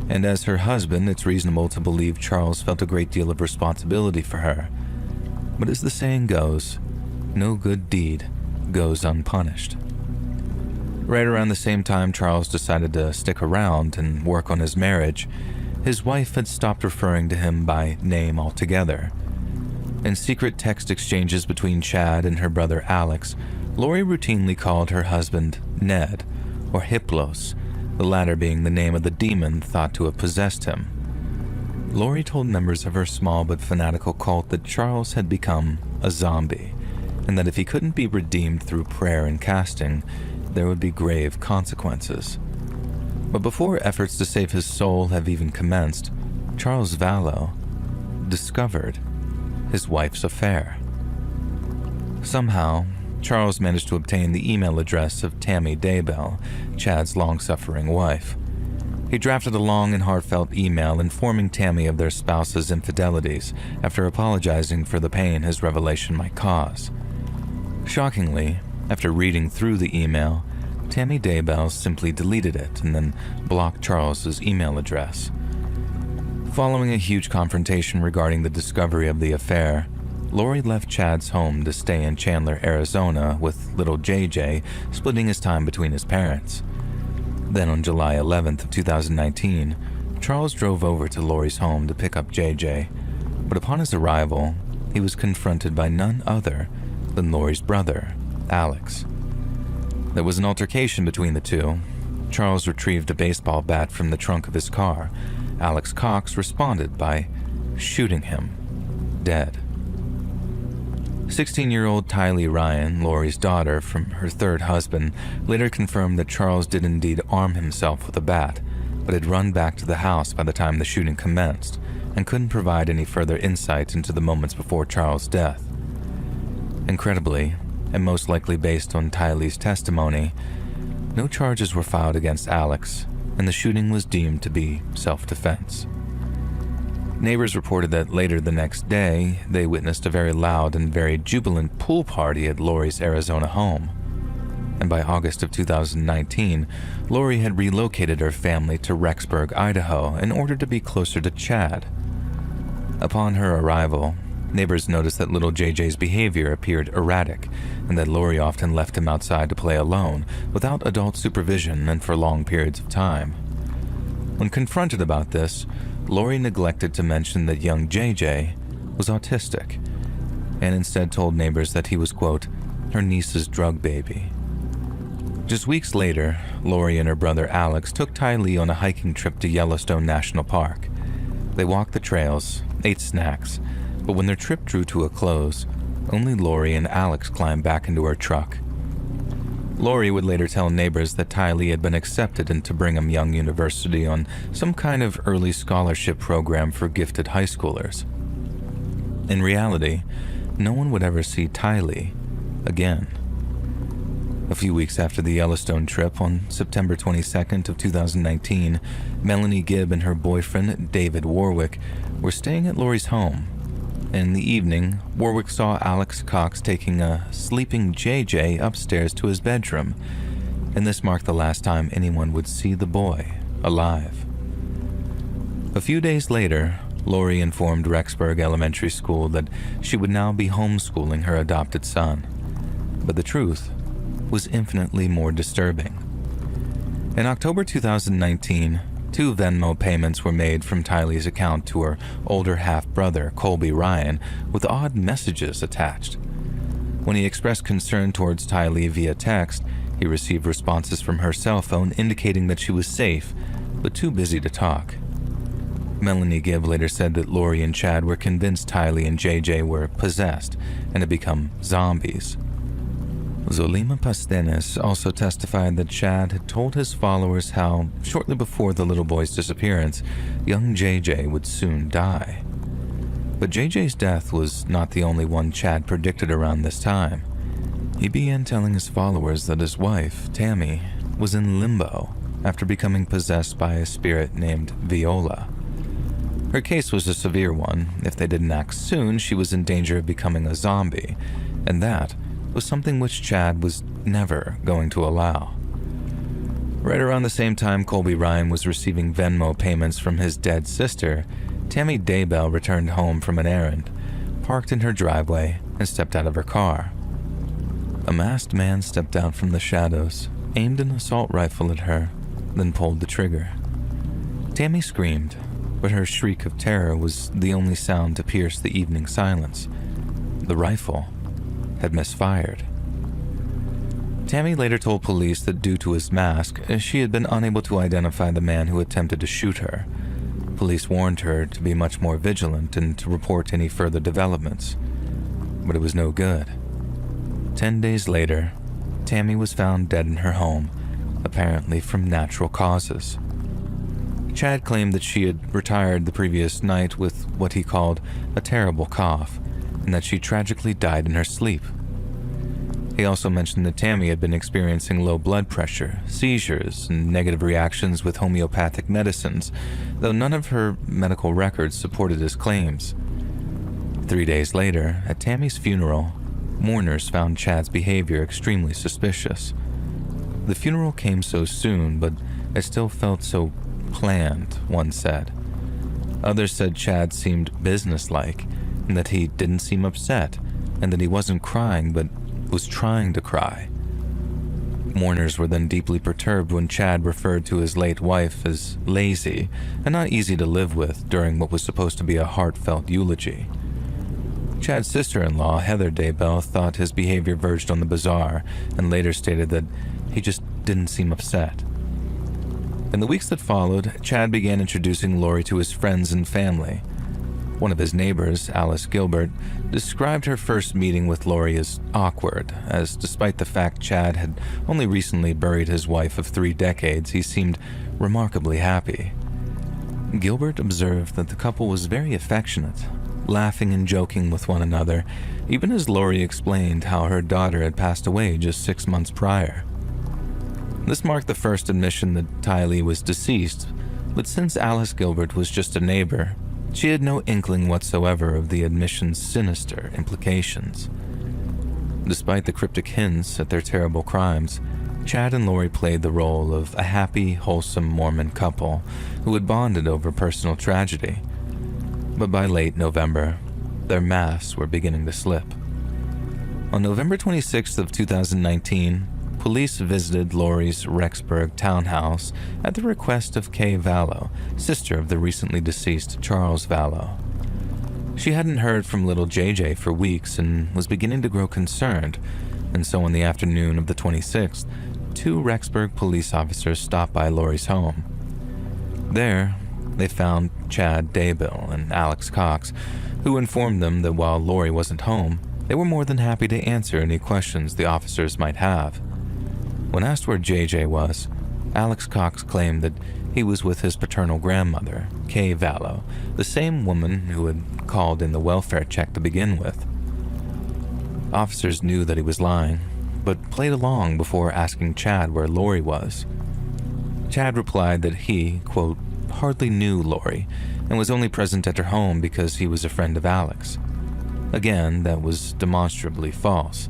and as her husband, it's reasonable to believe Charles felt a great deal of responsibility for her. But as the saying goes, no good deed goes unpunished. Right around the same time Charles decided to stick around and work on his marriage, his wife had stopped referring to him by name altogether. In secret text exchanges between Chad and her brother Alex, Lori routinely called her husband Ned, or Hiplos, the latter being the name of the demon thought to have possessed him. Lori told members of her small but fanatical cult that Charles had become a zombie, and that if he couldn't be redeemed through prayer and casting, there would be grave consequences. But before efforts to save his soul have even commenced, Charles Vallow discovered his wife's affair. Somehow, Charles managed to obtain the email address of Tammy Daybell, Chad's long-suffering wife. He drafted a long and heartfelt email informing Tammy of their spouse's infidelities after apologizing for the pain his revelation might cause. Shockingly, after reading through the email, Tammy Daybell simply deleted it and then blocked Charles's email address. Following a huge confrontation regarding the discovery of the affair, Lori left Chad's home to stay in Chandler, Arizona, with little JJ splitting his time between his parents. Then on July 11th of 2019, Charles drove over to Lori's home to pick up JJ, but upon his arrival, he was confronted by none other than Lori's brother, Alex. There was an altercation between the two. Charles retrieved a baseball bat from the trunk of his car. Alex Cox responded by shooting him dead. 16-year-old Tylee Ryan, Lori's daughter from her third husband, later confirmed that Charles did indeed arm himself with a bat, but had run back to the house by the time the shooting commenced and couldn't provide any further insight into the moments before Charles' death. Incredibly, and most likely based on Tylee's testimony, no charges were filed against Alex, and the shooting was deemed to be self-defense. Neighbors reported that later the next day, they witnessed a very loud and very jubilant pool party at Lori's Arizona home. And by August of 2019, Lori had relocated her family to Rexburg, Idaho, in order to be closer to Chad. Upon her arrival, neighbors noticed that little JJ's behavior appeared erratic, and that Lori often left him outside to play alone, without adult supervision and for long periods of time. When confronted about this, Lori neglected to mention that young JJ was autistic, and instead told neighbors that he was, quote, her niece's drug baby. Just weeks later, Lori and her brother Alex took Tylee on a hiking trip to Yellowstone National Park. They walked the trails, ate snacks, but when their trip drew to a close, only Lori and Alex climbed back into her truck. Lori would later tell neighbors that Tylee had been accepted into Brigham Young University on some kind of early scholarship program for gifted high schoolers. In reality, no one would ever see Tylee again. A few weeks after the Yellowstone trip, on September 22nd of 2019, Melanie Gibb and her boyfriend, David Warwick, were staying at Lori's home. In the evening, Warwick saw Alex Cox taking a sleeping JJ upstairs to his bedroom, and this marked the last time anyone would see the boy alive. A few days later, Lori informed Rexburg Elementary School that she would now be homeschooling her adopted son. But the truth was infinitely more disturbing. In October 2019, 2 Venmo payments were made from Tylee's account to her older half-brother, Colby Ryan, with odd messages attached. When he expressed concern towards Tylee via text, he received responses from her cell phone indicating that she was safe, but too busy to talk. Melanie Gibb later said that Lori and Chad were convinced Tylee and JJ were possessed and had become zombies. Zolima Pastenes also testified that Chad had told his followers how, shortly before the little boy's disappearance, young JJ would soon die. But JJ's death was not the only one Chad predicted around this time. He began telling his followers that his wife, Tammy, was in limbo after becoming possessed by a spirit named Viola. Her case was a severe one. If they didn't act soon, she was in danger of becoming a zombie, and that was something which Chad was never going to allow. Right around the same time Colby Ryan was receiving Venmo payments from his dead sister, Tammy Daybell returned home from an errand, parked in her driveway, and stepped out of her car. A masked man stepped out from the shadows, aimed an assault rifle at her, then pulled the trigger. Tammy screamed, but her shriek of terror was the only sound to pierce the evening silence. The rifle had misfired. Tammy later told police that due to his mask, she had been unable to identify the man who attempted to shoot her. Police warned her to be much more vigilant and to report any further developments. But it was no good. 10 days later, Tammy was found dead in her home, apparently from natural causes. Chad claimed that she had retired the previous night with what he called a terrible cough, and that she tragically died in her sleep. He also mentioned that Tammy had been experiencing low blood pressure, seizures, and negative reactions with homeopathic medicines, though none of her medical records supported his claims. 3 days later, at Tammy's funeral, mourners found Chad's behavior extremely suspicious. The funeral came so soon, but it still felt so planned, one said. Others said Chad seemed businesslike, and that he didn't seem upset, and that he wasn't crying but was trying to cry. Mourners were then deeply perturbed when Chad referred to his late wife as lazy and not easy to live with during what was supposed to be a heartfelt eulogy. Chad's sister-in-law, Heather Daybell, thought his behavior verged on the bizarre and later stated that he just didn't seem upset. In the weeks that followed, Chad began introducing Lori to his friends and family. One of his neighbors, Alice Gilbert, described her first meeting with Lori as awkward, as despite the fact Chad had only recently buried his wife of 3 decades, he seemed remarkably happy. Gilbert observed that the couple was very affectionate, laughing and joking with one another, even as Lori explained how her daughter had passed away just 6 months prior. This marked the first admission that Tylee was deceased, but since Alice Gilbert was just a neighbor, she had no inkling whatsoever of the admission's sinister implications. Despite the cryptic hints at their terrible crimes, Chad and Lori played the role of a happy, wholesome Mormon couple who had bonded over personal tragedy. But by late November, their masks were beginning to slip. On November 26th of 2019, police visited Lori's Rexburg townhouse at the request of Kay Vallow, sister of the recently deceased Charles Vallow. She hadn't heard from little JJ for weeks and was beginning to grow concerned, and so on the afternoon of the 26th, 2 Rexburg police officers stopped by Lori's home. There, they found Chad Daybell and Alex Cox, who informed them that while Lori wasn't home, they were more than happy to answer any questions the officers might have. When asked where JJ was, Alex Cox claimed that he was with his paternal grandmother, Kay Vallow, the same woman who had called in the welfare check to begin with. Officers knew that he was lying, but played along before asking Chad where Lori was. Chad replied that he, quote, hardly knew Lori and was only present at her home because he was a friend of Alex. Again, that was demonstrably false.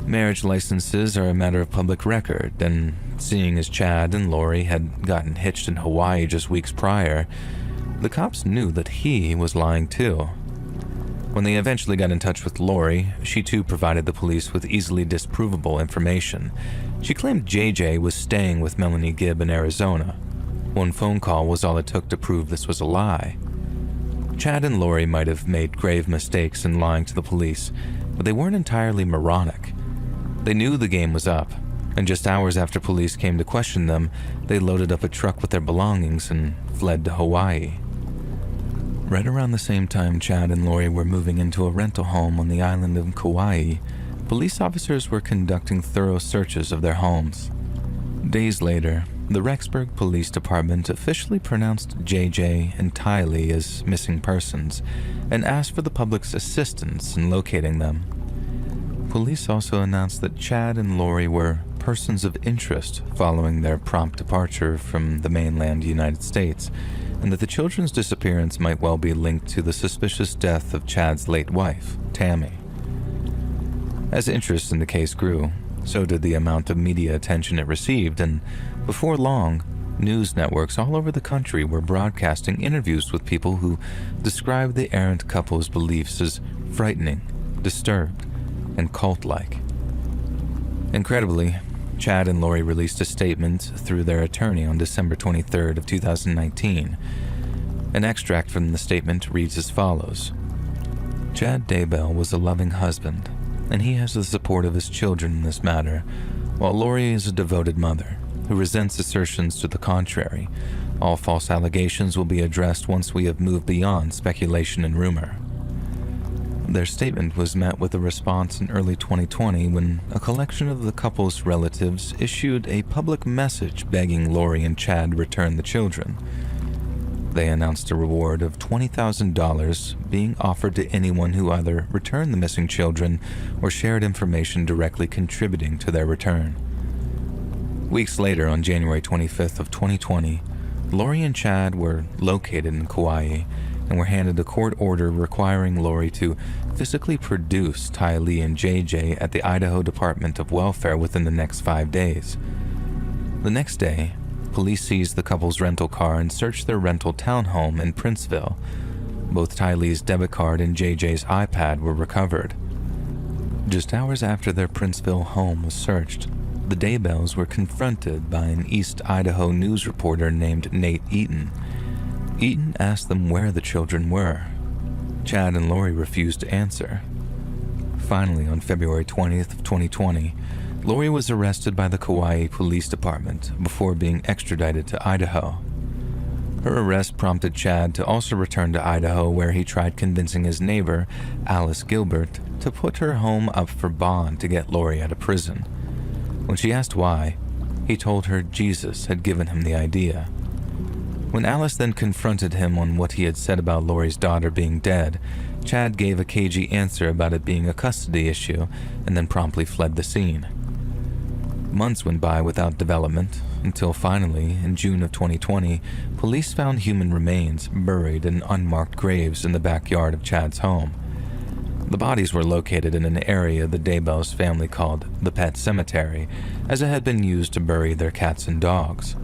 Marriage licenses are a matter of public record, and seeing as Chad and Lori had gotten hitched in Hawaii just weeks prior, the cops knew that he was lying too. When they eventually got in touch with Lori, she too provided the police with easily disprovable information. She claimed JJ was staying with Melanie Gibb in Arizona. One phone call was all it took to prove this was a lie. Chad and Lori might have made grave mistakes in lying to the police, but they weren't entirely moronic. They knew the game was up, and just hours after police came to question them, they loaded up a truck with their belongings and fled to Hawaii. Right around the same time Chad and Lori were moving into a rental home on the island of Kauai, police officers were conducting thorough searches of their homes. Days later, the Rexburg Police Department officially pronounced JJ and Tylee as missing persons and asked for the public's assistance in locating them. Police also announced that Chad and Lori were persons of interest following their prompt departure from the mainland United States, and that the children's disappearance might well be linked to the suspicious death of Chad's late wife, Tammy. As interest in the case grew, so did the amount of media attention it received, and before long, news networks all over the country were broadcasting interviews with people who described the errant couple's beliefs as frightening, disturbed, and cult-like. Incredibly, Chad and Lori released a statement through their attorney on December 23rd of 2019. An extract from the statement reads as follows. Chad Daybell was a loving husband, and he has the support of his children in this matter, while Lori is a devoted mother who resents assertions to the contrary. All false allegations will be addressed once we have moved beyond speculation and rumor. Their statement was met with a response in early 2020 when a collection of the couple's relatives issued a public message begging Lori and Chad return the children. They announced a reward of $20,000 being offered to anyone who either returned the missing children or shared information directly contributing to their return. Weeks later, on January 25th of 2020, Lori and Chad were located in Kauai and were handed a court order requiring Lori to physically produce Tylee and JJ at the Idaho Department of Welfare within the next 5 days. The next day, police seized the couple's rental car and searched their rental townhome in Princeville. Both Tylee's debit card and JJ's iPad were recovered. Just hours after their Princeville home was searched, the Daybells were confronted by an East Idaho news reporter named Nate Eaton. Eaton asked them where the children were. Chad and Lori refused to answer. Finally, on February 20th of 2020, Lori was arrested by the Kauai Police Department before being extradited to Idaho. Her arrest prompted Chad to also return to Idaho, where he tried convincing his neighbor, Alice Gilbert, to put her home up for bond to get Lori out of prison. When she asked why, He told her Jesus had given him the idea. When Alice then confronted him on what he had said about Lori's daughter being dead, Chad gave a cagey answer about it being a custody issue and then promptly fled the scene. Months went by without development, until finally, in June of 2020, police found human remains buried in unmarked graves in the backyard of Chad's home. The bodies were located in an area the Daybell's family called the Pet Cemetery, as it had been used to bury their cats and dogs.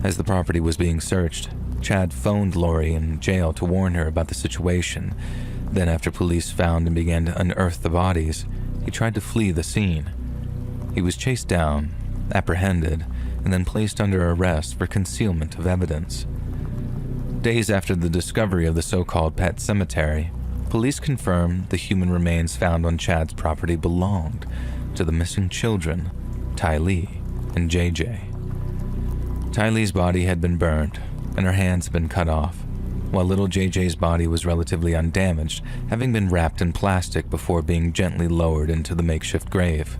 As the property was being searched, Chad phoned Lori in jail to warn her about the situation. Then, after police found and began to unearth the bodies, he tried to flee the scene. He was chased down, apprehended, and then placed under arrest for concealment of evidence. Days after the discovery of the so-called Pet Cemetery, police confirmed the human remains found on Chad's property belonged to the missing children, Tylee and JJ. Tylee's body had been burned, and her hands had been cut off, while little JJ's body was relatively undamaged, having been wrapped in plastic before being gently lowered into the makeshift grave.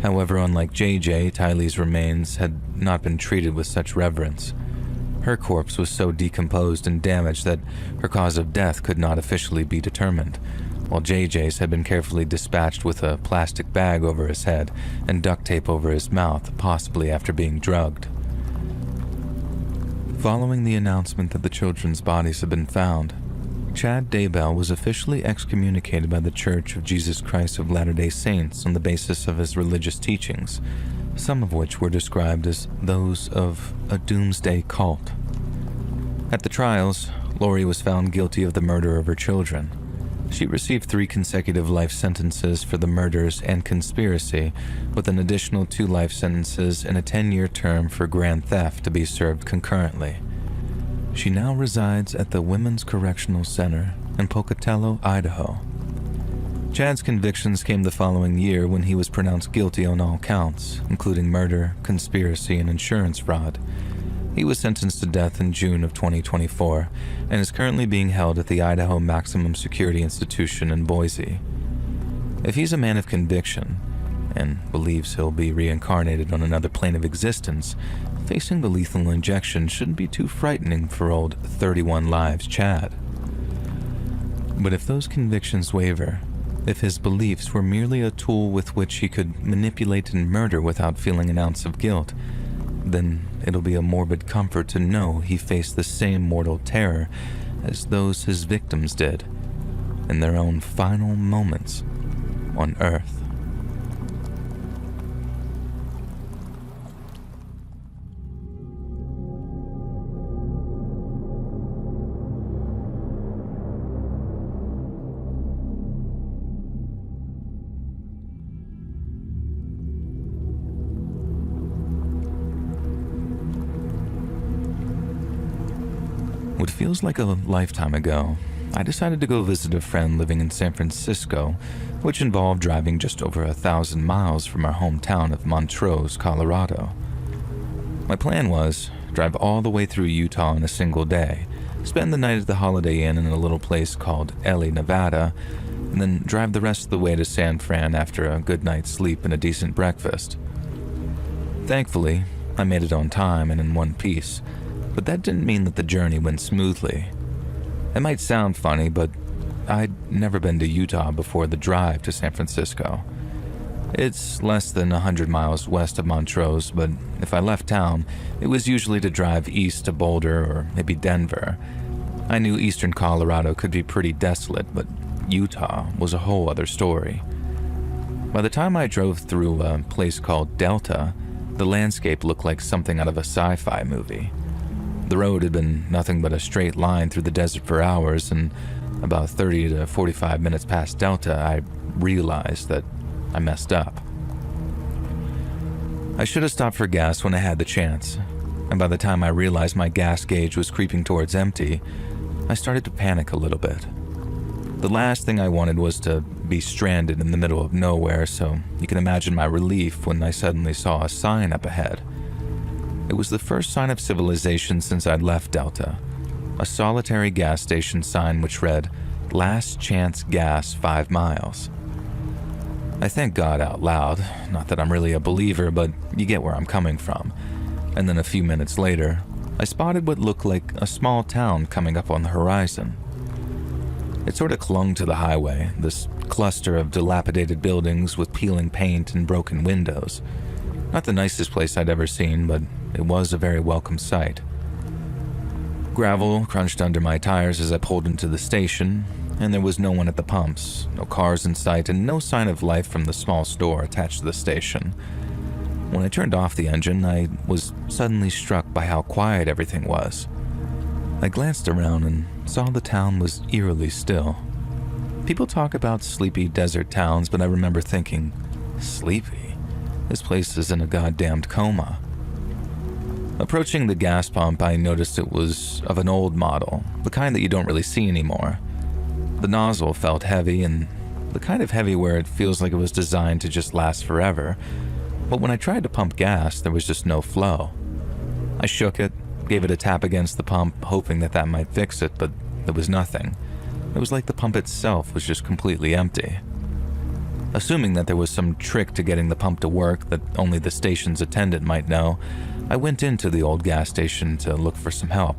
However, unlike JJ, Tylee's remains had not been treated with such reverence. Her corpse was so decomposed and damaged that her cause of death could not officially be determined, while JJ's had been carefully dispatched with a plastic bag over his head and duct tape over his mouth, possibly after being drugged. Following the announcement that the children's bodies had been found, Chad Daybell was officially excommunicated by the Church of Jesus Christ of Latter-day Saints on the basis of his religious teachings, some of which were described as those of a doomsday cult. At the trials, Lori was found guilty of the murder of her children. She received 3 consecutive life sentences for the murders and conspiracy, with an additional 2 life sentences and a 10-year term for grand theft to be served concurrently. She now resides at the Women's Correctional Center in Pocatello, Idaho. Chad's convictions came the following year when he was pronounced guilty on all counts, including murder, conspiracy, and insurance fraud. He was sentenced to death in June of 2024 and is currently being held at the Idaho Maximum Security Institution in Boise. If he's a man of conviction and believes he'll be reincarnated on another plane of existence, facing the lethal injection shouldn't be too frightening for old 31 lives Chad. But if those convictions waver, if his beliefs were merely a tool with which he could manipulate and murder without feeling an ounce of guilt, then it'll be a morbid comfort to know he faced the same mortal terror as those his victims did in their own final moments on Earth. What feels like a lifetime ago, I decided to go visit a friend living in San Francisco, which involved driving just over 1,000 miles from our hometown of Montrose, Colorado. My plan was drive all the way through Utah in a single day, spend the night at the Holiday Inn in a little place called Ely, Nevada, and then drive the rest of the way to San Fran after a good night's sleep and a decent breakfast. Thankfully, I made it on time and in one piece, but that didn't mean that the journey went smoothly. It might sound funny, but I'd never been to Utah before the drive to San Francisco. It's less than 100 miles west of Montrose, but if I left town, it was usually to drive east to Boulder or maybe Denver. I knew eastern Colorado could be pretty desolate, but Utah was a whole other story. By the time I drove through a place called Delta, the landscape looked like something out of a sci-fi movie. The road had been nothing but a straight line through the desert for hours, and about 30 to 45 minutes past Delta, I realized that I messed up. I should have stopped for gas when I had the chance, and by the time I realized my gas gauge was creeping towards empty, I started to panic a little bit. The last thing I wanted was to be stranded in the middle of nowhere, so you can imagine my relief when I suddenly saw a sign up ahead. It was the first sign of civilization since I'd left Delta, a solitary gas station sign which read, "Last Chance Gas 5 miles." I thank God out loud, not that I'm really a believer, but you get where I'm coming from. And then a few minutes later, I spotted what looked like a small town coming up on the horizon. It sort of clung to the highway, this cluster of dilapidated buildings with peeling paint and broken windows. Not the nicest place I'd ever seen, but it was a very welcome sight. Gravel crunched under my tires as I pulled into the station, and there was no one at the pumps, no cars in sight, and no sign of life from the small store attached to the station. When I turned off the engine, I was suddenly struck by how quiet everything was. I glanced around and saw the town was eerily still. People talk about sleepy desert towns, but I remember thinking, sleepy? This place is in a goddamned coma. Approaching the gas pump, I noticed it was of an old model, the kind that you don't really see anymore. The nozzle felt heavy, and the kind of heavy where it feels like it was designed to just last forever. But when I tried to pump gas, there was just no flow. I shook it, gave it a tap against the pump, hoping that might fix it, but there was nothing. It was like the pump itself was just completely empty. Assuming that there was some trick to getting the pump to work that only the station's attendant might know, I went into the old gas station to look for some help.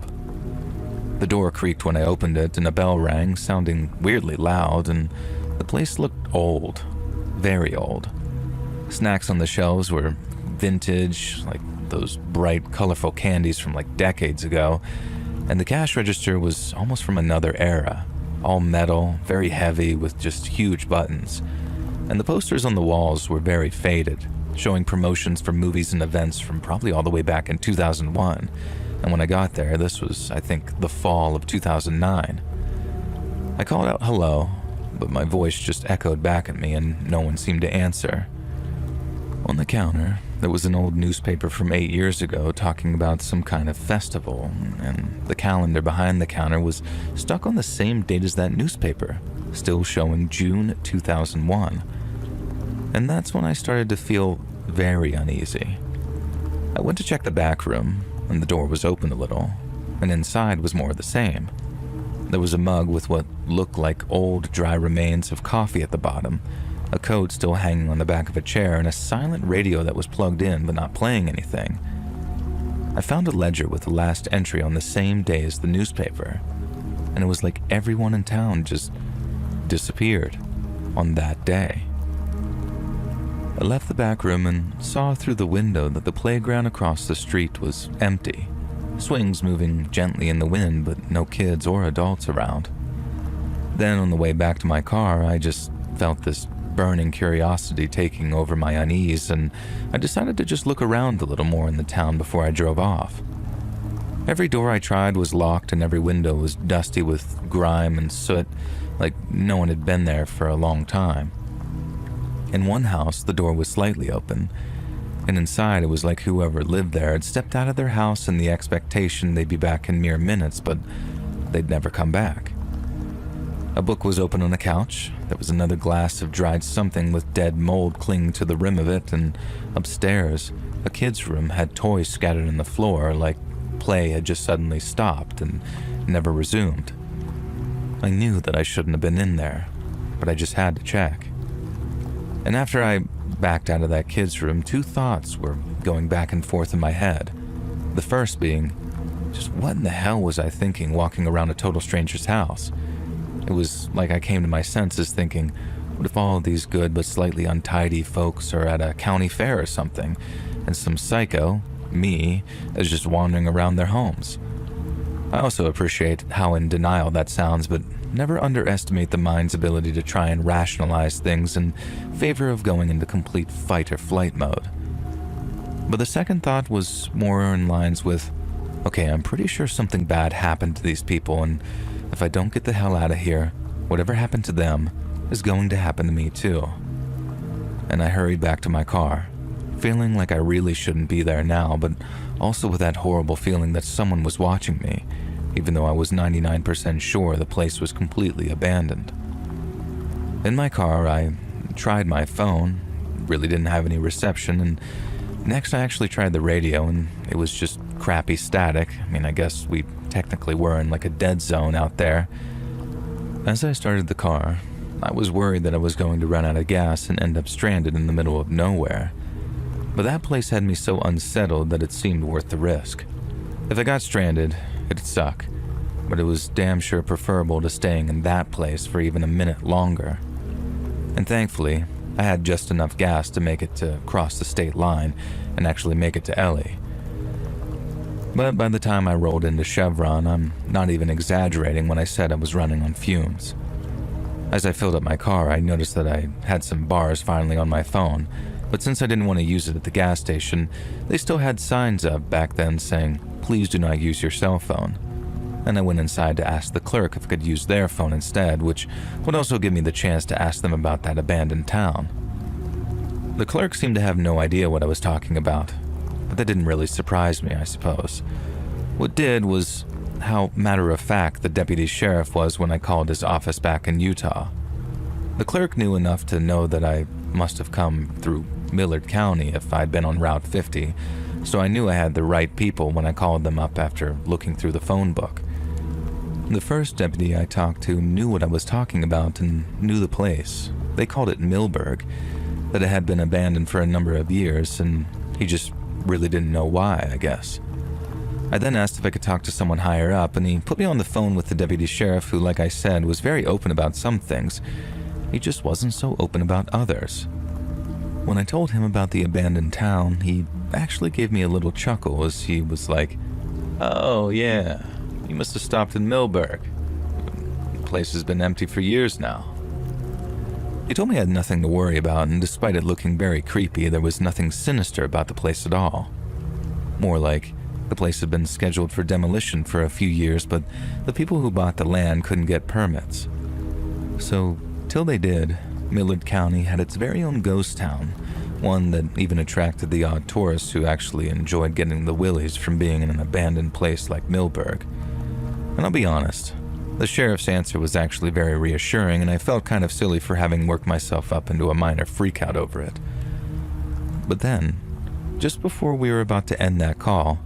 The door creaked when I opened it and a bell rang, sounding weirdly loud, and the place looked old, very old. Snacks on the shelves were vintage, like those bright, colorful candies from like decades ago, and the cash register was almost from another era, all metal, very heavy with just huge buttons. And the posters on the walls were very faded, showing promotions for movies and events from probably all the way back in 2001. And when I got there, this was, I think, the fall of 2009. I called out hello, but my voice just echoed back at me and no one seemed to answer. On the counter, there was an old newspaper from 8 years ago talking about some kind of festival, and the calendar behind the counter was stuck on the same date as that newspaper, still showing June 2001. And that's when I started to feel very uneasy. I went to check the back room, and the door was open a little, and inside was more of the same. There was a mug with what looked like old, dry remains of coffee at the bottom, a coat still hanging on the back of a chair, and a silent radio that was plugged in but not playing anything. I found a ledger with the last entry on the same day as the newspaper, and it was like everyone in town just disappeared on that day. I left the back room and saw through the window that the playground across the street was empty, swings moving gently in the wind, but no kids or adults around. Then on the way back to my car, I just felt this burning curiosity taking over my unease, and I decided to just look around a little more in the town before I drove off. Every door I tried was locked and every window was dusty with grime and soot, like no one had been there for a long time. In one house, the door was slightly open, and inside it was like whoever lived there had stepped out of their house in the expectation they'd be back in mere minutes, but they'd never come back. A book was open on a couch. There was another glass of dried something with dead mold clinging to the rim of it, and upstairs, a kid's room had toys scattered on the floor like play had just suddenly stopped and never resumed. I knew that I shouldn't have been in there, but I just had to check. And after I backed out of that kid's room, two thoughts were going back and forth in my head. The first being, just what in the hell was I thinking walking around a total stranger's house? It was like I came to my senses thinking, what if all these good but slightly untidy folks are at a county fair or something, and some psycho, me, is just wandering around their homes? I also appreciate how in denial that sounds, but never underestimate the mind's ability to try and rationalize things in favor of going into complete fight or flight mode. But the second thought was more in lines with, okay, I'm pretty sure something bad happened to these people, and if I don't get the hell out of here, whatever happened to them is going to happen to me too. And I hurried back to my car, feeling like I really shouldn't be there now, but also with that horrible feeling that someone was watching me, even though I was 99% sure the place was completely abandoned. In my car, I tried my phone, really didn't have any reception, and next I actually tried the radio, and it was just crappy static. I mean, I guess we technically were in like a dead zone out there. As I started the car, I was worried that I was going to run out of gas and end up stranded in the middle of nowhere. But that place had me so unsettled that it seemed worth the risk. If I got stranded, it'd suck, but it was damn sure preferable to staying in that place for even a minute longer. And thankfully, I had just enough gas to make it to cross the state line and actually make it to Ellie. But by the time I rolled into Chevron, I'm not even exaggerating when I said I was running on fumes. As I filled up my car, I noticed that I had some bars finally on my phone, but since I didn't want to use it at the gas station, they still had signs up back then saying, "Please do not use your cell phone." And I went inside to ask the clerk if I could use their phone instead, which would also give me the chance to ask them about that abandoned town. The clerk seemed to have no idea what I was talking about, but that didn't really surprise me, I suppose. What did was how matter-of-fact the deputy sheriff was when I called his office back in Utah. The clerk knew enough to know that I must have come through Millard County if I'd been on Route 50, so I knew I had the right people when I called them up after looking through the phone book. The first deputy I talked to knew what I was talking about and knew the place. They called it Millburg, that it had been abandoned for a number of years, and he just really didn't know why, I guess. I then asked if I could talk to someone higher up, and he put me on the phone with the deputy sheriff who, like I said, was very open about some things. He just wasn't so open about others. When I told him about the abandoned town, he actually gave me a little chuckle as he was like, "Oh yeah, you must have stopped in Millburg. The place has been empty for years now." He told me I had nothing to worry about, and despite it looking very creepy, there was nothing sinister about the place at all. More like, the place had been scheduled for demolition for a few years, but the people who bought the land couldn't get permits. So, till they did, Millard County had its very own ghost town, one that even attracted the odd tourists who actually enjoyed getting the willies from being in an abandoned place like Millburg. And I'll be honest, the sheriff's answer was actually very reassuring, and I felt kind of silly for having worked myself up into a minor freakout over it. But then, just before we were about to end that call,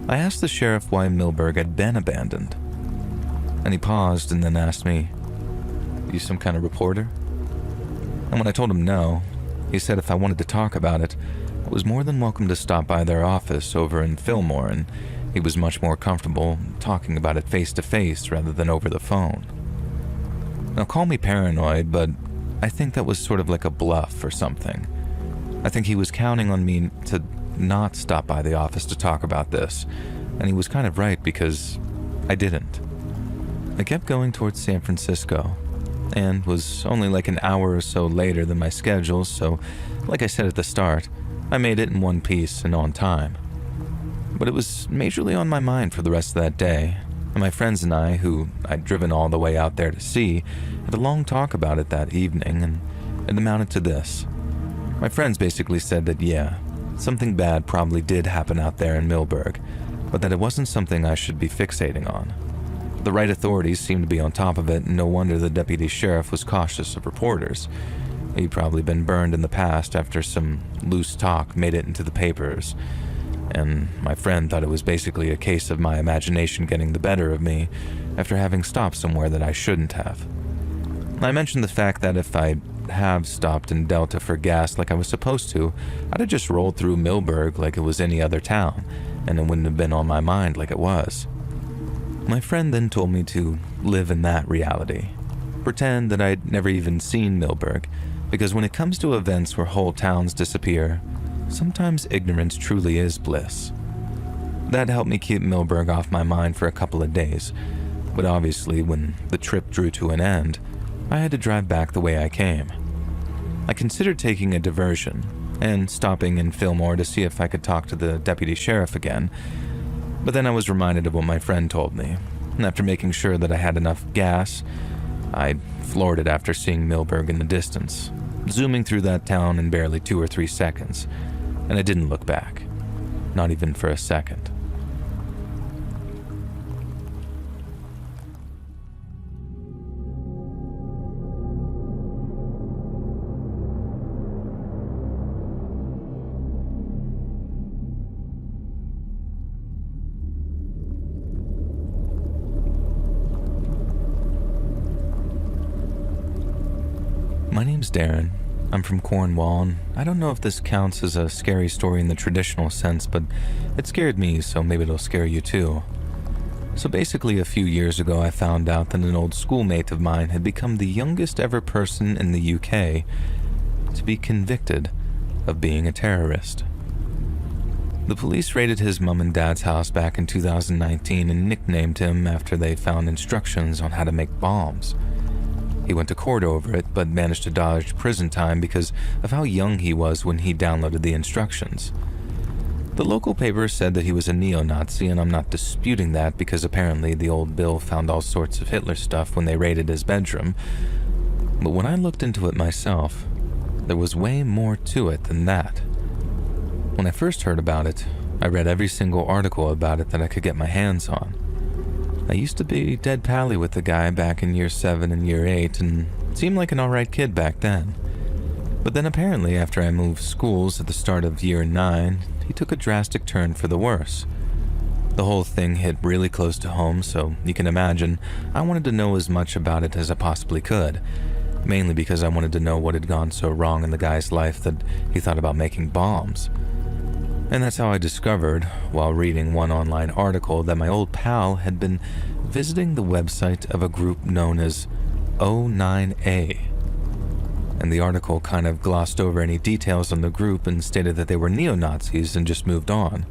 I asked the sheriff why Millburg had been abandoned. And he paused and then asked me, "You some kind of reporter?" And when I told him no, he said if I wanted to talk about it, I was more than welcome to stop by their office over in Fillmore, and he was much more comfortable talking about it face to face rather than over the phone. Now call me paranoid, but I think that was sort of like a bluff or something. I think he was counting on me to not stop by the office to talk about this, and he was kind of right because I didn't. I kept going towards San Francisco, and was only like an hour or so later than my schedule, so like I said at the start, I made it in one piece and on time. But it was majorly on my mind for the rest of that day, and my friends and I, who I'd driven all the way out there to see, had a long talk about it that evening, and it amounted to this. My friends basically said that yeah, something bad probably did happen out there in Millburg, but that it wasn't something I should be fixating on. The right authorities seemed to be on top of it, and no wonder the deputy sheriff was cautious of reporters. He'd probably been burned in the past after some loose talk made it into the papers, and my friend thought it was basically a case of my imagination getting the better of me after having stopped somewhere that I shouldn't have. I mentioned the fact that if I have stopped in Delta for gas like I was supposed to, I'd have just rolled through Millburg like it was any other town, and it wouldn't have been on my mind like it was. My friend then told me to live in that reality, pretend that I'd never even seen Millburg, because when it comes to events where whole towns disappear, sometimes ignorance truly is bliss. That helped me keep Millburg off my mind for a couple of days, but obviously when the trip drew to an end, I had to drive back the way I came. I considered taking a diversion and stopping in Fillmore to see if I could talk to the deputy sheriff again, but then I was reminded of what my friend told me, and after making sure that I had enough gas, I floored it after seeing Millburg in the distance, zooming through that town in barely 2 or 3 seconds, and I didn't look back, not even for a second. name's Darren. I'm from Cornwall, and I don't know if this counts as a scary story in the traditional sense, but it scared me, so maybe it'll scare you too. So basically, a few years ago, I found out that an old schoolmate of mine had become the youngest ever person in the UK to be convicted of being a terrorist. The police raided his mum and dad's house back in 2019 and nicknamed him after they found instructions on how to make bombs. He went to court over it, but managed to dodge prison time because of how young he was when he downloaded the instructions. The local paper said that he was a neo-Nazi, and I'm not disputing that because apparently the old Bill found all sorts of Hitler stuff when they raided his bedroom. But when I looked into it myself, there was way more to it than that. When I first heard about it, I read every single article about it that I could get my hands on. I used to be dead pally with the guy back in year 7 and year 8 and seemed like an alright kid back then. But then apparently after I moved schools at the start of year 9, he took a drastic turn for the worse. The whole thing hit really close to home, so you can imagine I wanted to know as much about it as I possibly could, mainly because I wanted to know what had gone so wrong in the guy's life that he thought about making bombs. And that's how I discovered, while reading one online article, that my old pal had been visiting the website of a group known as O9A. And the article kind of glossed over any details on the group and stated that they were neo-Nazis and just moved on.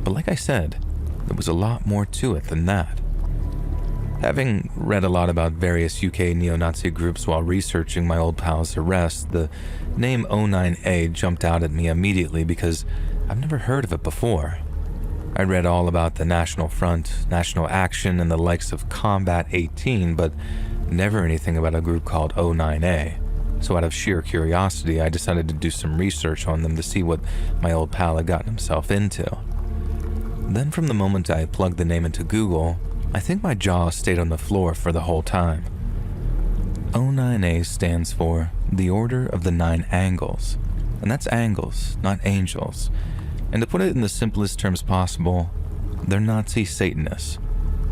But like I said, there was a lot more to it than that. Having read a lot about various UK neo-Nazi groups while researching my old pal's arrest, the name O9A jumped out at me immediately because I've never heard of it before. I read all about the National Front, National Action, and the likes of Combat 18, but never anything about a group called O9A. So out of sheer curiosity, I decided to do some research on them to see what my old pal had gotten himself into. Then from the moment I plugged the name into Google, I think my jaw stayed on the floor for the whole time. O9A stands for the Order of the Nine Angles, and that's angles, not angels. And to put it in the simplest terms possible, they're Nazi Satanists.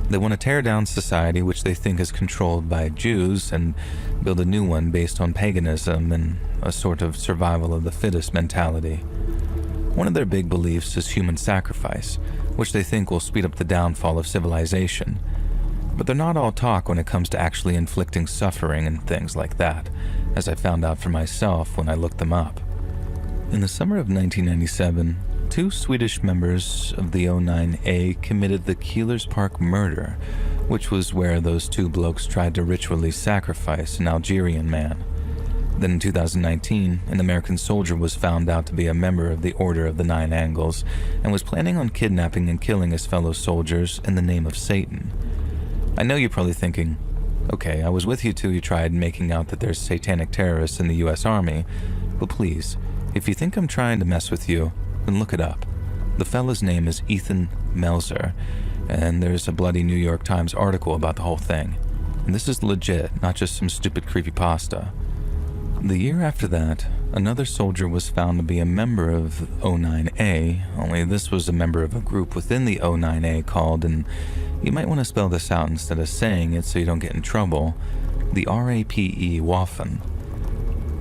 They want to tear down society which they think is controlled by Jews and build a new one based on paganism and a sort of survival of the fittest mentality. One of their big beliefs is human sacrifice, which they think will speed up the downfall of civilization. But they're not all talk when it comes to actually inflicting suffering and things like that, as I found out for myself when I looked them up. In the summer of 1997, 2 Swedish members of the O9A committed the Keelers Park murder, which was where those 2 blokes tried to ritually sacrifice an Algerian man. Then in 2019, an American soldier was found out to be a member of the Order of the Nine Angles and was planning on kidnapping and killing his fellow soldiers in the name of Satan. I know you're probably thinking, okay, I was with you till you tried making out that there's satanic terrorists in the US Army, but please, if you think I'm trying to mess with you, then look it up. The fella's name is Ethan Melzer, and there's a bloody New York Times article about the whole thing. And this is legit, not just some stupid creepypasta. The year after that, another soldier was found to be a member of O9A, only this was a member of a group within the O9A called, and you might want to spell this out instead of saying it so you don't get in trouble, the RAPE Waffen.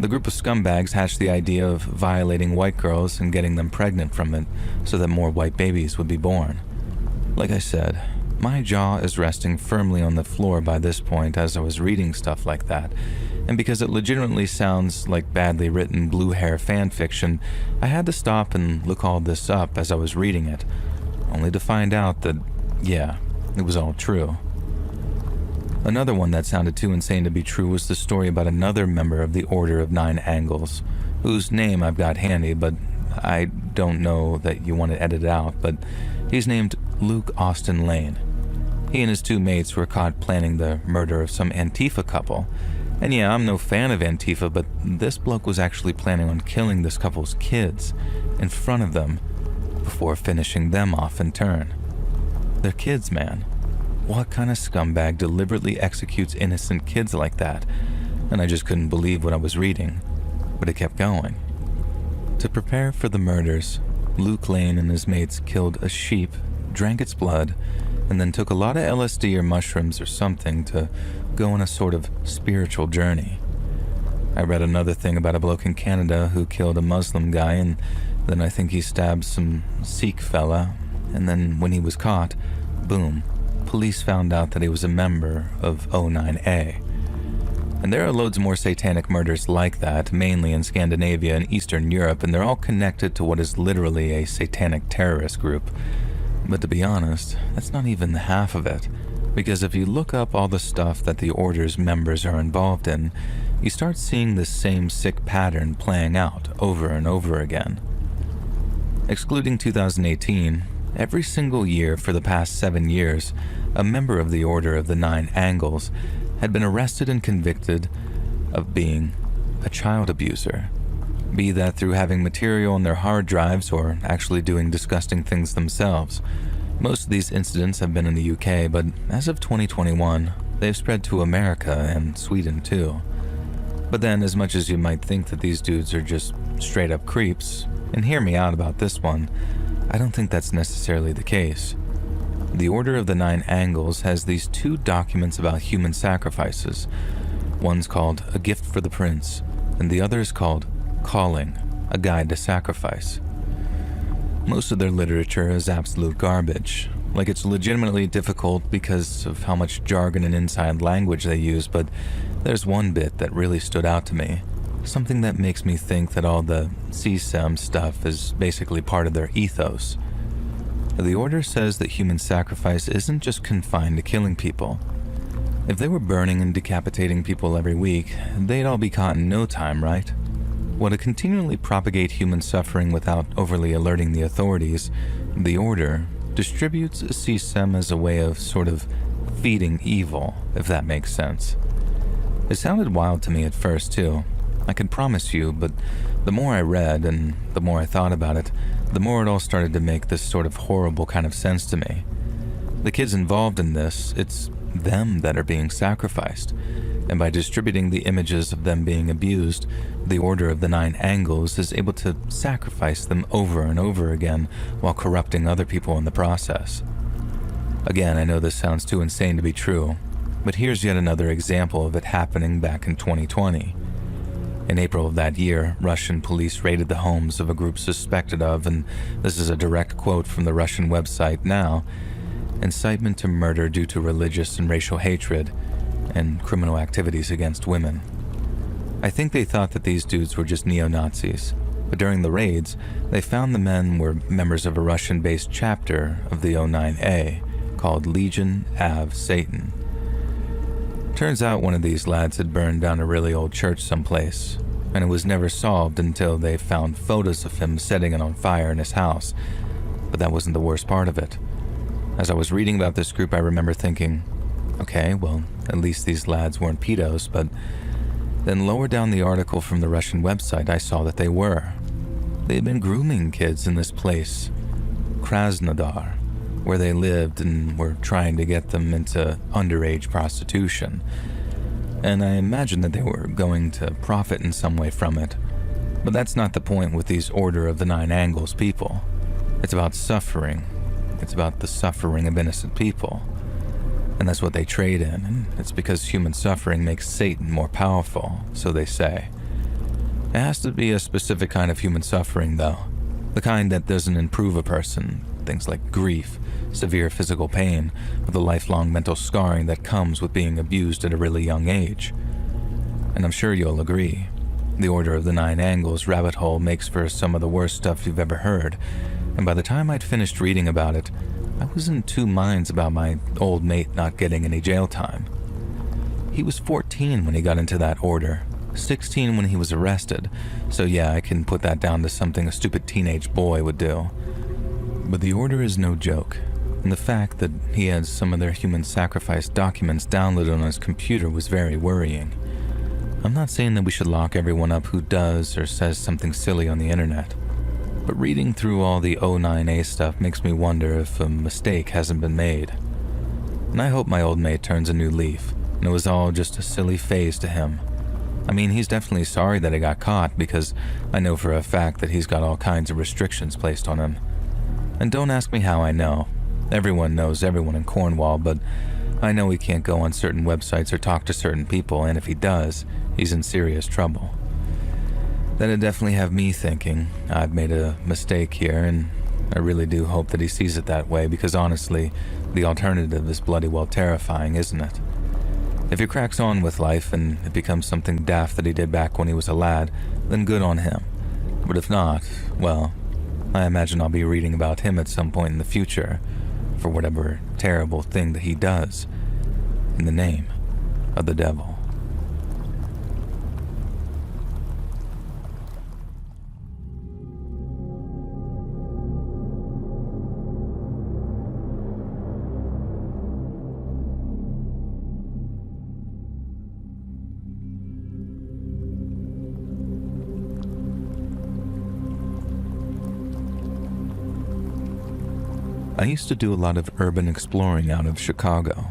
The group of scumbags hatched the idea of violating white girls and getting them pregnant from it so that more white babies would be born. Like I said, my jaw is resting firmly on the floor by this point as I was reading stuff like that, and because it legitimately sounds like badly written blue hair fan fiction, I had to stop and look all this up as I was reading it, only to find out that, yeah, it was all true. Another one that sounded too insane to be true was the story about another member of the Order of Nine Angles, whose name I've got handy, but I don't know that you want to edit it out, but he's named Luke Austin Lane. He and his 2 mates were caught planning the murder of some Antifa couple. And yeah, I'm no fan of Antifa, but this bloke was actually planning on killing this couple's kids in front of them before finishing them off in turn. They're kids, man. What kind of scumbag deliberately executes innocent kids like that? And I just couldn't believe what I was reading, but it kept going. To prepare for the murders, Luke Lane and his mates killed a sheep, drank its blood, and then took a lot of LSD or mushrooms or something to go on a sort of spiritual journey. I read another thing about a bloke in Canada who killed a Muslim guy, and then I think he stabbed some Sikh fella, and then when he was caught, boom, police found out that he was a member of O9A. And there are loads more satanic murders like that, mainly in Scandinavia and Eastern Europe, and they're all connected to what is literally a satanic terrorist group. But to be honest, that's not even half of it, because if you look up all the stuff that the Order's members are involved in, you start seeing this same sick pattern playing out over and over again. Excluding 2018, every single year for the past 7 years, a member of the Order of the Nine Angles had been arrested and convicted of being a child abuser, be that through having material on their hard drives or actually doing disgusting things themselves. Most of these incidents have been in the UK, but as of 2021, they've spread to America and Sweden too. But then, as much as you might think that these dudes are just straight up creeps, and hear me out about this one, I don't think that's necessarily the case. The Order of the Nine Angles has these 2 documents about human sacrifices. One's called A Gift for the Prince, and the other is called Calling, A Guide to Sacrifice. Most of their literature is absolute garbage. Like, it's legitimately difficult because of how much jargon and inside language they use, but there's one bit that really stood out to me. Something that makes me think that all the CSEM stuff is basically part of their ethos. The Order says that human sacrifice isn't just confined to killing people. If they were burning and decapitating people every week, they'd all be caught in no time, right? Well, to continually propagate human suffering without overly alerting the authorities, the Order distributes CSEM as a way of sort of feeding evil, if that makes sense. It sounded wild to me at first, too. I can promise you, but the more I read and the more I thought about it, the more it all started to make this sort of horrible kind of sense to me. The kids involved in this, it's them that are being sacrificed, and by distributing the images of them being abused, the Order of the Nine Angles is able to sacrifice them over and over again while corrupting other people in the process. Again, I know this sounds too insane to be true, but here's yet another example of it happening back in 2020. In April of that year, Russian police raided the homes of a group suspected of, and this is a direct quote from the Russian website Now, incitement to murder due to religious and racial hatred, and criminal activities against women. I think they thought that these dudes were just neo-Nazis, but during the raids, they found the men were members of a Russian-based chapter of the O9A called Legion Av Satan. Turns out one of these lads had burned down a really old church someplace, and it was never solved until they found photos of him setting it on fire in his house. But that wasn't the worst part of it. As I was reading about this group, I remember thinking, okay, well, at least these lads weren't pedos, but then lower down the article from the Russian website, I saw that they were. They had been grooming kids in this place, Krasnodar, where they lived, and were trying to get them into underage prostitution. And I imagine that they were going to profit in some way from it. But that's not the point with these Order of the Nine Angles people. It's about suffering. It's about the suffering of innocent people. And that's what they trade in, and it's because human suffering makes Satan more powerful, so they say. It has to be a specific kind of human suffering, though. The kind that doesn't improve a person. Things like grief, severe physical pain, or the lifelong mental scarring that comes with being abused at a really young age. And I'm sure you'll agree, the Order of the Nine Angles rabbit hole makes for some of the worst stuff you've ever heard, and by the time I'd finished reading about it, I was in 2 minds about my old mate not getting any jail time. He was 14 when he got into that order, 16 when he was arrested, so yeah, I can put that down to something a stupid teenage boy would do. But the Order is no joke, and the fact that he had some of their human sacrifice documents downloaded on his computer was very worrying. I'm not saying that we should lock everyone up who does or says something silly on the internet, but reading through all the O9A stuff makes me wonder if a mistake hasn't been made. And I hope my old mate turns a new leaf, and it was all just a silly phase to him. I mean, he's definitely sorry that he got caught, because I know for a fact that he's got all kinds of restrictions placed on him. And don't ask me how I know. Everyone knows everyone in Cornwall, but I know he can't go on certain websites or talk to certain people, and if he does, he's in serious trouble. That'd definitely have me thinking I've made a mistake here, and I really do hope that he sees it that way, because honestly, the alternative is bloody well terrifying, isn't it? If he cracks on with life and it becomes something daft that he did back when he was a lad, then good on him. But if not, well, I imagine I'll be reading about him at some point in the future for whatever terrible thing that he does in the name of the devil. I used to do a lot of urban exploring out of Chicago,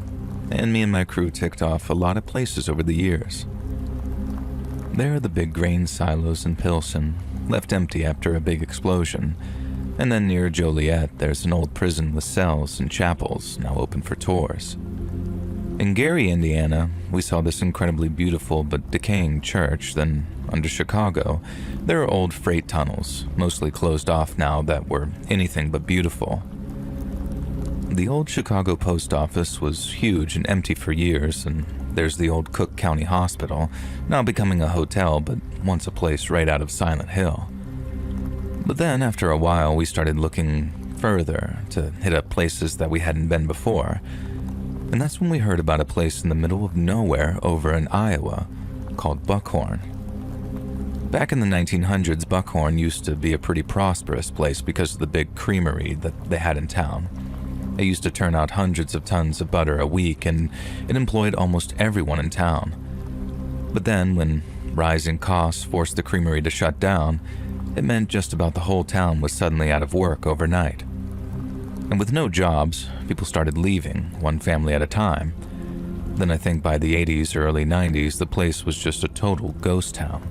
and me and my crew ticked off a lot of places over the years. There are the big grain silos in Pilsen, left empty after a big explosion, and then near Joliet there's an old prison with cells and chapels now open for tours. In Gary, Indiana, we saw this incredibly beautiful but decaying church. Then, under Chicago, there are old freight tunnels, mostly closed off now, that were anything but beautiful. The old Chicago post office was huge and empty for years, and there's the old Cook County Hospital, now becoming a hotel, but once a place right out of Silent Hill. But then, after a while, we started looking further to hit up places that we hadn't been before, and that's when we heard about a place in the middle of nowhere over in Iowa called Buckhorn. Back in the 1900s, Buckhorn used to be a pretty prosperous place because of the big creamery that they had in town. It used to turn out hundreds of tons of butter a week, and it employed almost everyone in town. But then, when rising costs forced the creamery to shut down, it meant just about the whole town was suddenly out of work overnight. And with no jobs, people started leaving, one family at a time. Then I think by the 80s or early 90s, the place was just a total ghost town.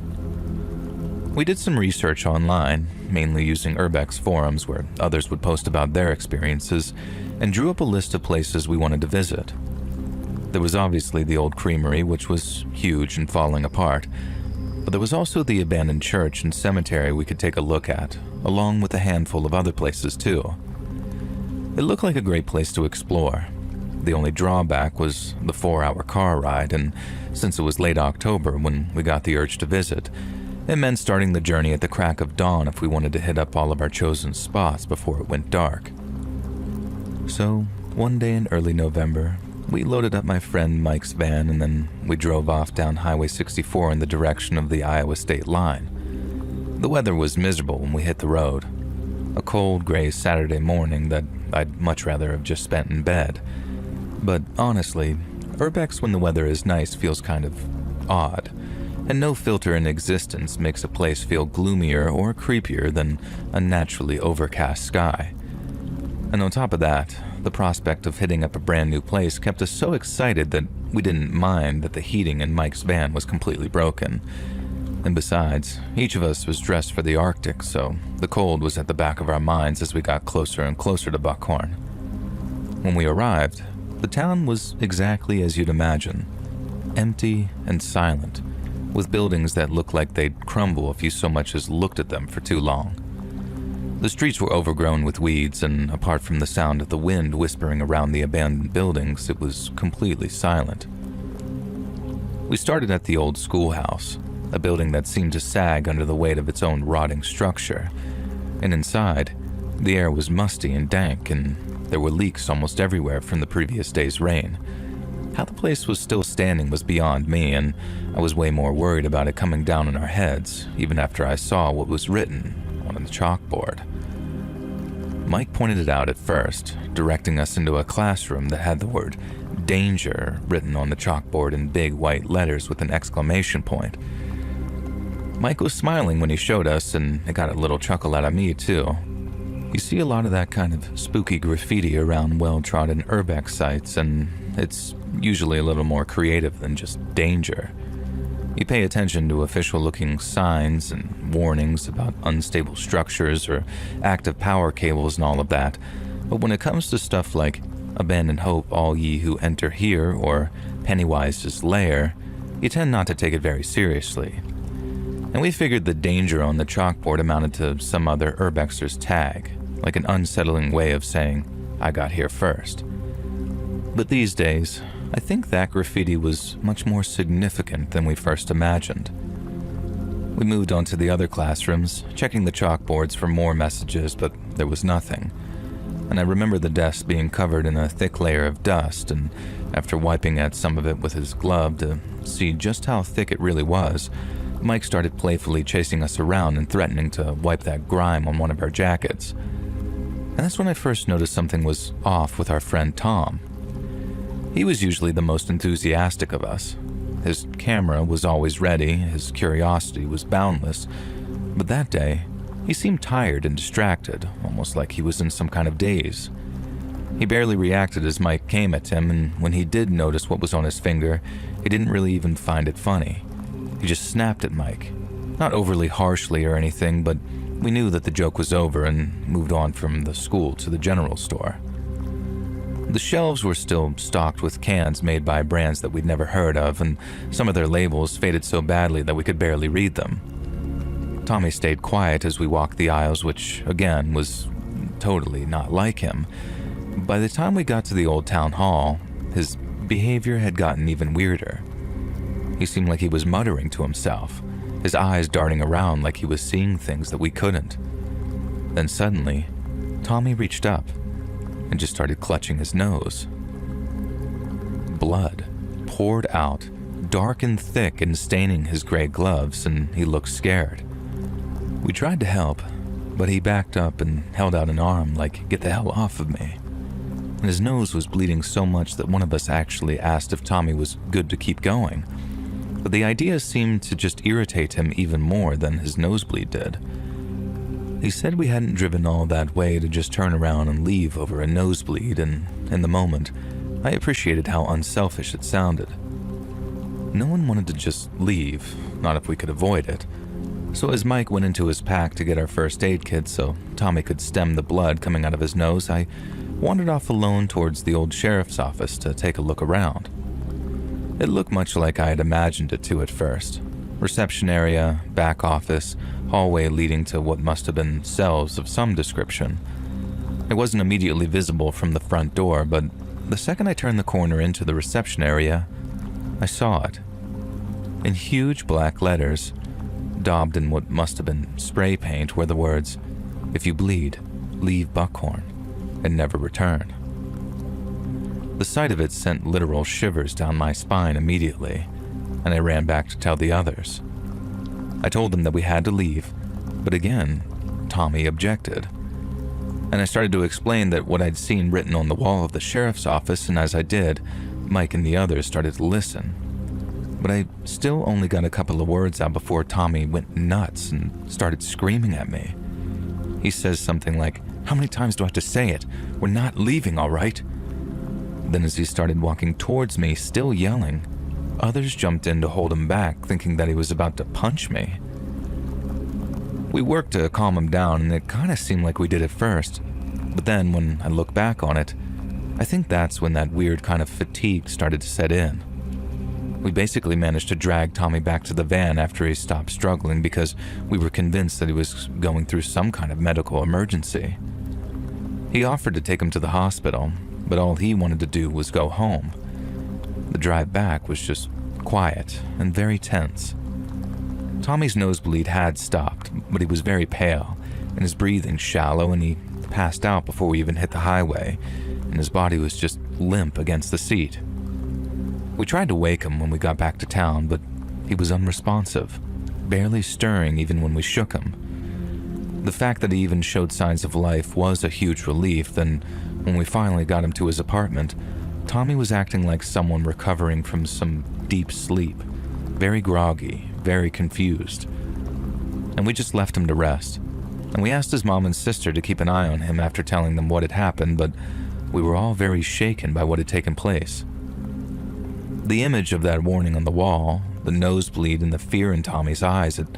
We did some research online, mainly using Urbex forums where others would post about their experiences, and drew up a list of places we wanted to visit. There was obviously the old creamery, which was huge and falling apart, but there was also the abandoned church and cemetery we could take a look at, along with a handful of other places too. It looked like a great place to explore. The only drawback was the 4-hour car ride, and since it was late October when we got the urge to visit, it meant starting the journey at the crack of dawn if we wanted to hit up all of our chosen spots before it went dark. So, one day in early November, we loaded up my friend Mike's van, and then we drove off down Highway 64 in the direction of the Iowa state line. The weather was miserable when we hit the road. A cold, gray Saturday morning that I'd much rather have just spent in bed. But honestly, Urbex when the weather is nice feels kind of odd, and no filter in existence makes a place feel gloomier or creepier than a naturally overcast sky. And on top of that, the prospect of hitting up a brand new place kept us so excited that we didn't mind that the heating in Mike's van was completely broken. And besides, each of us was dressed for the Arctic, so the cold was at the back of our minds as we got closer and closer to Buckhorn. When we arrived, the town was exactly as you'd imagine, empty and silent, with buildings that looked like they'd crumble if you so much as looked at them for too long. The streets were overgrown with weeds, and apart from the sound of the wind whispering around the abandoned buildings, it was completely silent. We started at the old schoolhouse, a building that seemed to sag under the weight of its own rotting structure, and inside, the air was musty and dank, and there were leaks almost everywhere from the previous day's rain. How the place was still standing was beyond me, and I was way more worried about it coming down on our heads, even after I saw what was written on the chalkboard. Mike pointed it out at first, directing us into a classroom that had the word "danger" written on the chalkboard in big white letters with an exclamation point. Mike was smiling when he showed us, and it got a little chuckle out of me too. You see a lot of that kind of spooky graffiti around well-trodden Urbex sites, and it's usually a little more creative than just danger. You pay attention to official-looking signs and warnings about unstable structures or active power cables and all of that, but when it comes to stuff like "Abandon hope, all ye who enter here" or "Pennywise's lair," you tend not to take it very seriously. And we figured the danger on the chalkboard amounted to some other urbexer's tag, like an unsettling way of saying, "I got here first." But these days, I think that graffiti was much more significant than we first imagined. We moved on to the other classrooms, checking the chalkboards for more messages, but there was nothing. And I remember the desk being covered in a thick layer of dust, and after wiping at some of it with his glove to see just how thick it really was, Mike started playfully chasing us around and threatening to wipe that grime on one of our jackets. And that's when I first noticed something was off with our friend Tom. He was usually the most enthusiastic of us. His camera was always ready, his curiosity was boundless, but that day, he seemed tired and distracted, almost like he was in some kind of daze. He barely reacted as Mike came at him, and when he did notice what was on his finger, he didn't really even find it funny. He just snapped at Mike, not overly harshly or anything, but we knew that the joke was over and moved on from the school to the general store. The shelves were still stocked with cans made by brands that we'd never heard of, and some of their labels faded so badly that we could barely read them. Tommy stayed quiet as we walked the aisles, which, again, was totally not like him. By the time we got to the old town hall, his behavior had gotten even weirder. He seemed like he was muttering to himself, his eyes darting around like he was seeing things that we couldn't. Then suddenly, Tommy reached up and just started clutching his nose. Blood poured out, dark and thick and staining his gray gloves, and he looked scared. We tried to help, but he backed up and held out an arm like, "Get the hell off of me." And his nose was bleeding so much that one of us actually asked if Tommy was good to keep going. But the idea seemed to just irritate him even more than his nosebleed did. He said we hadn't driven all that way to just turn around and leave over a nosebleed, and in the moment, I appreciated how unselfish it sounded. No one wanted to just leave, not if we could avoid it. So as Mike went into his pack to get our first aid kit so Tommy could stem the blood coming out of his nose, I wandered off alone towards the old sheriff's office to take a look around. It looked much like I had imagined it to at first. Reception area, back office, hallway leading to what must have been cells of some description. It wasn't immediately visible from the front door, but the second I turned the corner into the reception area, I saw it. In huge black letters, daubed in what must have been spray paint, were the words, "If you bleed, leave Buckhorn and never return." The sight of it sent literal shivers down my spine immediately, and I ran back to tell the others. I told them that we had to leave, but again, Tommy objected. And I started to explain that what I'd seen written on the wall of the sheriff's office, and as I did, Mike and the others started to listen. But I still only got a couple of words out before Tommy went nuts and started screaming at me. He says something like, "How many times do I have to say it? We're not leaving, all right?" Then as he started walking towards me, still yelling, others jumped in to hold him back, thinking that he was about to punch me. We worked to calm him down, and it kind of seemed like we did at first. But then, when I look back on it, I think that's when that weird kind of fatigue started to set in. We basically managed to drag Tommy back to the van after he stopped struggling because we were convinced that he was going through some kind of medical emergency. He offered to take him to the hospital, but all he wanted to do was go home. The drive back was just quiet and very tense. Tommy's nosebleed had stopped, but he was very pale, and his breathing shallow, and he passed out before we even hit the highway, and his body was just limp against the seat. We tried to wake him when we got back to town, but he was unresponsive, barely stirring even when we shook him. The fact that he even showed signs of life was a huge relief. Then, when we finally got him to his apartment, Tommy was acting like someone recovering from some deep sleep, very groggy, very confused. And we just left him to rest. And we asked his mom and sister to keep an eye on him after telling them what had happened, but we were all very shaken by what had taken place. The image of that warning on the wall, the nosebleed, and the fear in Tommy's eyes, it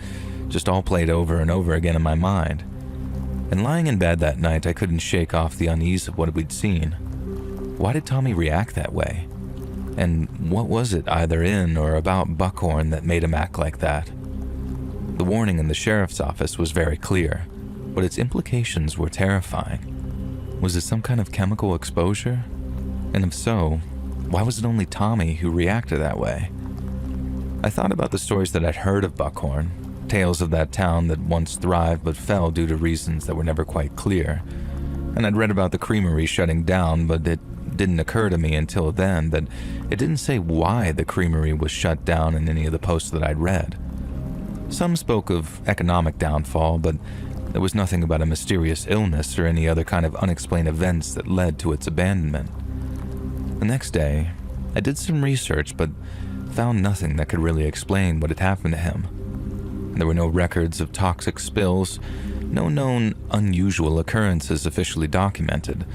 just all played over and over again in my mind. And lying in bed that night, I couldn't shake off the unease of what we'd seen. Why did Tommy react that way? And what was it either in or about Buckhorn that made him act like that? The warning in the sheriff's office was very clear, but its implications were terrifying. Was it some kind of chemical exposure? And if so, why was it only Tommy who reacted that way? I thought about the stories that I'd heard of Buckhorn, tales of that town that once thrived but fell due to reasons that were never quite clear. And I'd read about the creamery shutting down, but it didn't occur to me until then that it didn't say why the creamery was shut down in any of the posts that I'd read. Some spoke of economic downfall, but there was nothing about a mysterious illness or any other kind of unexplained events that led to its abandonment. The next day, I did some research, but found nothing that could really explain what had happened to him. There were no records of toxic spills, no known unusual occurrences officially documented,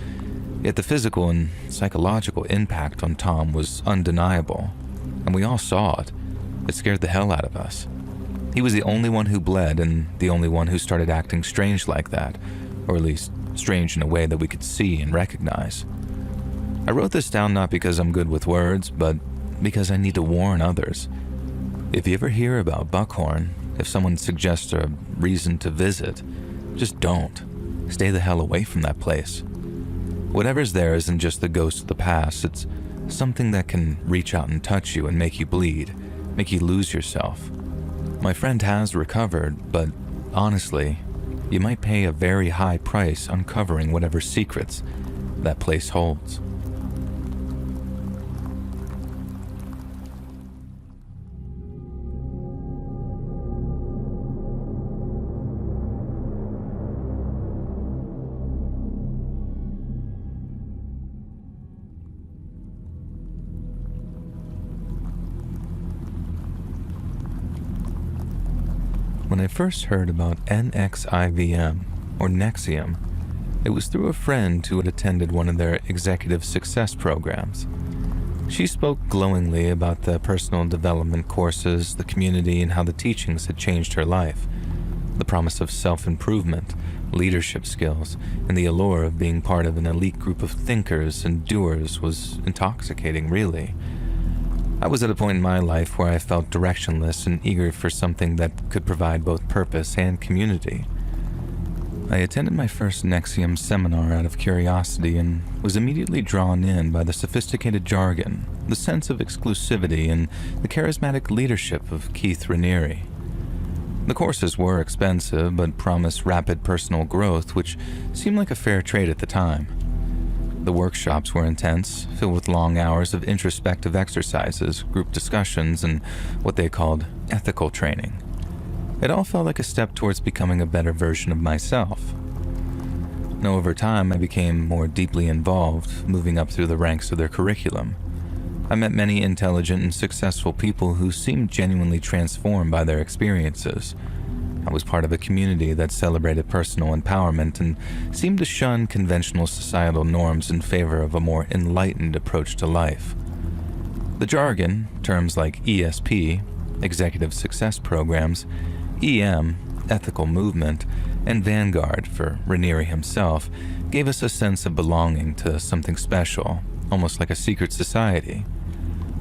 yet the physical and psychological impact on Tom was undeniable, and we all saw it. It scared the hell out of us. He was the only one who bled and the only one who started acting strange like that, or at least strange in a way that we could see and recognize. I wrote this down not because I'm good with words, but because I need to warn others. If you ever hear about Buckhorn, if someone suggests a reason to visit, just don't. Stay the hell away from that place. Whatever's there isn't just the ghost of the past, it's something that can reach out and touch you and make you bleed, make you lose yourself. My friend has recovered, but honestly, you might pay a very high price uncovering whatever secrets that place holds. When I first heard about NXIVM, or Nexium, it was through a friend who had attended one of their executive success programs. She spoke glowingly about the personal development courses, the community, and how the teachings had changed her life. The promise of self-improvement, leadership skills, and the allure of being part of an elite group of thinkers and doers was intoxicating, really. I was at a point in my life where I felt directionless and eager for something that could provide both purpose and community. I attended my first Nexium seminar out of curiosity and was immediately drawn in by the sophisticated jargon, the sense of exclusivity, and the charismatic leadership of Keith Raniere. The courses were expensive but promised rapid personal growth, which seemed like a fair trade at the time. The workshops were intense, filled with long hours of introspective exercises, group discussions, and what they called ethical training. It all felt like a step towards becoming a better version of myself. Now, over time, I became more deeply involved, moving up through the ranks of their curriculum. I met many intelligent and successful people who seemed genuinely transformed by their experiences. I was part of a community that celebrated personal empowerment and seemed to shun conventional societal norms in favor of a more enlightened approach to life. The jargon, terms like ESP, Executive Success Programs, EM, Ethical Movement, and Vanguard for Raniere himself, gave us a sense of belonging to something special, almost like a secret society.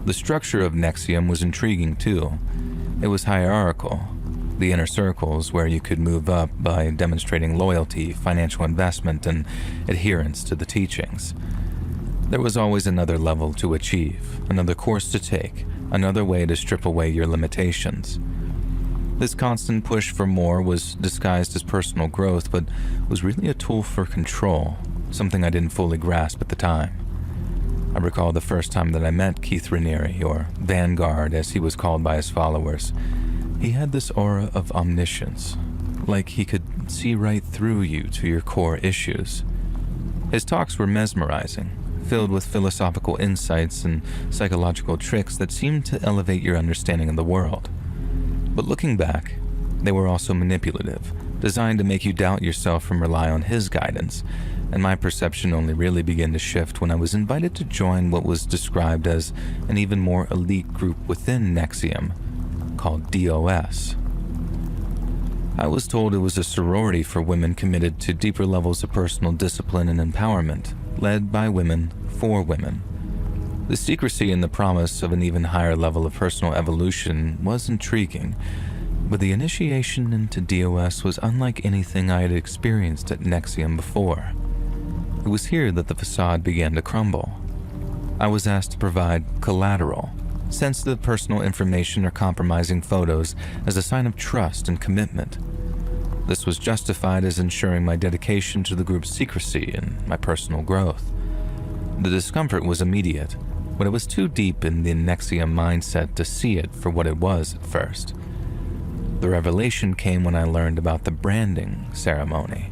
The structure of Nexium was intriguing too. It was hierarchical. The inner circles where you could move up by demonstrating loyalty, financial investment, and adherence to the teachings. There was always another level to achieve, another course to take, another way to strip away your limitations. This constant push for more was disguised as personal growth, but was really a tool for control, something I didn't fully grasp at the time. I recall the first time that I met Keith Raniere, or Vanguard as he was called by his followers. He had this aura of omniscience, like he could see right through you to your core issues. His talks were mesmerizing, filled with philosophical insights and psychological tricks that seemed to elevate your understanding of the world. But looking back, they were also manipulative, designed to make you doubt yourself and rely on his guidance, and my perception only really began to shift when I was invited to join what was described as an even more elite group within Nexium, called DOS. I was told it was a sorority for women committed to deeper levels of personal discipline and empowerment, led by women for women. The secrecy and the promise of an even higher level of personal evolution was intriguing, but the initiation into DOS was unlike anything I had experienced at NXIVM before. It was here that the facade began to crumble. I was asked to provide collateral, sensitive personal information or compromising photos as a sign of trust and commitment. This was justified as ensuring my dedication to the group's secrecy and my personal growth. The discomfort was immediate, but I was too deep in the NXIVM mindset to see it for what it was at first. The revelation came when I learned about the branding ceremony.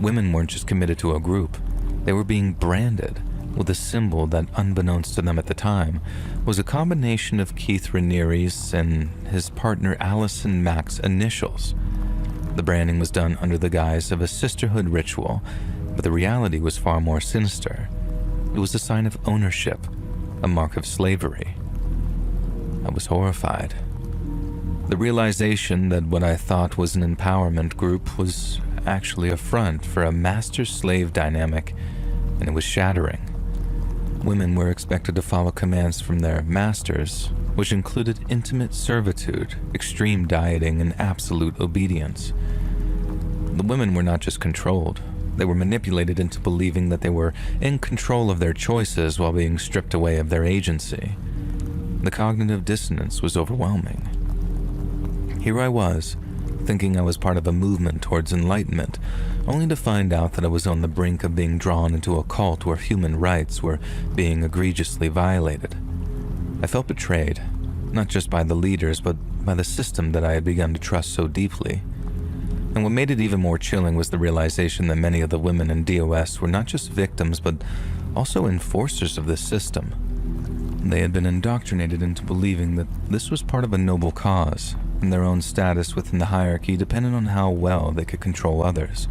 Women weren't just committed to a group, they were being branded with a symbol that, unbeknownst to them at the time, was a combination of Keith Raniere's and his partner Allison Mack's initials. The branding was done under the guise of a sisterhood ritual, but the reality was far more sinister. It was a sign of ownership, a mark of slavery. I was horrified. The realization that what I thought was an empowerment group was actually a front for a master-slave dynamic, and it was shattering. Women were expected to follow commands from their masters, which included intimate servitude, extreme dieting, and absolute obedience. The women were not just controlled, they were manipulated into believing that they were in control of their choices while being stripped away of their agency. The cognitive dissonance was overwhelming. Here I was, thinking I was part of a movement towards enlightenment, only to find out that I was on the brink of being drawn into a cult where human rights were being egregiously violated. I felt betrayed, not just by the leaders, but by the system that I had begun to trust so deeply. And what made it even more chilling was the realization that many of the women in DOS were not just victims, but also enforcers of this system. They had been indoctrinated into believing that this was part of a noble cause, and their own status within the hierarchy depended on how well they could control others.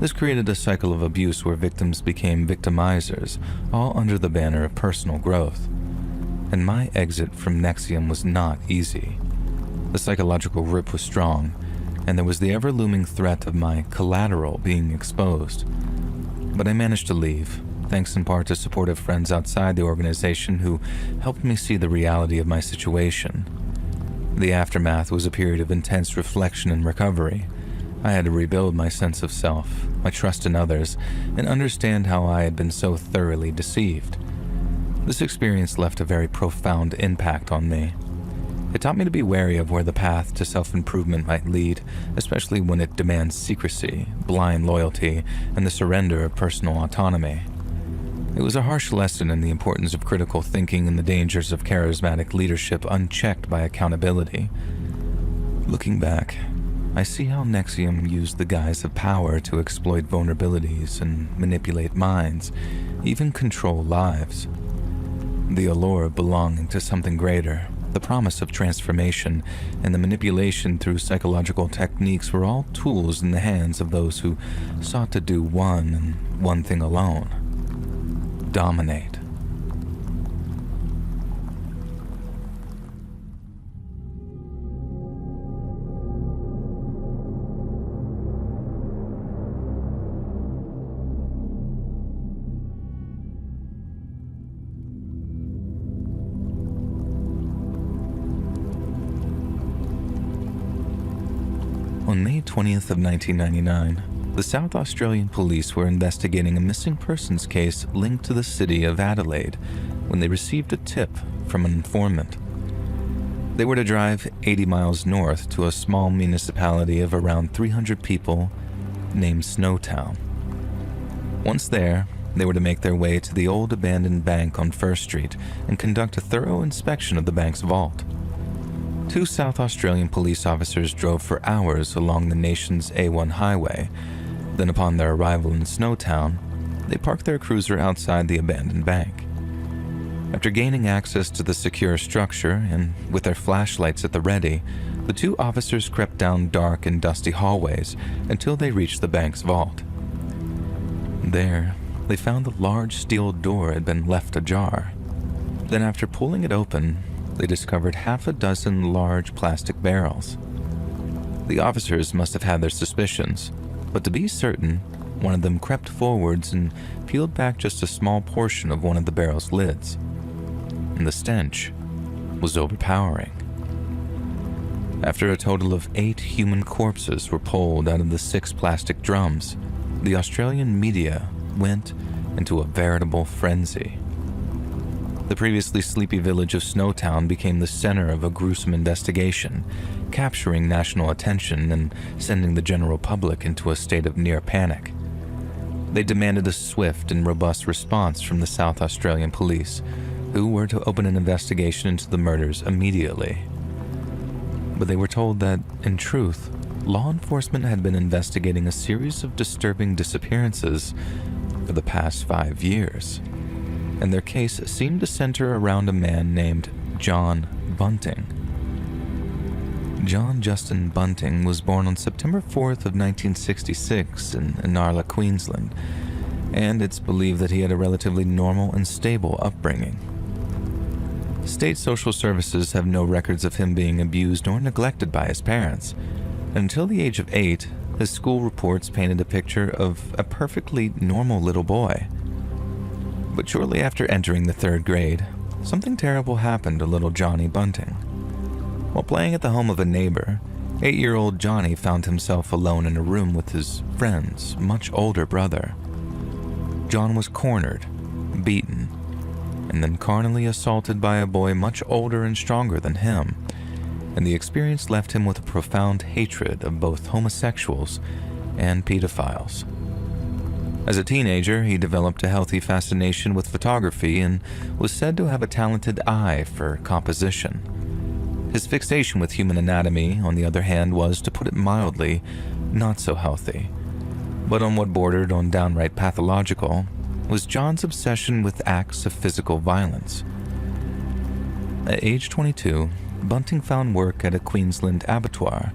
This created a cycle of abuse where victims became victimizers, all under the banner of personal growth. And my exit from NXIVM was not easy. The psychological grip was strong, and there was the ever-looming threat of my collateral being exposed. But I managed to leave, thanks in part to supportive friends outside the organization who helped me see the reality of my situation. The aftermath was a period of intense reflection and recovery. I had to rebuild my sense of self, my trust in others, and understand how I had been so thoroughly deceived. This experience left a very profound impact on me. It taught me to be wary of where the path to self-improvement might lead, especially when it demands secrecy, blind loyalty, and the surrender of personal autonomy. It was a harsh lesson in the importance of critical thinking and the dangers of charismatic leadership unchecked by accountability. Looking back, I see how NXIVM used the guise of power to exploit vulnerabilities and manipulate minds, even control lives. The allure of belonging to something greater, the promise of transformation, and the manipulation through psychological techniques were all tools in the hands of those who sought to do one and one thing alone: dominate. On May 20th of 1999, the South Australian police were investigating a missing persons case linked to the city of Adelaide when they received a tip from an informant. They were to drive 80 miles north to a small municipality of around 300 people named Snowtown. Once there, they were to make their way to the old abandoned bank on First Street and conduct a thorough inspection of the bank's vault. 2 South Australian police officers drove for hours along the nation's A1 highway. Then upon their arrival in Snowtown, they parked their cruiser outside the abandoned bank. After gaining access to the secure structure and with their flashlights at the ready, the 2 officers crept down dark and dusty hallways until they reached the bank's vault. There, they found the large steel door had been left ajar. Then after pulling it open, they discovered half a dozen large plastic barrels. The officers must have had their suspicions, but to be certain, one of them crept forwards and peeled back just a small portion of one of the barrel's lids. and the stench was overpowering. After a total of 8 human corpses were pulled out of the 6 plastic drums, the Australian media went into a veritable frenzy. The previously sleepy village of Snowtown became the center of a gruesome investigation, capturing national attention and sending the general public into a state of near panic. They demanded a swift and robust response from the South Australian police, who were to open an investigation into the murders immediately. But they were told that, in truth, law enforcement had been investigating a series of disturbing disappearances for the past 5 years, and their case seemed to center around a man named John Bunting. John Justin Bunting was born on September 4th of 1966 in Inarla, Queensland, and it's believed that he had a relatively normal and stable upbringing. State social services have no records of him being abused or neglected by his parents. Until the age of 8, his school reports painted a picture of a perfectly normal little boy. But shortly after entering the 3rd grade, something terrible happened to little Johnny Bunting. While playing at the home of a neighbor, 8-year-old Johnny found himself alone in a room with his friend's much older brother. John was cornered, beaten, and then carnally assaulted by a boy much older and stronger than him, and the experience left him with a profound hatred of both homosexuals and pedophiles. As a teenager, he developed a healthy fascination with photography and was said to have a talented eye for composition. His fixation with human anatomy, on the other hand, was, to put it mildly, not so healthy. But on what bordered on downright pathological was John's obsession with acts of physical violence. At age 22, Bunting found work at a Queensland abattoir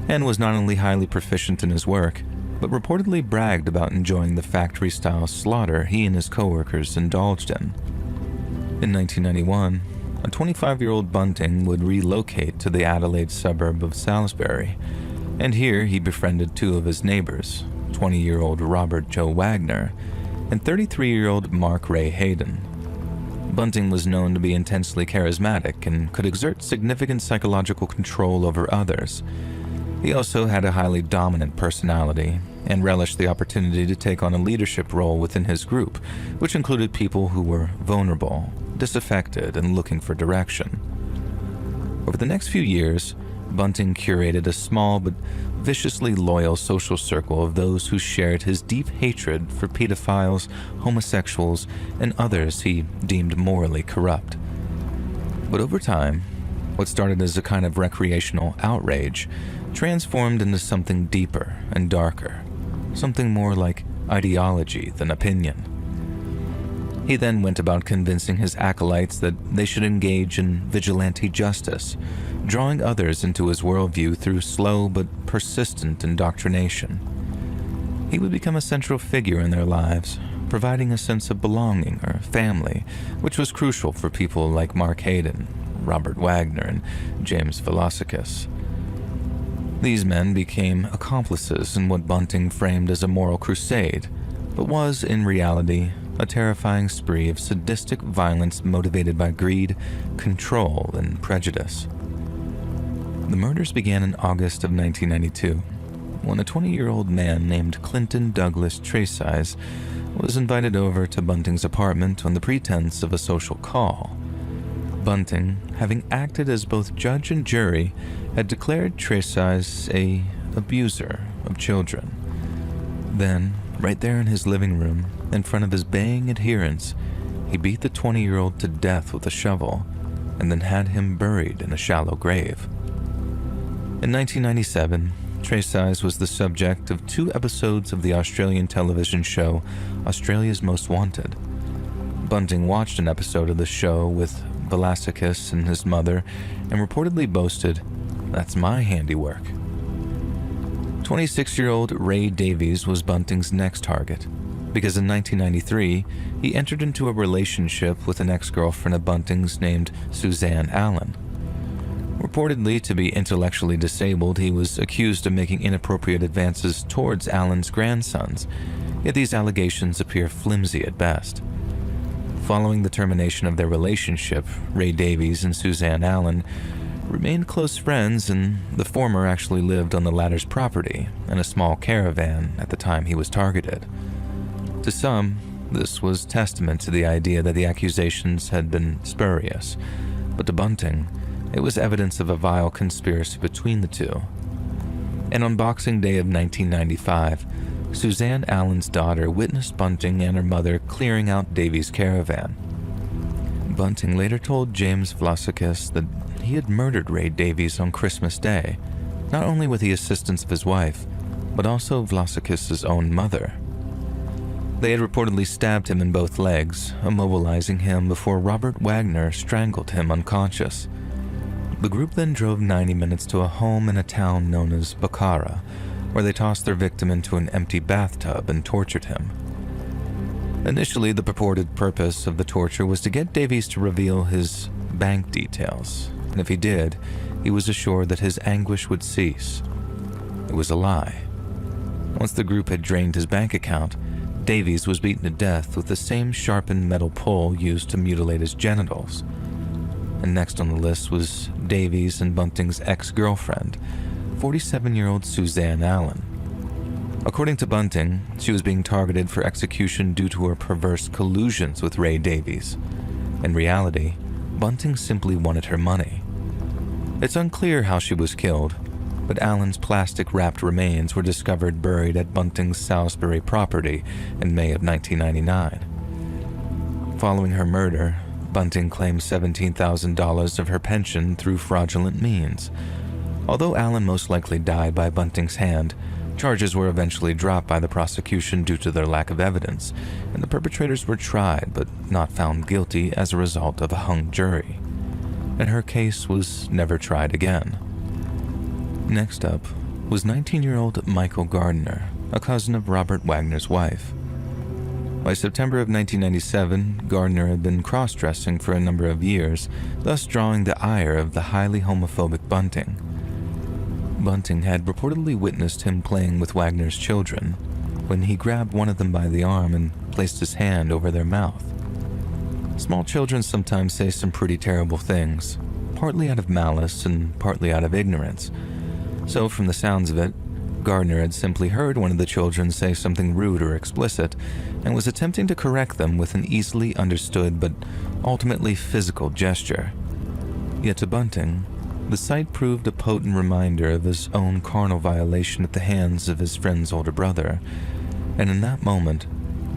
and was not only highly proficient in his work, but reportedly bragged about enjoying the factory-style slaughter he and his co-workers indulged in. In 1991, a 25-year-old Bunting would relocate to the Adelaide suburb of Salisbury, and here he befriended 2 of his neighbors, 20-year-old Robert Joe Wagner and 33-year-old Mark Ray Hayden. Bunting was known to be intensely charismatic and could exert significant psychological control over others. He also had a highly dominant personality and relished the opportunity to take on a leadership role within his group, which included people who were vulnerable, disaffected, and looking for direction. Over the next few years, Bunting curated a small but viciously loyal social circle of those who shared his deep hatred for pedophiles, homosexuals, and others he deemed morally corrupt. But over time, what started as a kind of recreational outrage transformed into something deeper and darker, something more like ideology than opinion. He then went about convincing his acolytes that they should engage in vigilante justice, drawing others into his worldview through slow but persistent indoctrination. He would become a central figure in their lives, providing a sense of belonging or family, which was crucial for people like Mark Hayden, Robert Wagner, and James Velocicus. These men became accomplices in what Bunting framed as a moral crusade, but was, in reality, a terrifying spree of sadistic violence motivated by greed, control, and prejudice. The murders began in August of 1992, when a 20-year-old man named Clinton Douglas Tresize was invited over to Bunting's apartment on the pretense of a social call. Bunting, having acted as both judge and jury, had declared Tresize an abuser of children. Then, right there in his living room, in front of his baying adherents, he beat the 20-year-old to death with a shovel and then had him buried in a shallow grave. In 1997, Tresize was the subject of 2 episodes of the Australian television show Australia's Most Wanted. Bunting watched an episode of the show with Velocicus and his mother and reportedly boasted, "That's my handiwork." 26-year-old Ray Davies was Bunting's next target, because in 1993, he entered into a relationship with an ex-girlfriend of Bunting's named Suzanne Allen. Reportedly to be intellectually disabled, he was accused of making inappropriate advances towards Allen's grandsons, yet these allegations appear flimsy at best. Following the termination of their relationship, Ray Davies and Suzanne Allen remained close friends, and the former actually lived on the latter's property in a small caravan at the time he was targeted. To some, this was testament to the idea that the accusations had been spurious, but to Bunting, it was evidence of a vile conspiracy between the two. And on Boxing Day of 1995, Suzanne Allen's daughter witnessed Bunting and her mother clearing out Davies' caravan. Bunting later told James Vlasikis that he had murdered Ray Davies on Christmas Day, not only with the assistance of his wife, but also Vlasikis' own mother. They had reportedly stabbed him in both legs, immobilizing him before Robert Wagner strangled him unconscious. The group then drove 90 minutes to a home in a town known as Bakara, where they tossed their victim into an empty bathtub and tortured him. Initially, the purported purpose of the torture was to get Davies to reveal his bank details, and if he did, he was assured that his anguish would cease. It was a lie. Once the group had drained his bank account, Davies was beaten to death with the same sharpened metal pole used to mutilate his genitals. And next on the list was Davies and Bunting's ex-girlfriend, 47-year-old Suzanne Allen. According to Bunting, she was being targeted for execution due to her perverse collusions with Ray Davies. In reality, Bunting simply wanted her money. It's unclear how she was killed, but Allen's plastic-wrapped remains were discovered buried at Bunting's Salisbury property in May of 1999. Following her murder, Bunting claimed $17,000 of her pension through fraudulent means. Although Allen most likely died by Bunting's hand, charges were eventually dropped by the prosecution due to their lack of evidence, and the perpetrators were tried but not found guilty as a result of a hung jury. And her case was never tried again. Next up was 19-year-old Michael Gardner, a cousin of Robert Wagner's wife. By September of 1997, Gardner had been cross-dressing for a number of years, thus drawing the ire of the highly homophobic Bunting. Bunting had reportedly witnessed him playing with Wagner's children when he grabbed one of them by the arm and placed his hand over their mouth. Small children sometimes say some pretty terrible things, partly out of malice and partly out of ignorance. So from the sounds of it, Gardner had simply heard one of the children say something rude or explicit and was attempting to correct them with an easily understood but ultimately physical gesture. Yet to Bunting, the sight proved a potent reminder of his own carnal violation at the hands of his friend's older brother, and in that moment,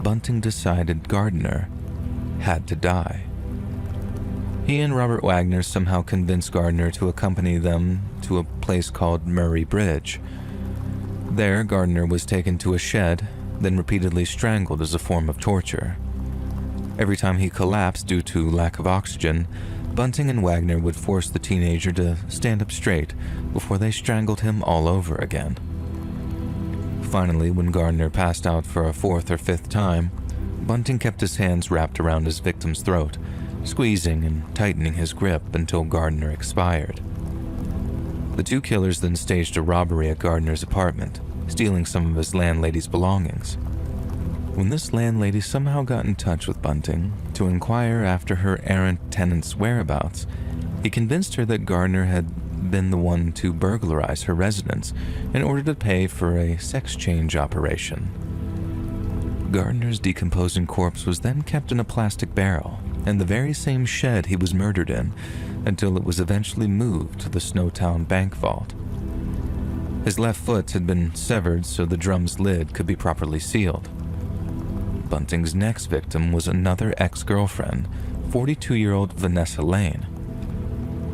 Bunting decided Gardner had to die. He and Robert Wagner somehow convinced Gardner to accompany them to a place called Murray Bridge. There, Gardner was taken to a shed, then repeatedly strangled as a form of torture. Every time he collapsed due to lack of oxygen, Bunting and Wagner would force the teenager to stand up straight before they strangled him all over again. Finally, when Gardner passed out for a fourth or fifth time, Bunting kept his hands wrapped around his victim's throat, squeezing and tightening his grip until Gardner expired. The two killers then staged a robbery at Gardner's apartment, stealing some of his landlady's belongings. When this landlady somehow got in touch with Bunting to inquire after her errant tenant's whereabouts, he convinced her that Gardner had been the one to burglarize her residence in order to pay for a sex change operation. Gardner's decomposing corpse was then kept in a plastic barrel in the very same shed he was murdered in until it was eventually moved to the Snowtown bank vault. His left foot had been severed so the drum's lid could be properly sealed. Bunting's next victim was another ex-girlfriend, 42-year-old Vanessa Lane.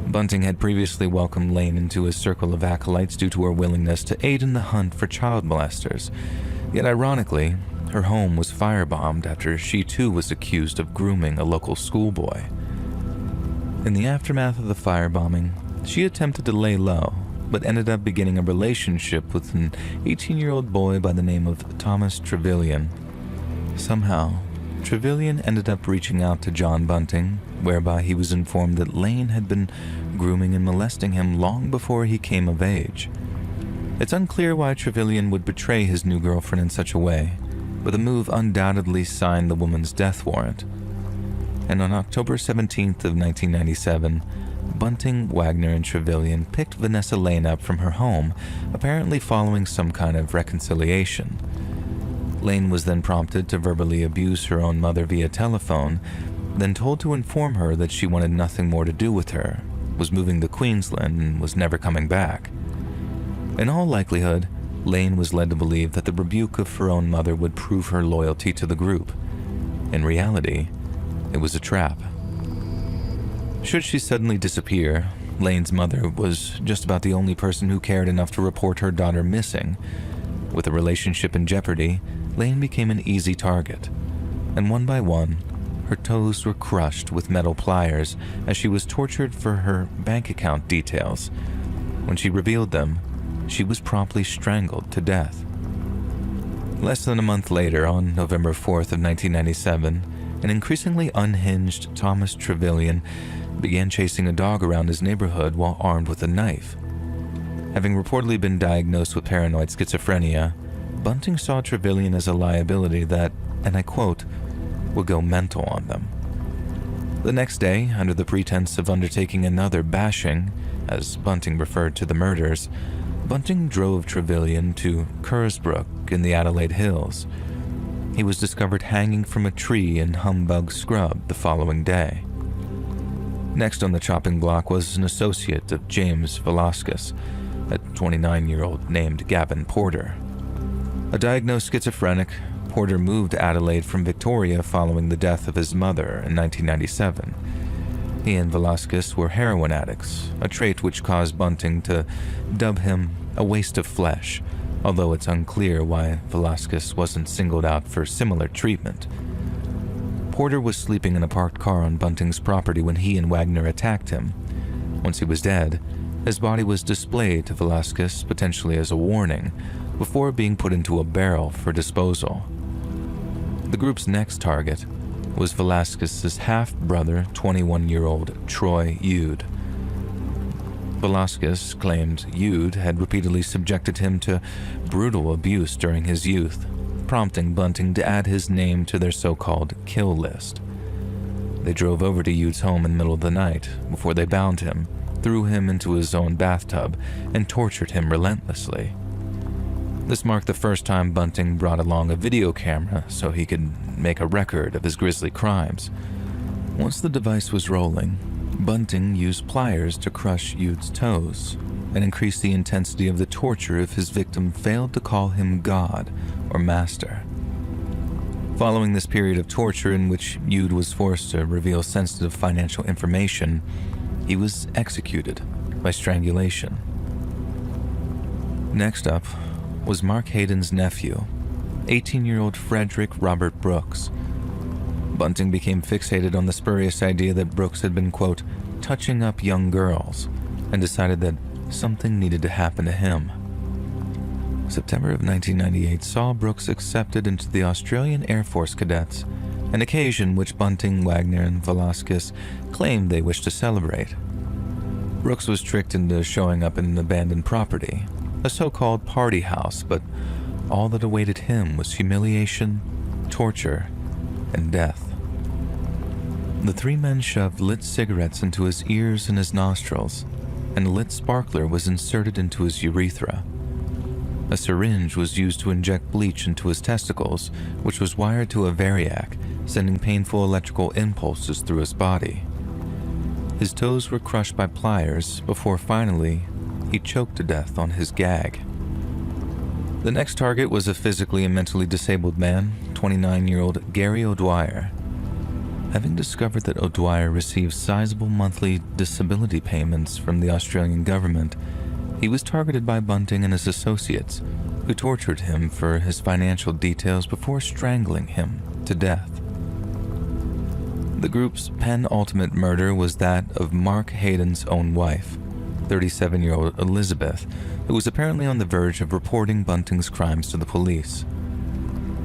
Bunting had previously welcomed Lane into his circle of acolytes due to her willingness to aid in the hunt for child molesters, yet ironically, her home was firebombed after she too was accused of grooming a local schoolboy. In the aftermath of the firebombing, she attempted to lay low, but ended up beginning a relationship with an 18-year-old boy by the name of Thomas Trevelyan. Somehow, Trevelyan ended up reaching out to John Bunting, whereby he was informed that Lane had been grooming and molesting him long before he came of age. It's unclear why Trevelyan would betray his new girlfriend in such a way, but the move undoubtedly signed the woman's death warrant. and on October 17th of 1997, Bunting, Wagner, and Trevelyan picked Vanessa Lane up from her home, apparently following some kind of reconciliation. Lane was then prompted to verbally abuse her own mother via telephone, then told to inform her that she wanted nothing more to do with her, was moving to Queensland, and was never coming back. In all likelihood, Lane was led to believe that the rebuke of her own mother would prove her loyalty to the group. In reality, it was a trap. Should she suddenly disappear, Lane's mother was just about the only person who cared enough to report her daughter missing. With a relationship in jeopardy, Lane became an easy target, and one by one, her toes were crushed with metal pliers as she was tortured for her bank account details. When she revealed them, she was promptly strangled to death. Less than a month later, on November 4th of 1997, an increasingly unhinged Thomas Trevelyan began chasing a dog around his neighborhood while armed with a knife. Having reportedly been diagnosed with paranoid schizophrenia, Bunting saw Trevelyan as a liability that, and I quote, would go mental on them. The next day, under the pretense of undertaking another bashing, as Bunting referred to the murders, Bunting drove Trevelyan to Kersbrook in the Adelaide Hills. He was discovered hanging from a tree in Humbug Scrub the following day. Next on the chopping block was an associate of James Velasquez, a 29-year-old named Gavin Porter. A diagnosed schizophrenic, Porter moved to Adelaide from Victoria following the death of his mother in 1997. He and Velasquez were heroin addicts, a trait which caused Bunting to dub him a waste of flesh, although it's unclear why Velasquez wasn't singled out for similar treatment. Porter was sleeping in a parked car on Bunting's property when he and Wagner attacked him. Once he was dead, his body was displayed to Velasquez, potentially as a warning, before being put into a barrel for disposal. The group's next target was Velasquez's half-brother, 21-year-old Troy Eude. Velasquez claimed Eude had repeatedly subjected him to brutal abuse during his youth, prompting Bunting to add his name to their so-called kill list. They drove over to Eude's home in the middle of the night before they bound him, threw him into his own bathtub, and tortured him relentlessly. This marked the first time Bunting brought along a video camera so he could make a record of his grisly crimes. Once the device was rolling, Bunting used pliers to crush Eude's toes and increase the intensity of the torture if his victim failed to call him God or master. Following this period of torture in which Eude was forced to reveal sensitive financial information, he was executed by strangulation. Next up was Mark Hayden's nephew, 18-year-old Frederick Robert Brooks. Bunting became fixated on the spurious idea that Brooks had been, quote, touching up young girls, and decided that something needed to happen to him. September of 1998 saw Brooks accepted into the Australian Air Force Cadets, an occasion which Bunting, Wagner, and Velasquez claimed they wished to celebrate. Brooks was tricked into showing up in an abandoned property, a so-called party house, but all that awaited him was humiliation, torture, and death. The three men shoved lit cigarettes into his ears and his nostrils, and a lit sparkler was inserted into his urethra. A syringe was used to inject bleach into his testicles, which was wired to a variac, sending painful electrical impulses through his body. His toes were crushed by pliers before finally he choked to death on his gag. The next target was a physically and mentally disabled man, 29-year-old Gary O'Dwyer. Having discovered that O'Dwyer received sizable monthly disability payments from the Australian government, he was targeted by Bunting and his associates, who tortured him for his financial details before strangling him to death. The group's penultimate murder was that of Mark Hayden's own wife, 37-year-old Elizabeth, who was apparently on the verge of reporting Bunting's crimes to the police.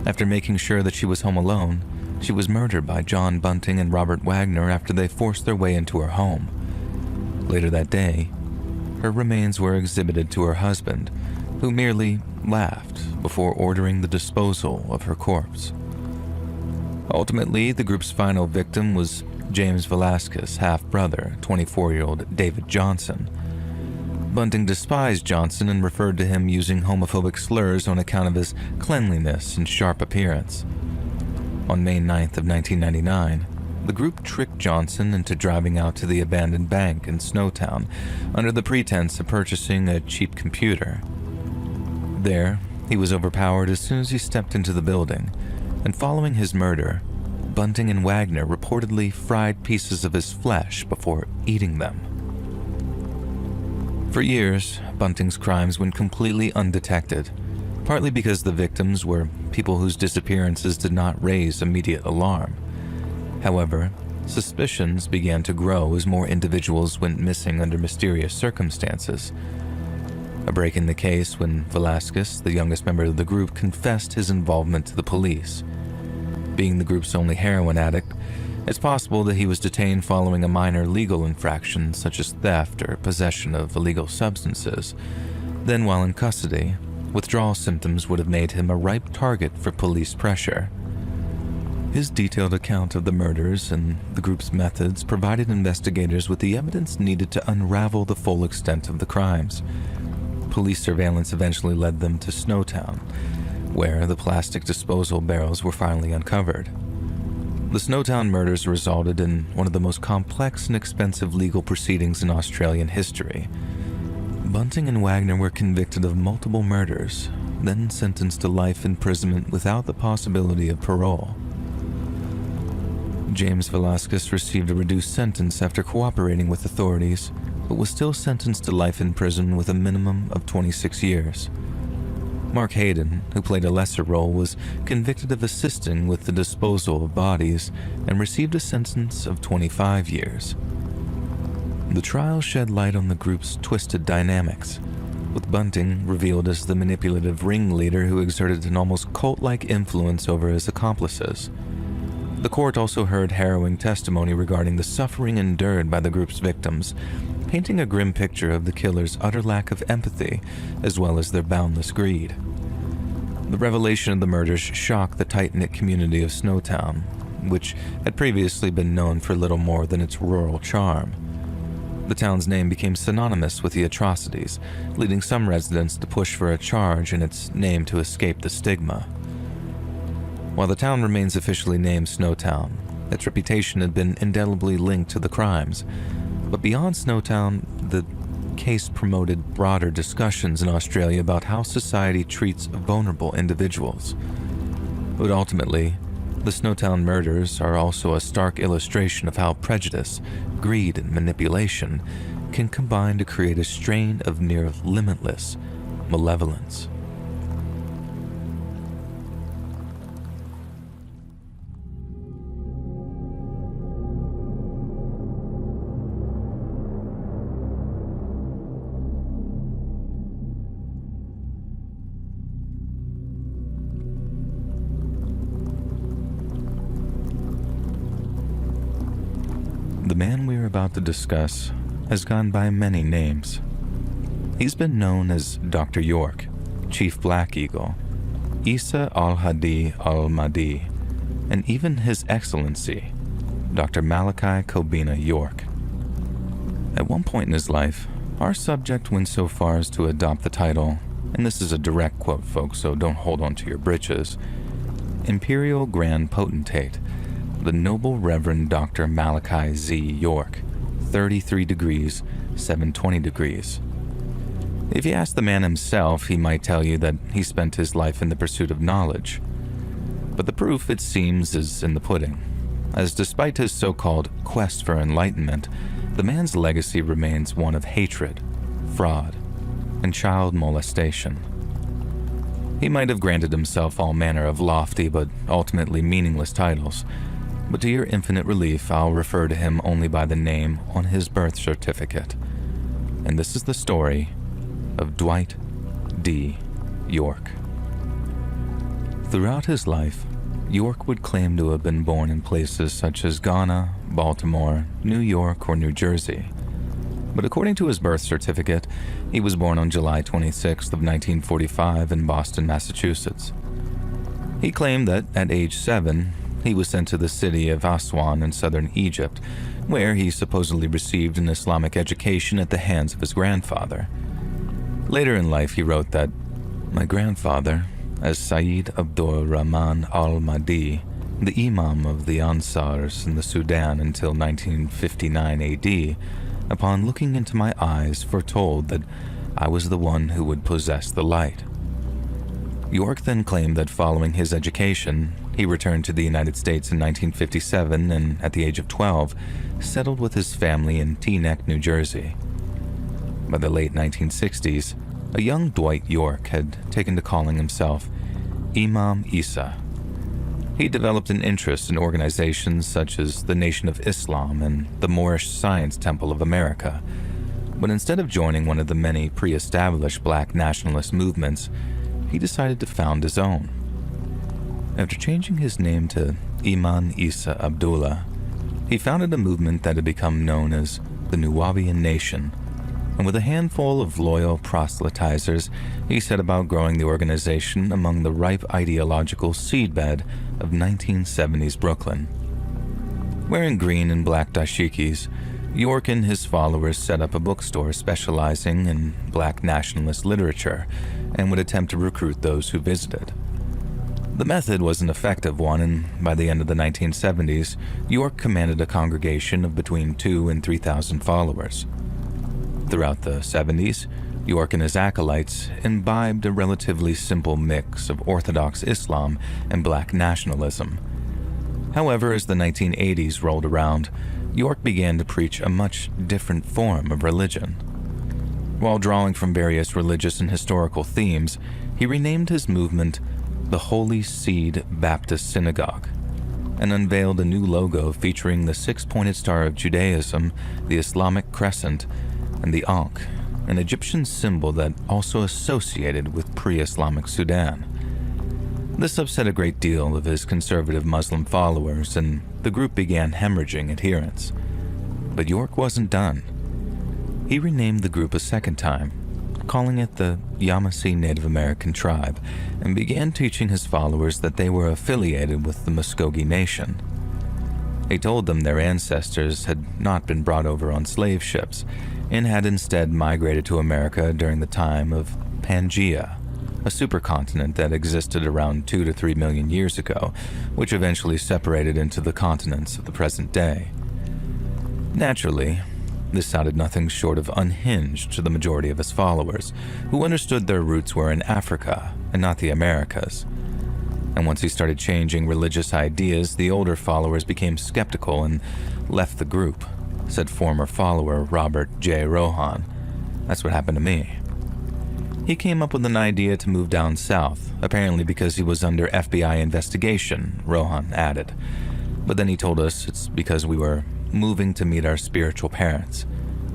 After making sure that she was home alone, she was murdered by John Bunting and Robert Wagner after they forced their way into her home. Later that day, her remains were exhibited to her husband, who merely laughed before ordering the disposal of her corpse. Ultimately, the group's final victim was James Velasquez's half-brother, 24-year-old David Johnson. Bunting despised Johnson and referred to him using homophobic slurs on account of his cleanliness and sharp appearance. On May 9th of 1999, the group tricked Johnson into driving out to the abandoned bank in Snowtown under the pretense of purchasing a cheap computer. There, he was overpowered as soon as he stepped into the building, and following his murder, Bunting and Wagner reportedly fried pieces of his flesh before eating them. For years, Bunting's crimes went completely undetected, partly because the victims were people whose disappearances did not raise immediate alarm. However, suspicions began to grow as more individuals went missing under mysterious circumstances. A break in the case when Velasquez, the youngest member of the group, confessed his involvement to the police. Being the group's only heroin addict, it's possible that he was detained following a minor legal infraction such as theft or possession of illegal substances. Then, while in custody, withdrawal symptoms would have made him a ripe target for police pressure. His detailed account of the murders and the group's methods provided investigators with the evidence needed to unravel the full extent of the crimes. Police surveillance eventually led them to Snowtown, where the plastic disposal barrels were finally uncovered. The Snowtown murders resulted in one of the most complex and expensive legal proceedings in Australian history. Bunting and Wagner were convicted of multiple murders, then sentenced to life imprisonment without the possibility of parole. James Velasquez received a reduced sentence after cooperating with authorities, but was still sentenced to life in prison with a minimum of 26 years. Mark Hayden, who played a lesser role, was convicted of assisting with the disposal of bodies and received a sentence of 25 years. The trial shed light on the group's twisted dynamics, with Bunting revealed as the manipulative ringleader who exerted an almost cult-like influence over his accomplices. The court also heard harrowing testimony regarding the suffering endured by the group's victims, painting a grim picture of the killer's utter lack of empathy as well as their boundless greed. The revelation of the murders shocked the tight-knit community of Snowtown, which had previously been known for little more than its rural charm. The town's name became synonymous with the atrocities, leading some residents to push for a charge in its name to escape the stigma. While the town remains officially named Snowtown, its reputation had been indelibly linked to the crimes. But beyond Snowtown, the case promoted broader discussions in Australia about how society treats vulnerable individuals. But ultimately, the Snowtown murders are also a stark illustration of how prejudice, greed, and manipulation can combine to create a strain of near limitless malevolence. The man we are about to discuss has gone by many names. He's been known as Dr. York, Chief Black Eagle, Isa al-Hadi al-Mahdi, and even His Excellency, Dr. Malachi Kobina York. At one point in his life, our subject went so far as to adopt the title, and this is a direct quote, folks, so don't hold on to your britches, Imperial Grand Potentate, the Noble Reverend Dr. Malachi Z. York, 33 degrees, 720 degrees. If you ask the man himself, he might tell you that he spent his life in the pursuit of knowledge. But the proof, it seems, is in the pudding, as despite his so-called quest for enlightenment, the man's legacy remains one of hatred, fraud, and child molestation. He might have granted himself all manner of lofty but ultimately meaningless titles, but to your infinite relief, I'll refer to him only by the name on his birth certificate. And this is the story of Dwight D. York. Throughout his life, York would claim to have been born in places such as Ghana, Baltimore, New York, or New Jersey. But according to his birth certificate, he was born on July 26th of 1945 in Boston, Massachusetts. He claimed that at age 7, he was sent to the city of Aswan in southern Egypt, where he supposedly received an Islamic education at the hands of his grandfather. Later in life, he wrote that, "My grandfather, as Sayyid Abdur Rahman al-Mahdi, the Imam of the Ansars in the Sudan until 1959 AD, upon looking into my eyes, foretold that I was the one who would possess the light." York then claimed that following his education, he returned to the United States in 1957 and, at the age of 12, settled with his family in Teaneck, New Jersey. By the late 1960s, a young Dwight York had taken to calling himself Imam Isa. He developed an interest in organizations such as the Nation of Islam and the Moorish Science Temple of America, but instead of joining one of the many pre-established black nationalist movements, he decided to found his own. After changing his name to Iman Isa Abdullah, he founded a movement that had become known as the Nuwaubian Nation, and with a handful of loyal proselytizers, he set about growing the organization among the ripe ideological seedbed of 1970s Brooklyn. Wearing green and black dashikis, York and his followers set up a bookstore specializing in black nationalist literature and would attempt to recruit those who visited. The method was an effective one, and by the end of the 1970s, York commanded a congregation of between 2,000 and 3,000 followers. Throughout the 70s, York and his acolytes imbibed a relatively simple mix of Orthodox Islam and black nationalism. However, as the 1980s rolled around, York began to preach a much different form of religion. While drawing from various religious and historical themes, he renamed his movement the Holy Seed Baptist Synagogue and unveiled a new logo featuring the six-pointed star of Judaism, the Islamic crescent, and the Ankh, an Egyptian symbol that also associated with pre-Islamic Sudan. This upset a great deal of his conservative Muslim followers, and the group began hemorrhaging adherents. But York wasn't done. He renamed the group a second time, calling it the Yamasee Native American tribe, and began teaching his followers that they were affiliated with the Muskogee Nation. He told them their ancestors had not been brought over on slave ships and had instead migrated to America during the time of Pangaea, a supercontinent that existed around 2 to 3 million years ago, which eventually separated into the continents of the present day. Naturally, this sounded nothing short of unhinged to the majority of his followers, who understood their roots were in Africa and not the Americas. And once he started changing religious ideas, the older followers became skeptical and left the group, said former follower Robert J. Rohan. "That's what happened to me." He came up with an idea to move down south, apparently because he was under FBI investigation, Rohan added. But then he told us it's because we were moving to meet our spiritual parents.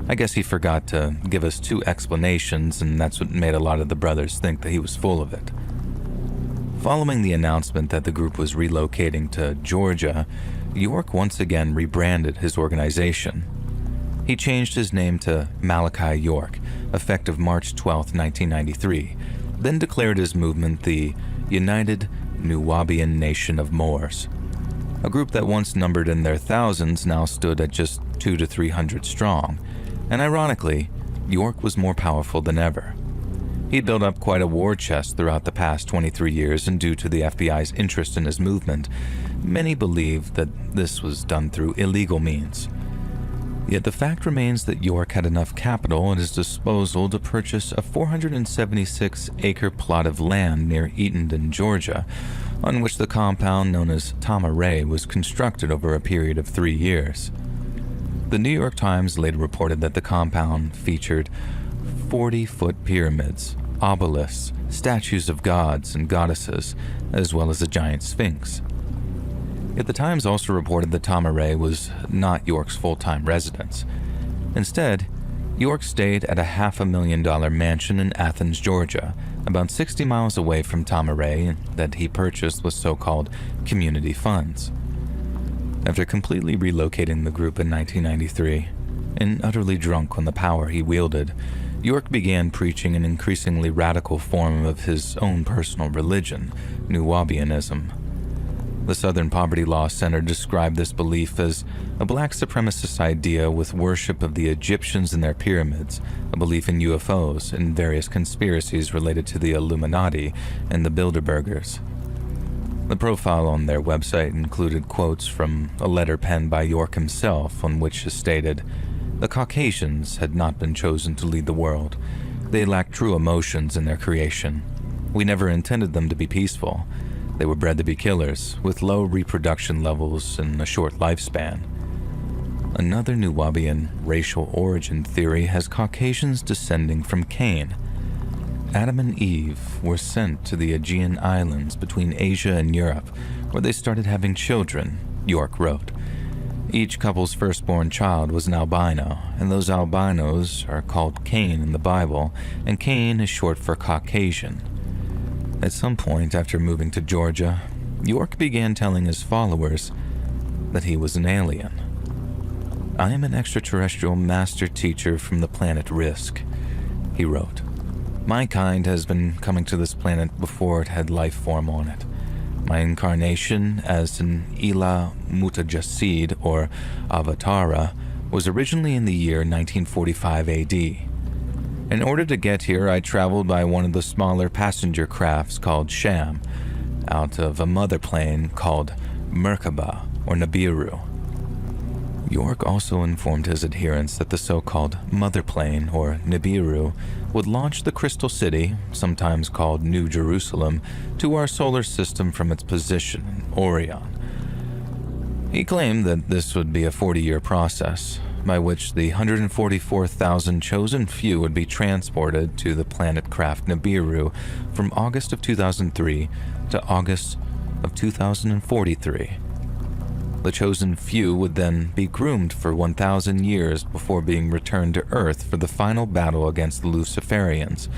I guess he forgot to give us 2 explanations, and that's what made a lot of the brothers think that he was full of it. Following the announcement that the group was relocating to Georgia, York once again rebranded his organization. He changed his name to Malachi York, effective March 12, 1993, then declared his movement the United Nuwaubian Nation of Moors. A group that once numbered in their thousands now stood at just 200 to 300 strong, and ironically, York was more powerful than ever. He'd built up quite a war chest throughout the past 23 years, and due to the FBI's interest in his movement, many believed that this was done through illegal means. Yet the fact remains that York had enough capital at his disposal to purchase a 476-acre plot of land near Eatonton, Georgia, on which the compound known as Tama-Re was constructed over a period of 3 years. The New York Times later reported that the compound featured 40-foot pyramids, obelisks, statues of gods and goddesses, as well as a giant sphinx. Yet the Times also reported that Tama-Re was not York's full-time residence. Instead, York stayed at a $500,000 mansion in Athens, Georgia, about 60 miles away from Tama-Re, that he purchased with so-called community funds. After completely relocating the group in 1993, and utterly drunk on the power he wielded, York began preaching an increasingly radical form of his own personal religion, Nuwaubianism. The Southern Poverty Law Center described this belief as a black supremacist idea with worship of the Egyptians and their pyramids, a belief in UFOs, and various conspiracies related to the Illuminati and the Bilderbergers. The profile on their website included quotes from a letter penned by York himself, on which is stated, "The Caucasians had not been chosen to lead the world. They lacked true emotions in their creation. We never intended them to be peaceful. They were bred to be killers, with low reproduction levels and a short lifespan." Another Nuwaubian racial origin theory has Caucasians descending from Cain. Adam and Eve were sent to the Aegean Islands between Asia and Europe, where they started having children, York wrote. Each couple's firstborn child was an albino, and those albinos are called Cain in the Bible, and Cain is short for Caucasian. At some point after moving to Georgia, York began telling his followers that he was an alien. "I am an extraterrestrial master teacher from the planet Risk," he wrote. "My kind has been coming to this planet before it had life form on it. My incarnation as an Ila Mutajasid, or Avatara, was originally in the year 1945 AD. In order to get here, I traveled by one of the smaller passenger crafts called Sham, out of a mother plane called Merkaba, or Nibiru." York also informed his adherents that the so-called mother plane, or Nibiru, would launch the Crystal City, sometimes called New Jerusalem, to our solar system from its position in Orion. He claimed that this would be a 40-year process, by which the 144,000 chosen few would be transported to the planet craft Nibiru from August of 2003 to August of 2043. The chosen few would then be groomed for 1,000 years before being returned to Earth for the final battle against the Luciferians,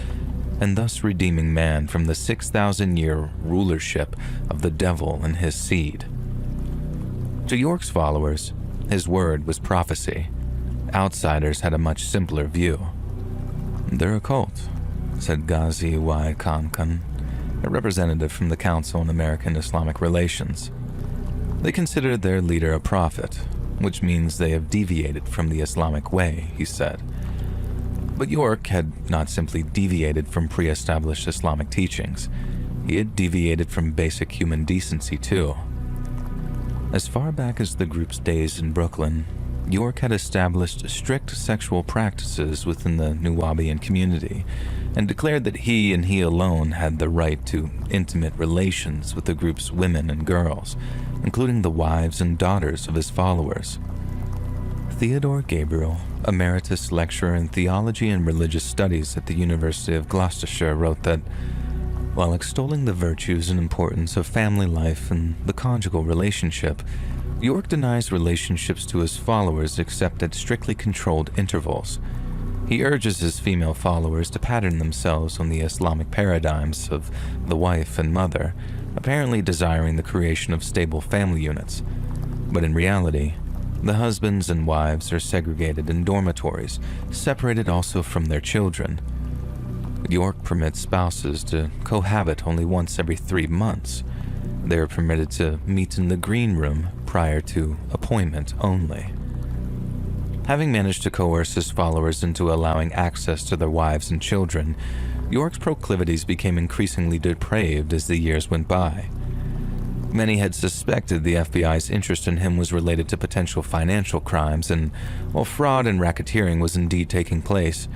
and thus redeeming man from the 6,000-year rulership of the devil and his seed. To York's followers, his word was prophecy. Outsiders had a much simpler view. "They're a cult," said Ghazi Y. Kamkan, a representative from the Council on American Islamic Relations. "They consider their leader a prophet, which means they have deviated from the Islamic way," he said. But York had not simply deviated from pre-established Islamic teachings. He had deviated from basic human decency too. As far back as the group's days in Brooklyn, York had established strict sexual practices within the Nuwaubian community and declared that he and he alone had the right to intimate relations with the group's women and girls, including the wives and daughters of his followers. Theodore Gabriel, emeritus lecturer in theology and religious studies at the University of Gloucestershire, wrote that, while extolling the virtues and importance of family life and the conjugal relationship, York denies relationships to his followers except at strictly controlled intervals. He urges his female followers to pattern themselves on the Islamic paradigms of the wife and mother, apparently desiring the creation of stable family units. But in reality, the husbands and wives are segregated in dormitories, separated also from their children. York permits spouses to cohabit only once every 3 months. They are permitted to meet in the green room prior to appointment only. Having managed to coerce his followers into allowing access to their wives and children, York's proclivities became increasingly depraved as the years went by. Many had suspected the FBI's interest in him was related to potential financial crimes, and while fraud and racketeering was indeed taking place,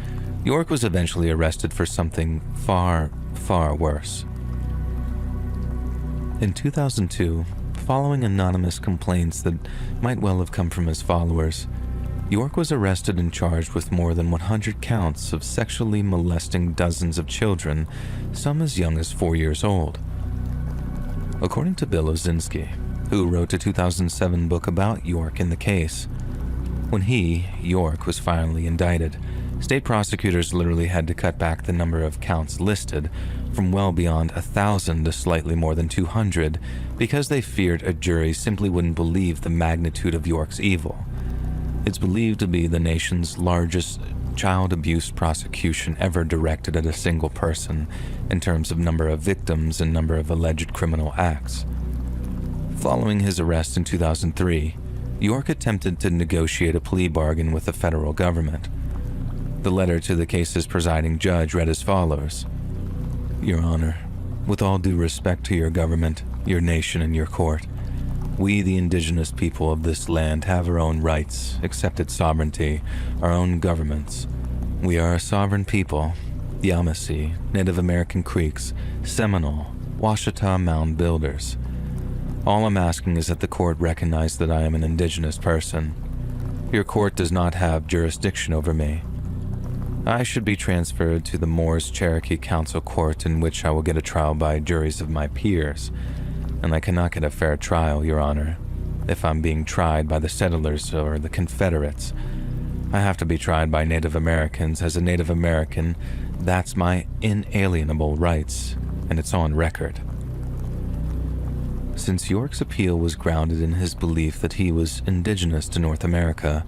York was eventually arrested for something far, far worse. In 2002, following anonymous complaints that might well have come from his followers, York was arrested and charged with more than 100 counts of sexually molesting dozens of children, some as young as 4 years old. According to Bill Ozinski, who wrote a 2007 book about York in the case, when he, York, was finally indicted, state prosecutors literally had to cut back the number of counts listed from well beyond 1,000 to slightly more than 200 because they feared a jury simply wouldn't believe the magnitude of York's evil. It's believed to be the nation's largest child abuse prosecution ever directed at a single person in terms of number of victims and number of alleged criminal acts. Following his arrest in 2003, York attempted to negotiate a plea bargain with the federal government. The letter to the case's presiding judge read as follows: "Your Honor, with all due respect to your government, your nation, and your court, we, the indigenous people of this land, have our own rights, accepted sovereignty, our own governments. We are a sovereign people, Yamasee, Native American Creeks, Seminole, Washita Mound Builders. All I'm asking is that the court recognize that I am an indigenous person. Your court does not have jurisdiction over me. I should be transferred to the Moores Cherokee Council Court, in which I will get a trial by juries of my peers, and I cannot get a fair trial, Your Honor, if I'm being tried by the settlers or the Confederates. I have to be tried by Native Americans. As a Native American, that's my inalienable rights, and it's on record." Since York's appeal was grounded in his belief that he was indigenous to North America,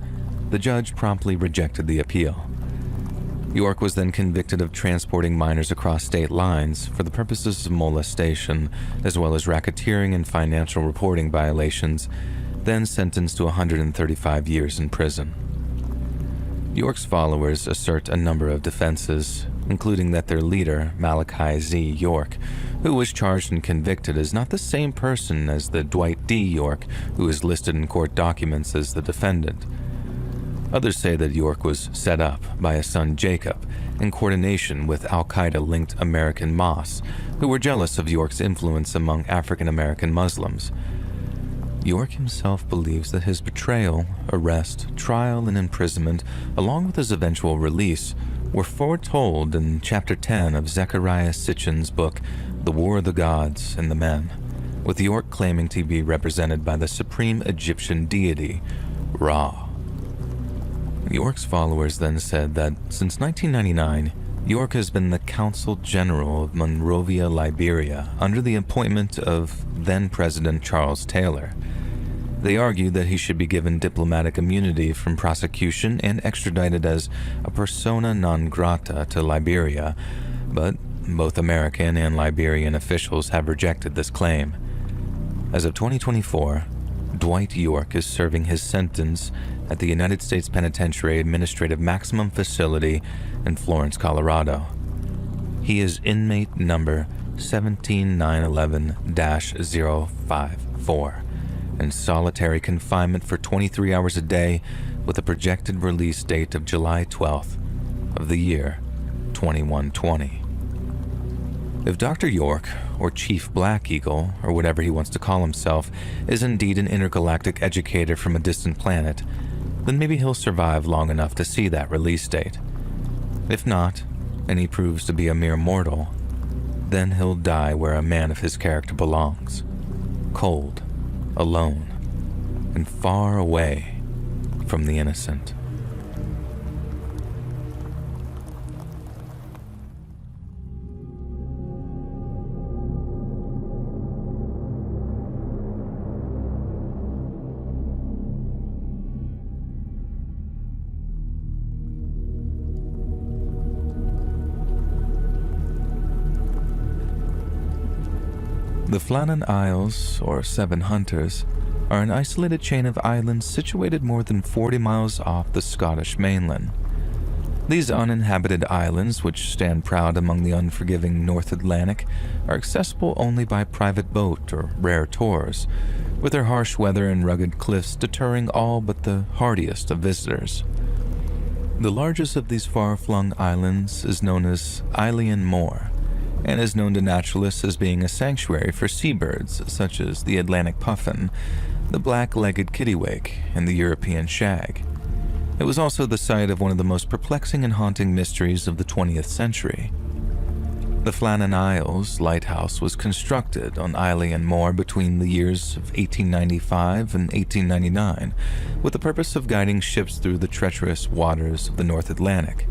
the judge promptly rejected the appeal. York was then convicted of transporting minors across state lines for the purposes of molestation, as well as racketeering and financial reporting violations, then sentenced to 135 years in prison. York's followers assert a number of defenses, including that their leader, Malachi Z. York, who was charged and convicted, is not the same person as the Dwight D. York, who is listed in court documents as the defendant. Others say that York was set up by his son Jacob in coordination with Al-Qaeda-linked American Moss, who were jealous of York's influence among African-American Muslims. York himself believes that his betrayal, arrest, trial, and imprisonment, along with his eventual release, were foretold in Chapter 10 of Zecharia Sitchin's book, The War of the Gods and the Men, with York claiming to be represented by the supreme Egyptian deity, Ra. York's followers then said that since 1999, York has been the Consul General of Monrovia, Liberia, under the appointment of then-President Charles Taylor. They argued that he should be given diplomatic immunity from prosecution and extradited as a persona non grata to Liberia, but both American and Liberian officials have rejected this claim. As of 2024, Dwight York is serving his sentence at the United States Penitentiary Administrative Maximum Facility in Florence, Colorado. He is inmate number 17911-054 in solitary confinement for 23 hours a day with a projected release date of July 12th of the year 2120. If Dr. York, or Chief Black Eagle, or whatever he wants to call himself, is indeed an intergalactic educator from a distant planet, then maybe he'll survive long enough to see that release date. If not, and he proves to be a mere mortal, then he'll die where a man of his character belongs. Cold, alone, and far away from the innocent. The Flannan Isles, or Seven Hunters, are an isolated chain of islands situated more than 40 miles off the Scottish mainland. These uninhabited islands, which stand proud among the unforgiving North Atlantic, are accessible only by private boat or rare tours, with their harsh weather and rugged cliffs deterring all but the hardiest of visitors. The largest of these far-flung islands is known as Eilean Mor, and is known to naturalists as being a sanctuary for seabirds such as the Atlantic puffin, the black-legged kittiwake, and the European shag. It was also the site of one of the most perplexing and haunting mysteries of the 20th century. The Flannan Isles lighthouse was constructed on Eilean Mor between the years of 1895 and 1899, with the purpose of guiding ships through the treacherous waters of the North Atlantic.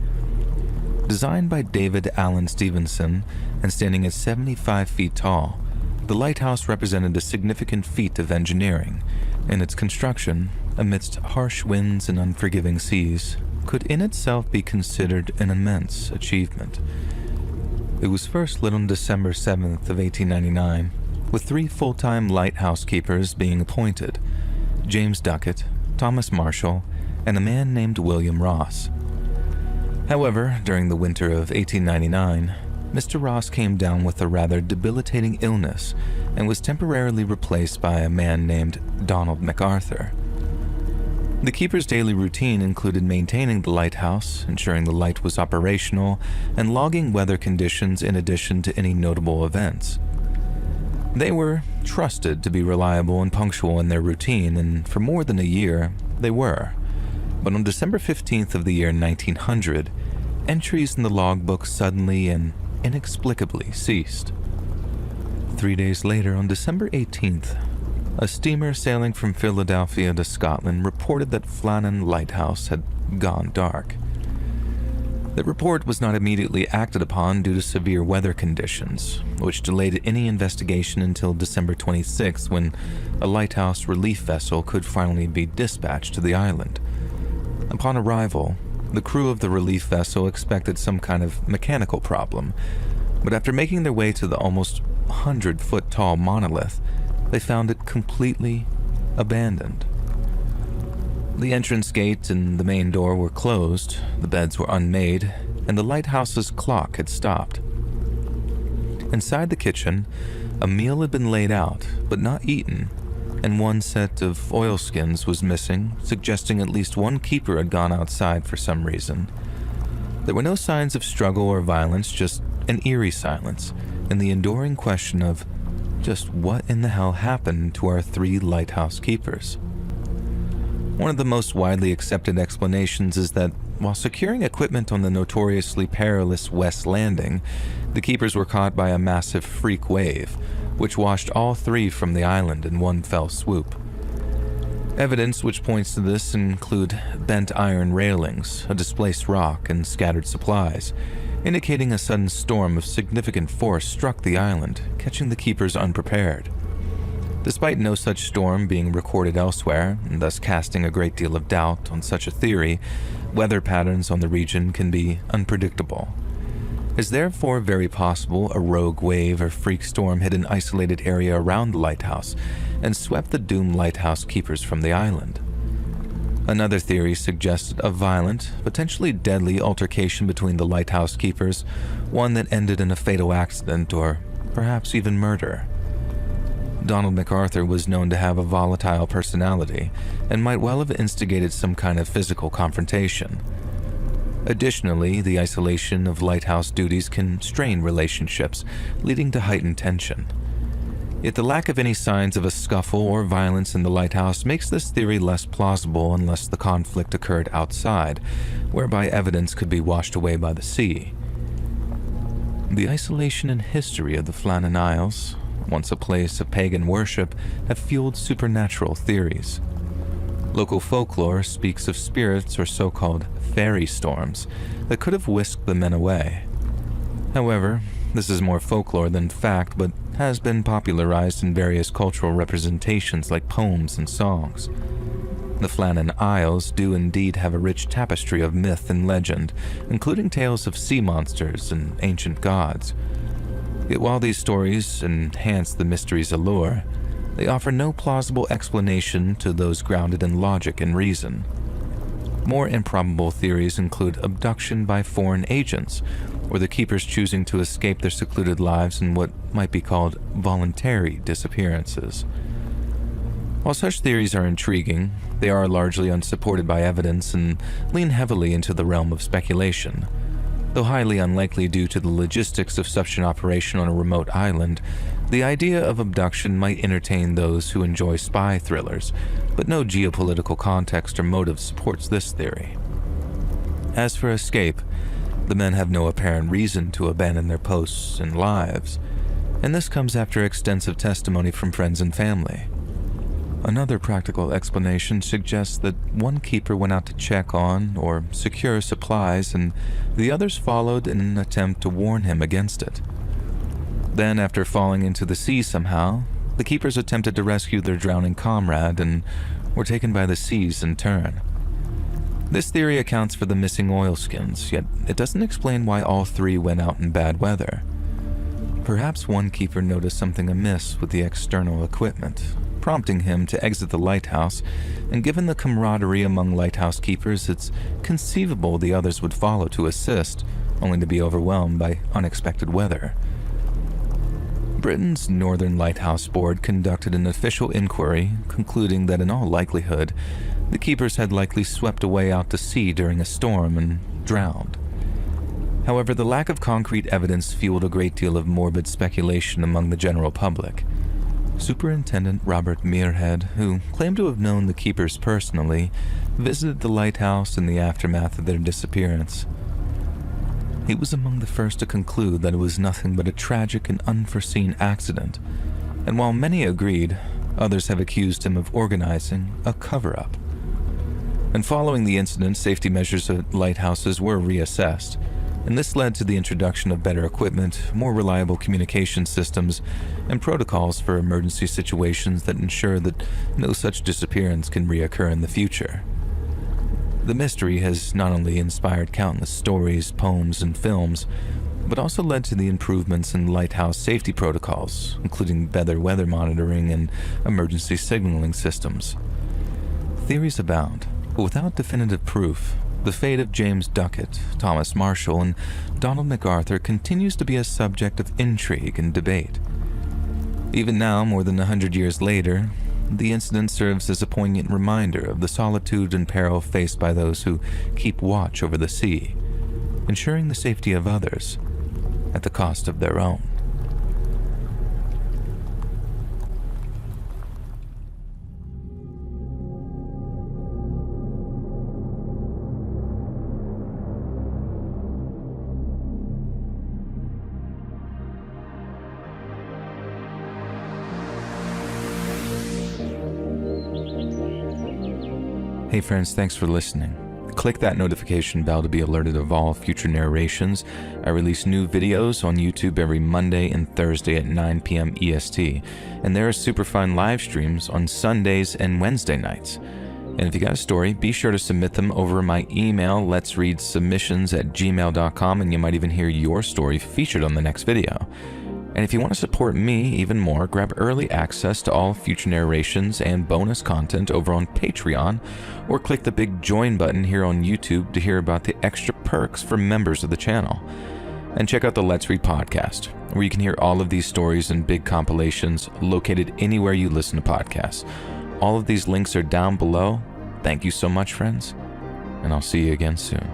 Designed by David Allen Stevenson and standing at 75 feet tall, the lighthouse represented a significant feat of engineering, and its construction, amidst harsh winds and unforgiving seas, could in itself be considered an immense achievement. It was first lit on December 7th of 1899, with 3 full-time lighthouse keepers being appointed: James Duckett, Thomas Marshall, and a man named William Ross. However, during the winter of 1899, Mr. Ross came down with a rather debilitating illness and was temporarily replaced by a man named Donald MacArthur. The keeper's daily routine included maintaining the lighthouse, ensuring the light was operational, and logging weather conditions in addition to any notable events. They were trusted to be reliable and punctual in their routine, and for more than a year, they were. But on December 15th of the year 1900, entries in the logbook suddenly and inexplicably ceased. 3 days later, on December 18th, a steamer sailing from Philadelphia to Scotland reported that Flannan Lighthouse had gone dark. The report was not immediately acted upon due to severe weather conditions, which delayed any investigation until December 26th, when a lighthouse relief vessel could finally be dispatched to the island. Upon arrival, the crew of the relief vessel expected some kind of mechanical problem, but after making their way to the almost 100-foot-tall monolith, they found it completely abandoned. The entrance gate and the main door were closed, the beds were unmade, and the lighthouse's clock had stopped. Inside the kitchen, a meal had been laid out, but not eaten, and one set of oilskins was missing, suggesting at least one keeper had gone outside for some reason. There were no signs of struggle or violence, just an eerie silence, and the enduring question of just what in the hell happened to our 3 lighthouse keepers. One of the most widely accepted explanations is that while securing equipment on the notoriously perilous West Landing, the keepers were caught by a massive freak wave, which washed all 3 from the island in one fell swoop. Evidence which points to this include bent iron railings, a displaced rock, and scattered supplies, indicating a sudden storm of significant force struck the island, catching the keepers unprepared. Despite no such storm being recorded elsewhere, and thus casting a great deal of doubt on such a theory, weather patterns on the region can be unpredictable. It's therefore very possible a rogue wave or freak storm hit an isolated area around the lighthouse and swept the doomed lighthouse keepers from the island. Another theory suggested a violent, potentially deadly altercation between the lighthouse keepers, one that ended in a fatal accident or perhaps even murder. Donald MacArthur was known to have a volatile personality and might well have instigated some kind of physical confrontation. Additionally, the isolation of lighthouse duties can strain relationships, leading to heightened tension. Yet the lack of any signs of a scuffle or violence in the lighthouse makes this theory less plausible unless the conflict occurred outside, whereby evidence could be washed away by the sea. The isolation and history of the Flannan Isles, once a place of pagan worship, have fueled supernatural theories. Local folklore speaks of spirits or so-called fairy storms that could have whisked the men away. However, this is more folklore than fact, but has been popularized in various cultural representations like poems and songs. The Flannan Isles do indeed have a rich tapestry of myth and legend, including tales of sea monsters and ancient gods. Yet while these stories enhance the mystery's allure, they offer no plausible explanation to those grounded in logic and reason. More improbable theories include abduction by foreign agents, or the keepers choosing to escape their secluded lives in what might be called voluntary disappearances. While such theories are intriguing, they are largely unsupported by evidence and lean heavily into the realm of speculation. Though highly unlikely due to the logistics of such an operation on a remote island, the idea of abduction might entertain those who enjoy spy thrillers, but no geopolitical context or motive supports this theory. As for escape, the men have no apparent reason to abandon their posts and lives, and this comes after extensive testimony from friends and family. Another practical explanation suggests that one keeper went out to check on or secure supplies, and the others followed in an attempt to warn him against it. Then, after falling into the sea somehow, the keepers attempted to rescue their drowning comrade and were taken by the seas in turn. This theory accounts for the missing oilskins, yet it doesn't explain why all 3 went out in bad weather. Perhaps one keeper noticed something amiss with the external equipment, prompting him to exit the lighthouse, and given the camaraderie among lighthouse keepers, it's conceivable the others would follow to assist, only to be overwhelmed by unexpected weather. Britain's Northern Lighthouse Board conducted an official inquiry, concluding that in all likelihood, the keepers had likely swept away out to sea during a storm and drowned. However, the lack of concrete evidence fueled a great deal of morbid speculation among the general public. Superintendent Robert Muirhead, who claimed to have known the keepers personally, visited the lighthouse in the aftermath of their disappearance. He was among the first to conclude that it was nothing but a tragic and unforeseen accident, and while many agreed, others have accused him of organizing a cover-up. And following the incident, safety measures at lighthouses were reassessed, and this led to the introduction of better equipment, more reliable communication systems, and protocols for emergency situations that ensure that no such disappearance can reoccur in the future. The mystery has not only inspired countless stories, poems, and films, but also led to the improvements in lighthouse safety protocols, including better weather monitoring and emergency signaling systems. Theories abound, but without definitive proof, the fate of James Duckett, Thomas Marshall, and Donald MacArthur continues to be a subject of intrigue and debate. Even now, more than 100 years later, the incident serves as a poignant reminder of the solitude and peril faced by those who keep watch over the sea, ensuring the safety of others at the cost of their own. Hey friends, thanks for listening. Click that notification bell to be alerted of all future narrations. I release new videos on YouTube every Monday and Thursday at 9 p.m. EST, and there are super fun live streams on Sundays and Wednesday nights. And if you got a story, be sure to submit them over my email, letsreadsubmissions@gmail.com, and you might even hear your story featured on the next video. And if you want to support me even more, grab early access to all future narrations and bonus content over on Patreon, or click the big join button here on YouTube to hear about the extra perks for members of the channel. And check out the Let's Read podcast, where you can hear all of these stories and big compilations located anywhere you listen to podcasts. All of these links are down below. Thank you so much, friends, and I'll see you again soon.